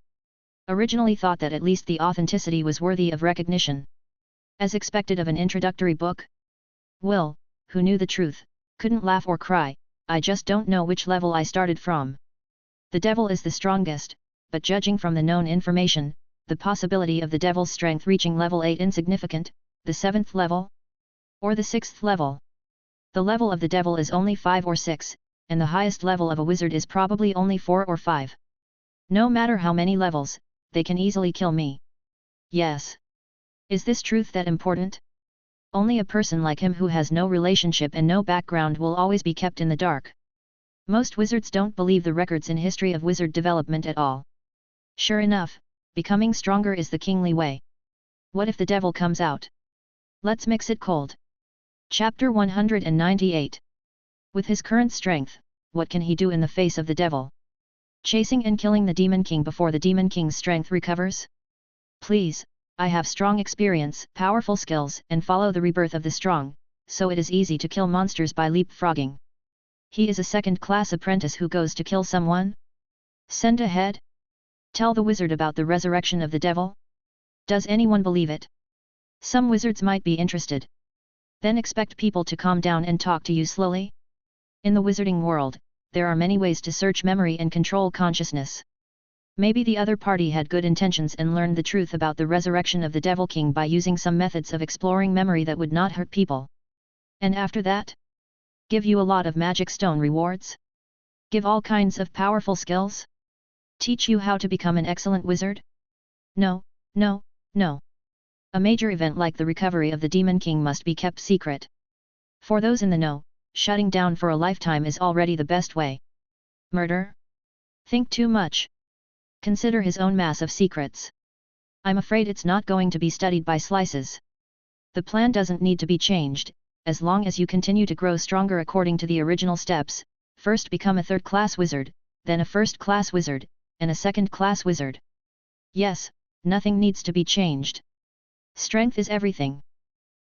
Originally thought that at least the authenticity was worthy of recognition. As expected of an introductory book? Will, who knew the truth, couldn't laugh or cry, I just don't know which level I started from. The devil is the strongest, but judging from the known information, the possibility of the devil's strength reaching level 8 insignificant, the 7th level? Or the 6th level? The level of the devil is only 5 or 6, and the highest level of a wizard is probably only 4 or 5. No matter how many levels, they can easily kill me. Yes. Is this truth that important? Only a person like him who has no relationship and no background will always be kept in the dark. Most wizards don't believe the records in history of wizard development at all. Sure enough, becoming stronger is the kingly way. What if the devil comes out? Let's mix it cold. Chapter 198. With his current strength, what can he do in the face of the devil? Chasing and killing the Demon King before the Demon King's strength recovers? Please, I have strong experience, powerful skills, and follow the rebirth of the strong, so it is easy to kill monsters by leapfrogging. He is a second-class apprentice who goes to kill someone? Send ahead? Tell the wizard about the resurrection of the devil? Does anyone believe it? Some wizards might be interested. Then expect people to calm down and talk to you slowly? In the wizarding world, there are many ways to search memory and control consciousness. Maybe the other party had good intentions and learned the truth about the resurrection of the Devil King by using some methods of exploring memory that would not hurt people. And after that? Give you a lot of magic stone rewards? Give all kinds of powerful skills? Teach you how to become an excellent wizard? No, no, no. A major event like the recovery of the Demon King must be kept secret. For those in the know, shutting down for a lifetime is already the best way. Murder? Think too much. Consider his own mass of secrets. I'm afraid it's not going to be studied by slices. The plan doesn't need to be changed, as long as you continue to grow stronger according to the original steps. First become a third-class wizard, then a first-class wizard, and a second-class wizard. Yes, nothing needs to be changed. Strength is everything.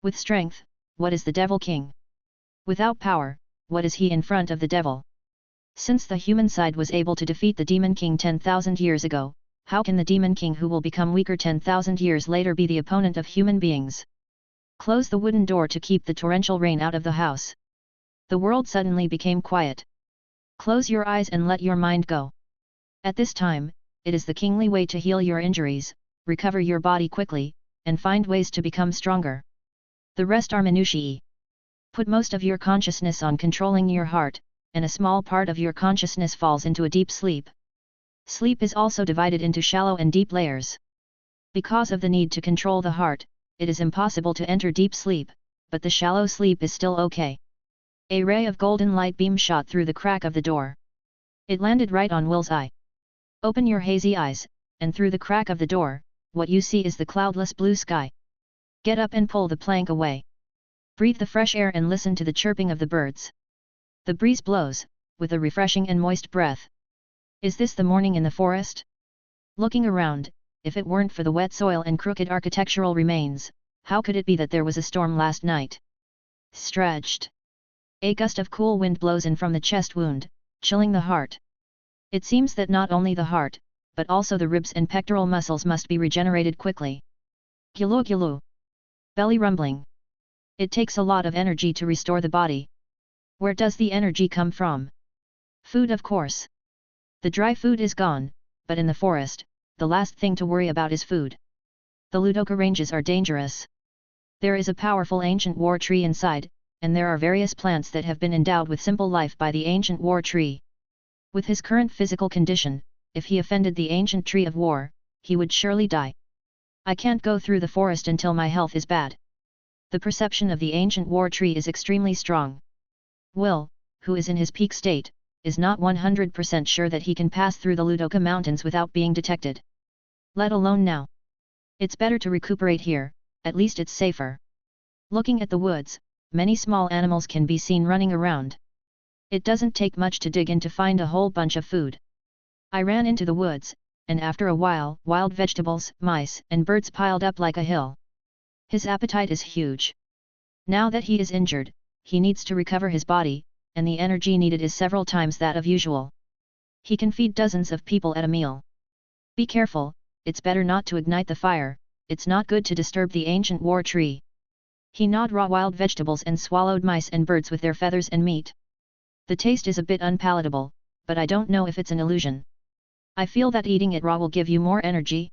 With strength, what is the Devil King? Without power, what is he in front of the devil? Since the human side was able to defeat the Demon King 10,000 years ago, how can the Demon King who will become weaker 10,000 years later be the opponent of human beings? Close the wooden door to keep the torrential rain out of the house. The world suddenly became quiet. Close your eyes and let your mind go. At this time, it is the kingly way to heal your injuries, recover your body quickly, and find ways to become stronger. The rest are minutiae. Put most of your consciousness on controlling your heart, and a small part of your consciousness falls into a deep sleep. Sleep is also divided into shallow and deep layers. Because of the need to control the heart, it is impossible to enter deep sleep, but the shallow sleep is still okay. A ray of golden light beam shot through the crack of the door. It landed right on Will's eye. Open your hazy eyes, and through the crack of the door, what you see is the cloudless blue sky. Get up and pull the plank away. Breathe the fresh air and listen to the chirping of the birds. The breeze blows, with a refreshing and moist breath. Is this the morning in the forest? Looking around, if it weren't for the wet soil and crooked architectural remains, how could it be that there was a storm last night? Stretched. A gust of cool wind blows in from the chest wound, chilling the heart. It seems that not only the heart, but also the ribs and pectoral muscles must be regenerated quickly. Gulu gulu. Belly rumbling. It takes a lot of energy to restore the body. Where does the energy come from? Food, of course. The dry food is gone, but in the forest, the last thing to worry about is food. The Ludoka ranges are dangerous. There is a powerful ancient war tree inside, and there are various plants that have been endowed with simple life by the ancient war tree. With his current physical condition, if he offended the ancient tree of war, he would surely die. I can't go through the forest until my health is bad. The perception of the ancient war tree is extremely strong. Will, who is in his peak state, is not 100% sure that he can pass through the Ludoka mountains without being detected. Let alone now. It's better to recuperate here, at least it's safer. Looking at the woods, many small animals can be seen running around. It doesn't take much to dig in to find a whole bunch of food. I ran into the woods, and after a while, wild vegetables, mice, and birds piled up like a hill. His appetite is huge. Now that he is injured, he needs to recover his body, and the energy needed is several times that of usual. He can feed dozens of people at a meal. Be careful, it's better not to ignite the fire, it's not good to disturb the ancient war tree. He gnawed raw wild vegetables and swallowed mice and birds with their feathers and meat. The taste is a bit unpalatable, but I don't know if it's an illusion. I feel that eating it raw will give you more energy.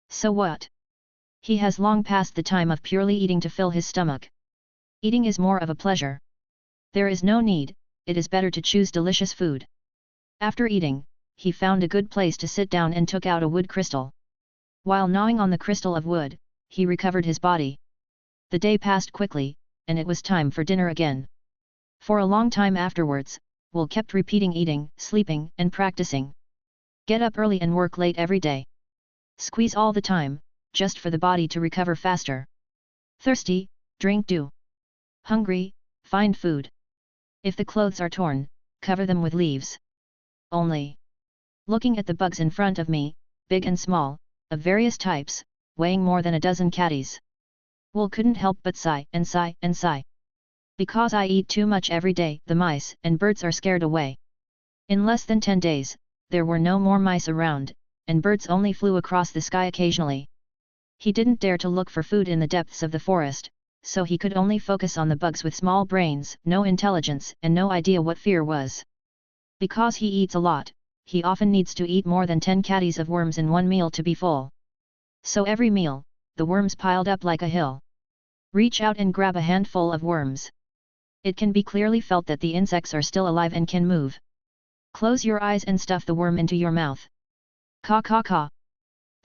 So what? He has long passed the time of purely eating to fill his stomach. Eating is more of a pleasure. There is no need, it is better to choose delicious food. After eating, he found a good place to sit down and took out a wood crystal. While gnawing on the crystal of wood, he recovered his body. The day passed quickly, and it was time for dinner again. For a long time afterwards, Will kept repeating eating, sleeping, and practicing. Get up early and work late every day. Squeeze all the time, just for the body to recover faster. Thirsty, drink dew. Hungry, find food. If the clothes are torn, cover them with leaves. Only. Looking at the bugs in front of me, big and small, of various types, weighing more than a dozen caddies. Will couldn't help but sigh and sigh and sigh. Because I eat too much every day, the mice and birds are scared away. In less than 10 days, there were no more mice around, and birds only flew across the sky occasionally. He didn't dare to look for food in the depths of the forest, so he could only focus on the bugs with small brains, no intelligence, and no idea what fear was. Because he eats a lot, he often needs to eat more than 10 caddies of worms in one meal to be full. So every meal, the worms piled up like a hill. Reach out and grab a handful of worms. It can be clearly felt that the insects are still alive and can move. Close your eyes and stuff the worm into your mouth. Caw caw caw.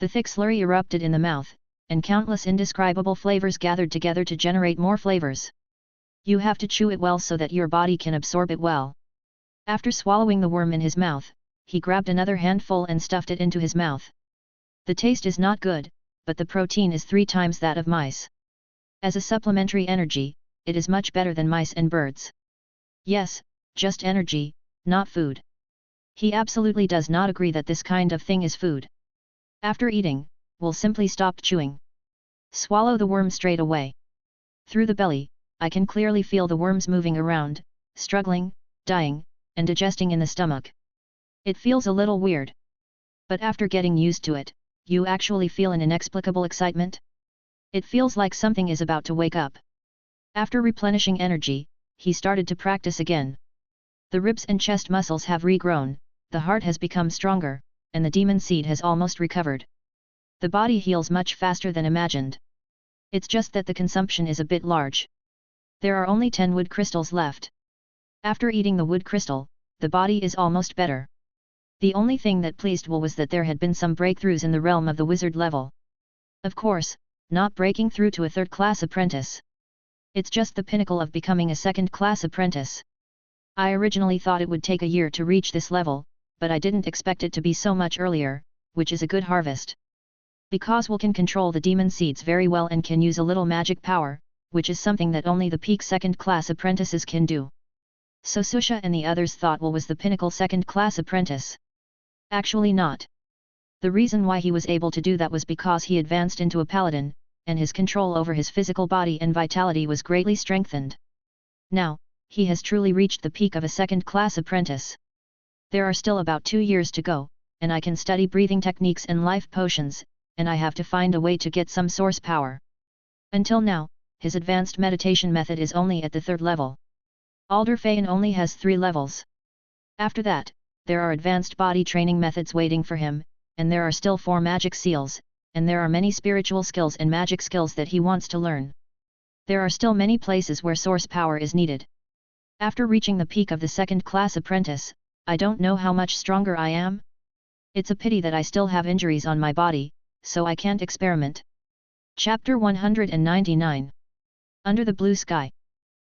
The thick slurry erupted in the mouth, and countless indescribable flavors gathered together to generate more flavors. You have to chew it well so that your body can absorb it well. After swallowing the worm in his mouth, he grabbed another handful and stuffed it into his mouth. The taste is not good, but the protein is 3 times that of mice. As a supplementary energy, it is much better than mice and birds. Yes, just energy, not food. He absolutely does not agree that this kind of thing is food. After eating, Will simply stopped chewing. Swallow the worm straight away. Through the belly, I can clearly feel the worms moving around, struggling, dying, and digesting in the stomach. It feels a little weird. But after getting used to it, you actually feel an inexplicable excitement. It feels like something is about to wake up. After replenishing energy, he started to practice again. The ribs and chest muscles have regrown, the heart has become stronger, and the demon seed has almost recovered. The body heals much faster than imagined. It's just that the consumption is a bit large. There are only 10 wood crystals left. After eating the wood crystal, the body is almost better. The only thing that pleased Will was that there had been some breakthroughs in the realm of the wizard level. Of course, not breaking through to a 3rd-class apprentice. It's just the pinnacle of becoming a 2nd-class apprentice. I originally thought it would take a year to reach this level, but I didn't expect it to be so much earlier, which is a good harvest. Because Will can control the demon seeds very well and can use a little magic power, which is something that only the peak 2nd-class apprentices can do. So Susha and the others thought Will was the pinnacle 2nd-class apprentice. Actually not. The reason why he was able to do that was because he advanced into a paladin, and his control over his physical body and vitality was greatly strengthened. Now, he has truly reached the peak of a 2nd-class apprentice. There are still about 2 years to go, and I can study breathing techniques and life potions, and I have to find a way to get some source power. Until now, his advanced meditation method is only at the 3rd level. Alderfayan only has 3 levels. After that, there are advanced body training methods waiting for him, and there are still 4 magic seals, and there are many spiritual skills and magic skills that he wants to learn. There are still many places where source power is needed. After reaching the peak of the 2nd-class apprentice, I don't know how much stronger I am. It's a pity that I still have injuries on my body, so I can't experiment. Chapter 199. Under the blue sky.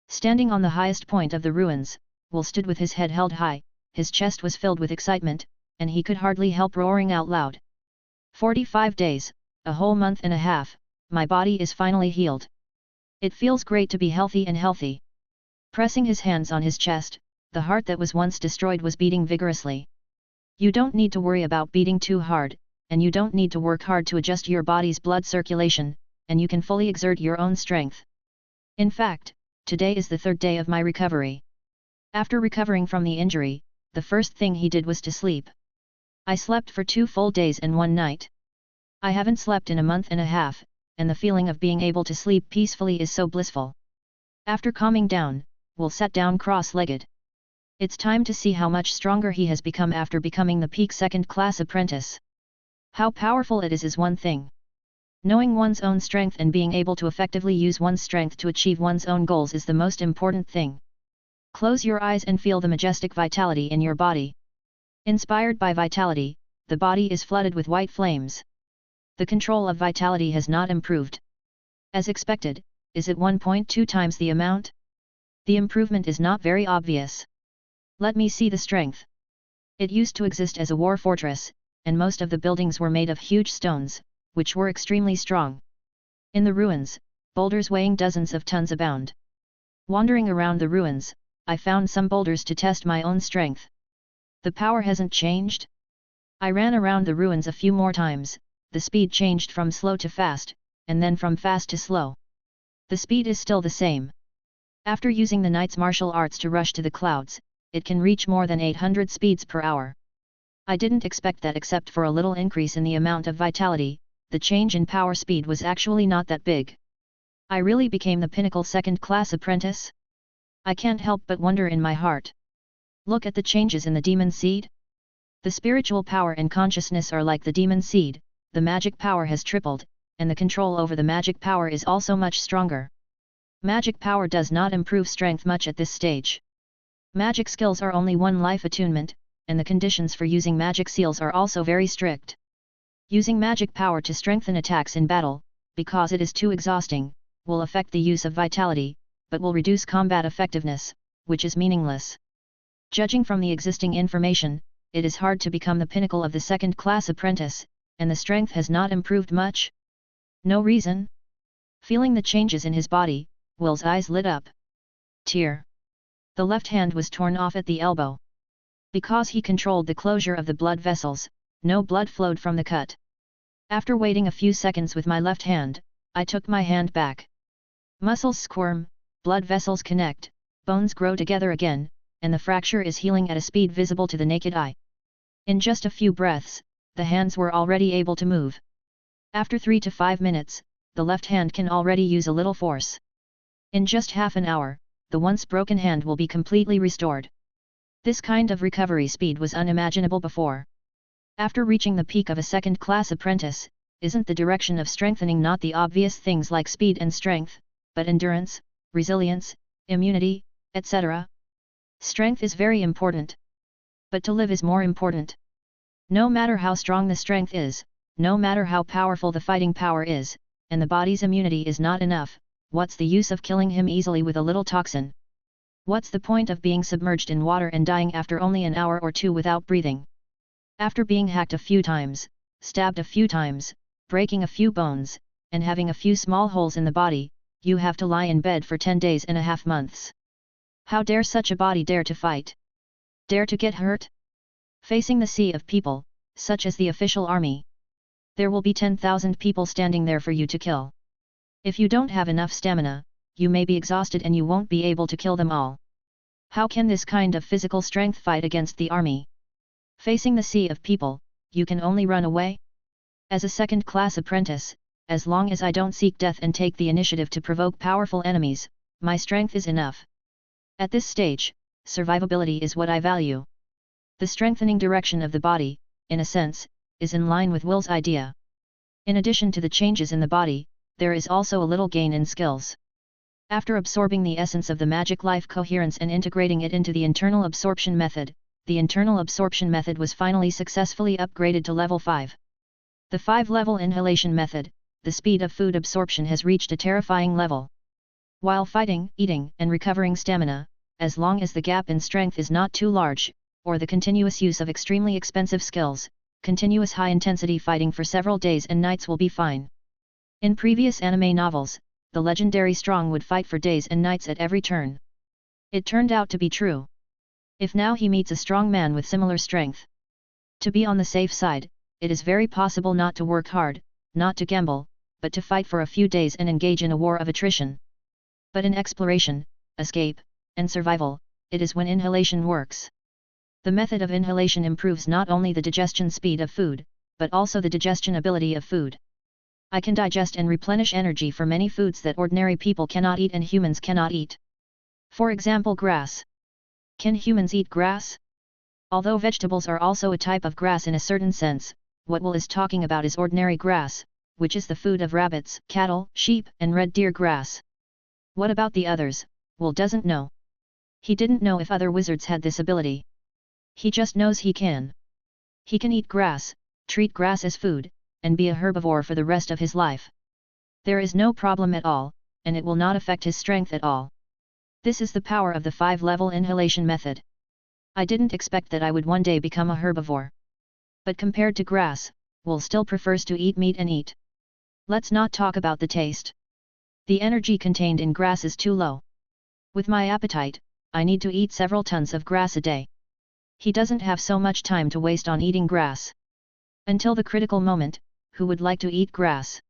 Standing on the highest point of the ruins, Will stood with his head held high, his chest was filled with excitement, and he could hardly help roaring out loud. 45 days, a whole month and a half, my body is finally healed. It feels great to be healthy and healthy. Pressing his hands on his chest, the heart that was once destroyed was beating vigorously. You don't need to worry about beating too hard, and you don't need to work hard to adjust your body's blood circulation, and you can fully exert your own strength. In fact, today is the third day of my recovery. After recovering from the injury, the first thing he did was to sleep. I slept for 2 full days and 1 night. I haven't slept in a month and a half, and the feeling of being able to sleep peacefully is so blissful. After calming down, Will sat down cross-legged. It's time to see how much stronger he has become after becoming the peak second-class apprentice. How powerful it is one thing. Knowing one's own strength and being able to effectively use one's strength to achieve one's own goals is the most important thing. Close your eyes and feel the majestic vitality in your body. Inspired by vitality, the body is flooded with white flames. The control of vitality has not improved. As expected, is it 1.2 times the amount? The improvement is not very obvious. Let me see the strength. It used to exist as a war fortress, and most of the buildings were made of huge stones, which were extremely strong. In the ruins, boulders weighing dozens of tons abound. Wandering around the ruins, I found some boulders to test my own strength. The power hasn't changed? I ran around the ruins a few more times, the speed changed from slow to fast, and then from fast to slow. The speed is still the same. After using the knight's martial arts to rush to the clouds, it can reach more than 800 speeds per hour. I didn't expect that except for a little increase in the amount of vitality, the change in power speed was actually not that big. I really became the pinnacle second-class apprentice? I can't help but wonder in my heart. Look at the changes in the demon seed. The spiritual power and consciousness are like the demon seed, the magic power has tripled, and the control over the magic power is also much stronger. Magic power does not improve strength much at this stage. Magic skills are only 1 life attunement, and the conditions for using magic seals are also very strict. Using magic power to strengthen attacks in battle, because it is too exhausting, will affect the use of vitality, but will reduce combat effectiveness, which is meaningless. Judging from the existing information, it is hard to become the pinnacle of the second-class apprentice, and the strength has not improved much. No reason? Feeling the changes in his body, Will's eyes lit up. Tear. The left hand was torn off at the elbow. Because he controlled the closure of the blood vessels, no blood flowed from the cut. After waiting a few seconds with my left hand, I took my hand back. Muscles squirm, blood vessels connect, bones grow together again, and the fracture is healing at a speed visible to the naked eye. In just a few breaths, the hands were already able to move. After 3 to 5 minutes, the left hand can already use a little force. In just half an hour, the once broken hand will be completely restored. This kind of recovery speed was unimaginable before. After reaching the peak of a second-class apprentice, isn't the direction of strengthening not the obvious things like speed and strength, but endurance, resilience, immunity, etc.? Strength is very important. But to live is more important. No matter how strong the strength is, no matter how powerful the fighting power is, and the body's immunity is not enough, what's the use of killing him easily with a little toxin? What's the point of being submerged in water and dying after only an hour or 2 without breathing? After being hacked a few times, stabbed a few times, breaking a few bones, and having a few small holes in the body, you have to lie in bed for 10 days and a half months. How dare such a body dare to fight? Dare to get hurt? Facing the sea of people, such as the official army. There will be 10,000 people standing there for you to kill. If you don't have enough stamina, you may be exhausted and you won't be able to kill them all. How can this kind of physical strength fight against the army? Facing the sea of people, you can only run away? As a second-class apprentice, as long as I don't seek death and take the initiative to provoke powerful enemies, my strength is enough. At this stage, survivability is what I value. The strengthening direction of the body, in a sense, is in line with Will's idea. In addition to the changes in the body, there is also a little gain in skills. After absorbing the essence of the magic life coherence and integrating it into the internal absorption method, the internal absorption method was finally successfully upgraded to level 5. The 5-level inhalation method, the speed of food absorption has reached a terrifying level. While fighting, eating, and recovering stamina, as long as the gap in strength is not too large, or the continuous use of extremely expensive skills, continuous high-intensity fighting for several days and nights will be fine. In previous anime novels, the legendary Strong would fight for days and nights at every turn. It turned out to be true. If now he meets a strong man with similar strength, to be on the safe side, it is very possible not to work hard, not to gamble, but to fight for a few days and engage in a war of attrition. But in exploration, escape, and survival, it is when inhalation works. The method of inhalation improves not only the digestion speed of food, but also the digestion ability of food. I can digest and replenish energy for many foods that ordinary people cannot eat and humans cannot eat. For example, grass. Can humans eat grass? Although vegetables are also a type of grass in a certain sense, what Will is talking about is ordinary grass, which is the food of rabbits, cattle, sheep, and red deer grass. What about the others? Will doesn't know. He didn't know if other wizards had this ability. He just knows he can. He can eat grass, treat grass as food, and be a herbivore for the rest of his life. There is no problem at all, and it will not affect his strength at all. This is the power of the 5-level inhalation method. I didn't expect that I would one day become a herbivore. But compared to grass, Will still prefers to eat meat and eat. Let's not talk about the taste. The energy contained in grass is too low. With my appetite, I need to eat several tons of grass a day. He doesn't have so much time to waste on eating grass. Until the critical moment, who would like to eat grass?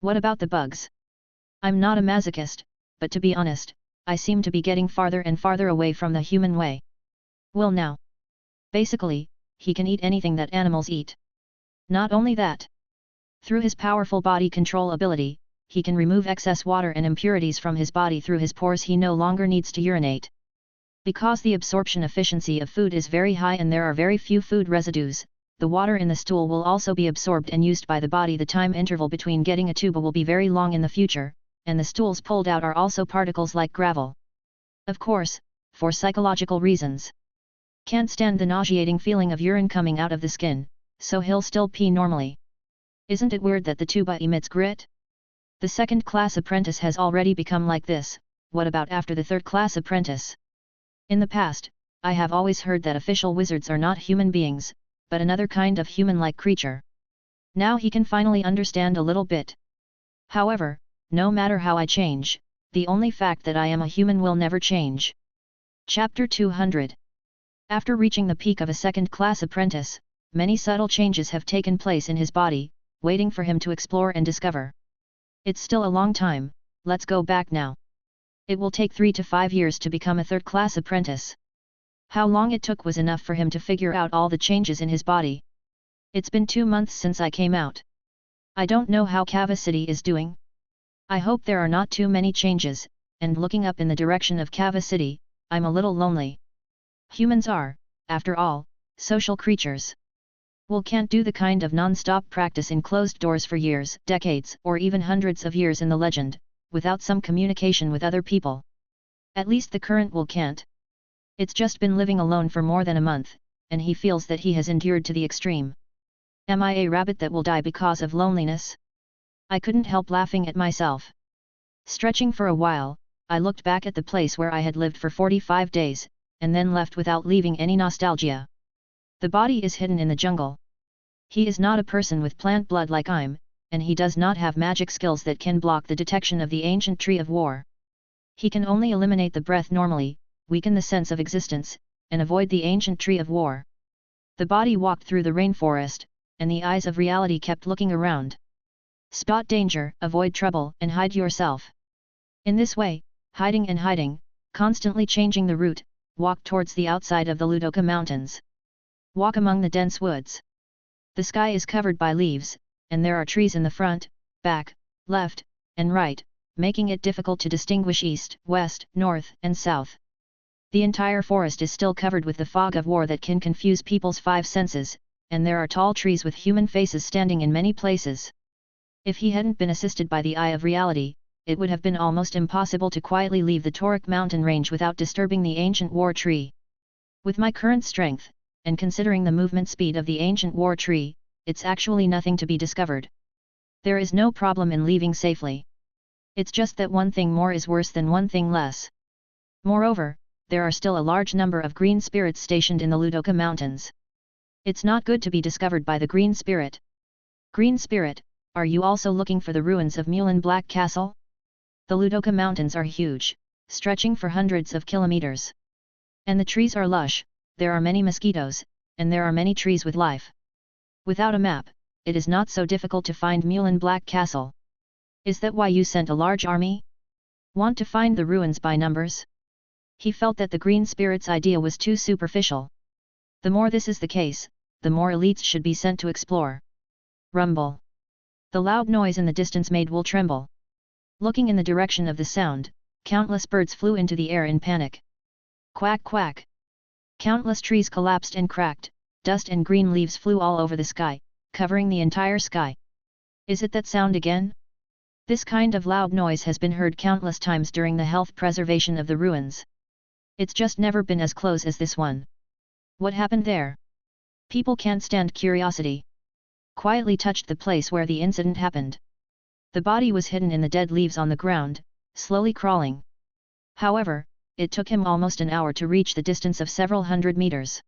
What about the bugs? I'm not a masochist, but to be honest, I seem to be getting farther and farther away from the human way. Will now. Basically, he can eat anything that animals eat. Not only that. Through his powerful body control ability, he can remove excess water and impurities from his body through his pores. He no longer needs to urinate. Because the absorption efficiency of food is very high and there are very few food residues, the water in the stool will also be absorbed and used by the body. The time interval between getting a tuba will be very long in the future, and the stools pulled out are also particles like gravel. Of course, for psychological reasons. Can't stand the nauseating feeling of urine coming out of the skin, so he'll still pee normally. Isn't it weird that the tuba emits grit? The second-class apprentice has already become like this. What about after the third-class apprentice? In the past, I have always heard that official wizards are not human beings, but another kind of human-like creature. Now he can finally understand a little bit. However, no matter how I change, the only fact that I am a human will never change. Chapter 200. After reaching the peak of a second-class apprentice, many subtle changes have taken place in his body, waiting for him to explore and discover. It's still a long time, let's go back now. It will take 3 to 5 years to become a third-class apprentice. How long it took was enough for him to figure out all the changes in his body. It's been 2 months since I came out. I don't know how Kava City is doing. I hope there are not too many changes, and looking up in the direction of Kava City, I'm a little lonely. Humans are, after all, social creatures. Will can't do the kind of non-stop practice in closed doors for years, decades, or even hundreds of years in the legend, without some communication with other people. At least the current Will can't. It's just been living alone for more than a month, and he feels that he has endured to the extreme. Am I a rabbit that will die because of loneliness? I couldn't help laughing at myself. Stretching for a while, I looked back at the place where I had lived for 45 days, and then left without leaving any nostalgia. The body is hidden in the jungle. He is not a person with plant blood like I'm, and he does not have magic skills that can block the detection of the ancient tree of war. He can only eliminate the breath normally, weaken the sense of existence, and avoid the ancient tree of war. The body walked through the rainforest, and the eyes of reality kept looking around. Spot danger, avoid trouble, and hide yourself. In this way, hiding, constantly changing the route, walk towards the outside of the Ludoka Mountains. Walk among the dense woods. The sky is covered by leaves, and there are trees in the front, back, left, and right, making it difficult to distinguish east, west, north, and south. The entire forest is still covered with the fog of war that can confuse people's 5 senses, and there are tall trees with human faces standing in many places. If he hadn't been assisted by the eye of reality, it would have been almost impossible to quietly leave the Tauric mountain range without disturbing the ancient war tree. With my current strength, and considering the movement speed of the ancient war tree, it's actually nothing to be discovered. There is no problem in leaving safely. It's just that one thing more is worse than one thing less. Moreover, there are still a large number of green spirits stationed in the Ludoka Mountains. It's not good to be discovered by the green spirit. Green spirit, are you also looking for the ruins of Mulan Black Castle? The Ludoka Mountains are huge, stretching for hundreds of kilometers. And the trees are lush, there are many mosquitoes, and there are many trees with life. Without a map, it is not so difficult to find Mulan Black Castle. Is that why you sent a large army? Want to find the ruins by numbers? He felt that the green spirit's idea was too superficial. The more this is the case, the more elites should be sent to explore. Rumble. The loud noise in the distance made Will tremble. Looking in the direction of the sound, countless birds flew into the air in panic. Quack quack. Countless trees collapsed and cracked, dust and green leaves flew all over the sky, covering the entire sky. Is it that sound again? This kind of loud noise has been heard countless times during the health preservation of the ruins. It's just never been as close as this one. What happened there? People can't stand curiosity. Quietly touched the place where the incident happened. The body was hidden in the dead leaves on the ground, slowly crawling. However, it took him almost an hour to reach the distance of several hundred meters.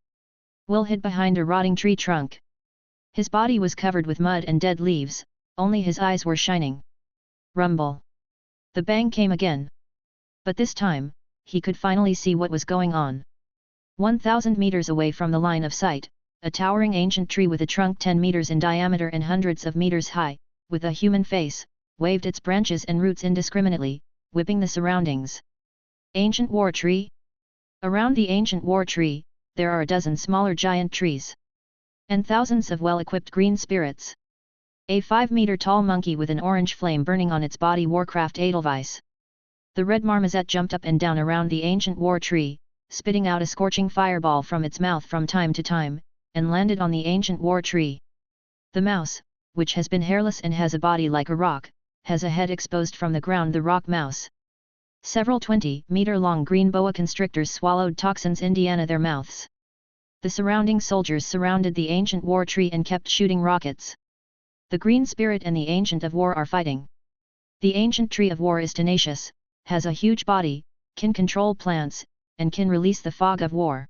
Will hid behind a rotting tree trunk. His body was covered with mud and dead leaves, only his eyes were shining. Rumble. The bang came again. But this time, he could finally see what was going on. 1,000 meters away from the line of sight, a towering ancient tree with a trunk 10 meters in diameter and hundreds of meters high, with a human face, waved its branches and roots indiscriminately, whipping the surroundings. Ancient war tree? Around the ancient war tree, there are a dozen smaller giant trees. And thousands of well-equipped green spirits. A 5-meter-tall monkey with an orange flame burning on its body Warcraft Edelweiss. The red marmoset jumped up and down around the ancient war tree, spitting out a scorching fireball from its mouth from time to time, and landed on the ancient war tree. The mouse, which has been hairless and has a body like a rock, has a head exposed from the ground. The rock mouse. Several 20-meter-long green boa constrictors swallowed toxins into their mouths. The surrounding soldiers surrounded the ancient war tree and kept shooting rockets. The green spirit and the ancient of war are fighting. The ancient tree of war is tenacious, has a huge body, can control plants, and can release the fog of war.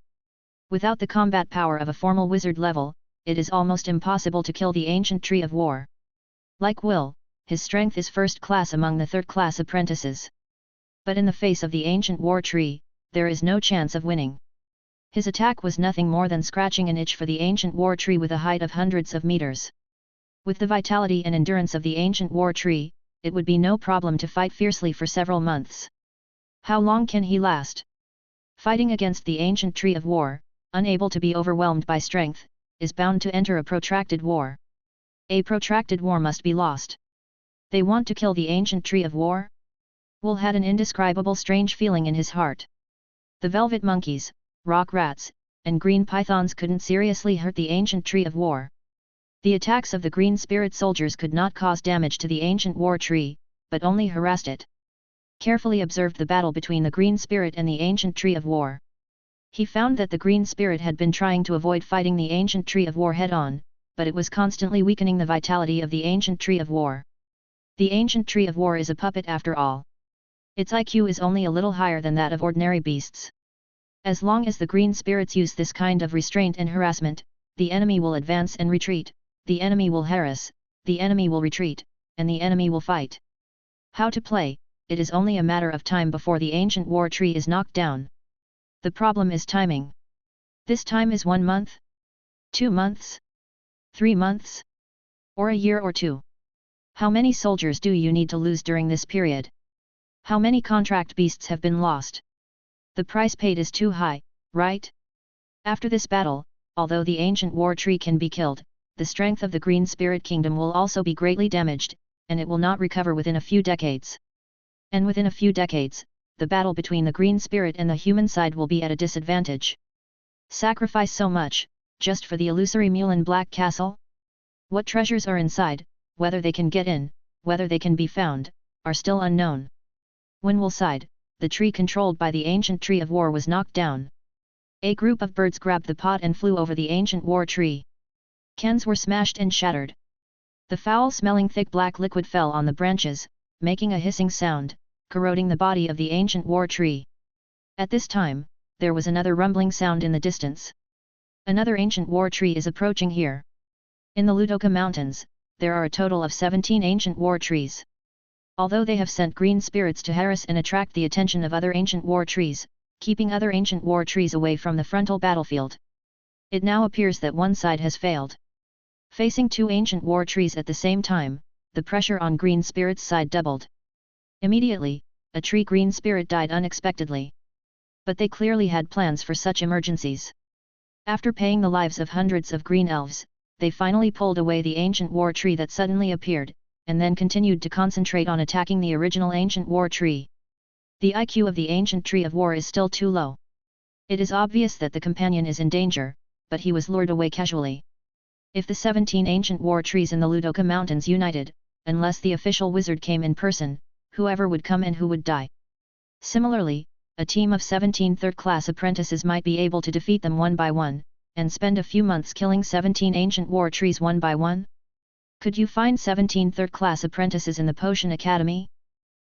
Without the combat power of a formal wizard level, it is almost impossible to kill the ancient tree of war. Like Will, his strength is first class among the third-class apprentices. But in the face of the ancient war tree, there is no chance of winning. His attack was nothing more than scratching an itch for the ancient war tree with a height of hundreds of meters. With the vitality and endurance of the ancient war tree, it would be no problem to fight fiercely for several months. How long can he last? Fighting against the ancient tree of war, unable to be overwhelmed by strength, is bound to enter a protracted war. A protracted war must be lost. They want to kill the ancient tree of war? Will had an indescribable strange feeling in his heart. The velvet monkeys, rock rats, and green pythons couldn't seriously hurt the ancient tree of war. The attacks of the green spirit soldiers could not cause damage to the ancient war tree, but only harassed it. Carefully observed the battle between the green spirit and the ancient tree of war. He found that the green spirit had been trying to avoid fighting the ancient tree of war head-on, but it was constantly weakening the vitality of the ancient tree of war. The ancient tree of war is a puppet after all. Its IQ is only a little higher than that of ordinary beasts. As long as the green spirits use this kind of restraint and harassment, the enemy will advance and retreat, the enemy will harass, the enemy will retreat, and the enemy will fight. How to play? It is only a matter of time before the ancient war tree is knocked down. The problem is timing. This time is 1 month? 2 months? 3 months? Or a year or 2? How many soldiers do you need to lose during this period? How many contract beasts have been lost? The price paid is too high, right? After this battle, although the ancient war tree can be killed, the strength of the Green Spirit Kingdom will also be greatly damaged, and it will not recover within a few decades. And within a few decades, the battle between the Green Spirit and the human side will be at a disadvantage. Sacrifice so much, just for the illusory Mulan Black Castle? What treasures are inside, whether they can get in, whether they can be found, are still unknown. When Will sighed, the tree controlled by the ancient tree of war was knocked down. A group of birds grabbed the pot and flew over the ancient war tree. Cans were smashed and shattered. The foul-smelling thick black liquid fell on the branches, making a hissing sound, corroding the body of the ancient war tree. At this time, there was another rumbling sound in the distance. Another ancient war tree is approaching here. In the Ludoka Mountains, there are a total of 17 ancient war trees. Although they have sent green spirits to harass and attract the attention of other ancient war trees, keeping other ancient war trees away from the frontal battlefield. It now appears that one side has failed. Facing two ancient war trees at the same time, the pressure on green spirit's side doubled. Immediately, a tree green spirit died unexpectedly. But they clearly had plans for such emergencies. After paying the lives of hundreds of green elves, they finally pulled away the ancient war tree that suddenly appeared, and then continued to concentrate on attacking the original ancient war tree. The IQ of the ancient tree of war is still too low. It is obvious that the companion is in danger, but he was lured away casually. If the 17 ancient war trees in the Ludoka Mountains united, unless the official wizard came in person, whoever would come and who would die. Similarly, a team of 17 third-class apprentices might be able to defeat them one by one, and spend a few months killing 17 ancient war trees one by one? Could you find 17 third-class apprentices in the Potion Academy?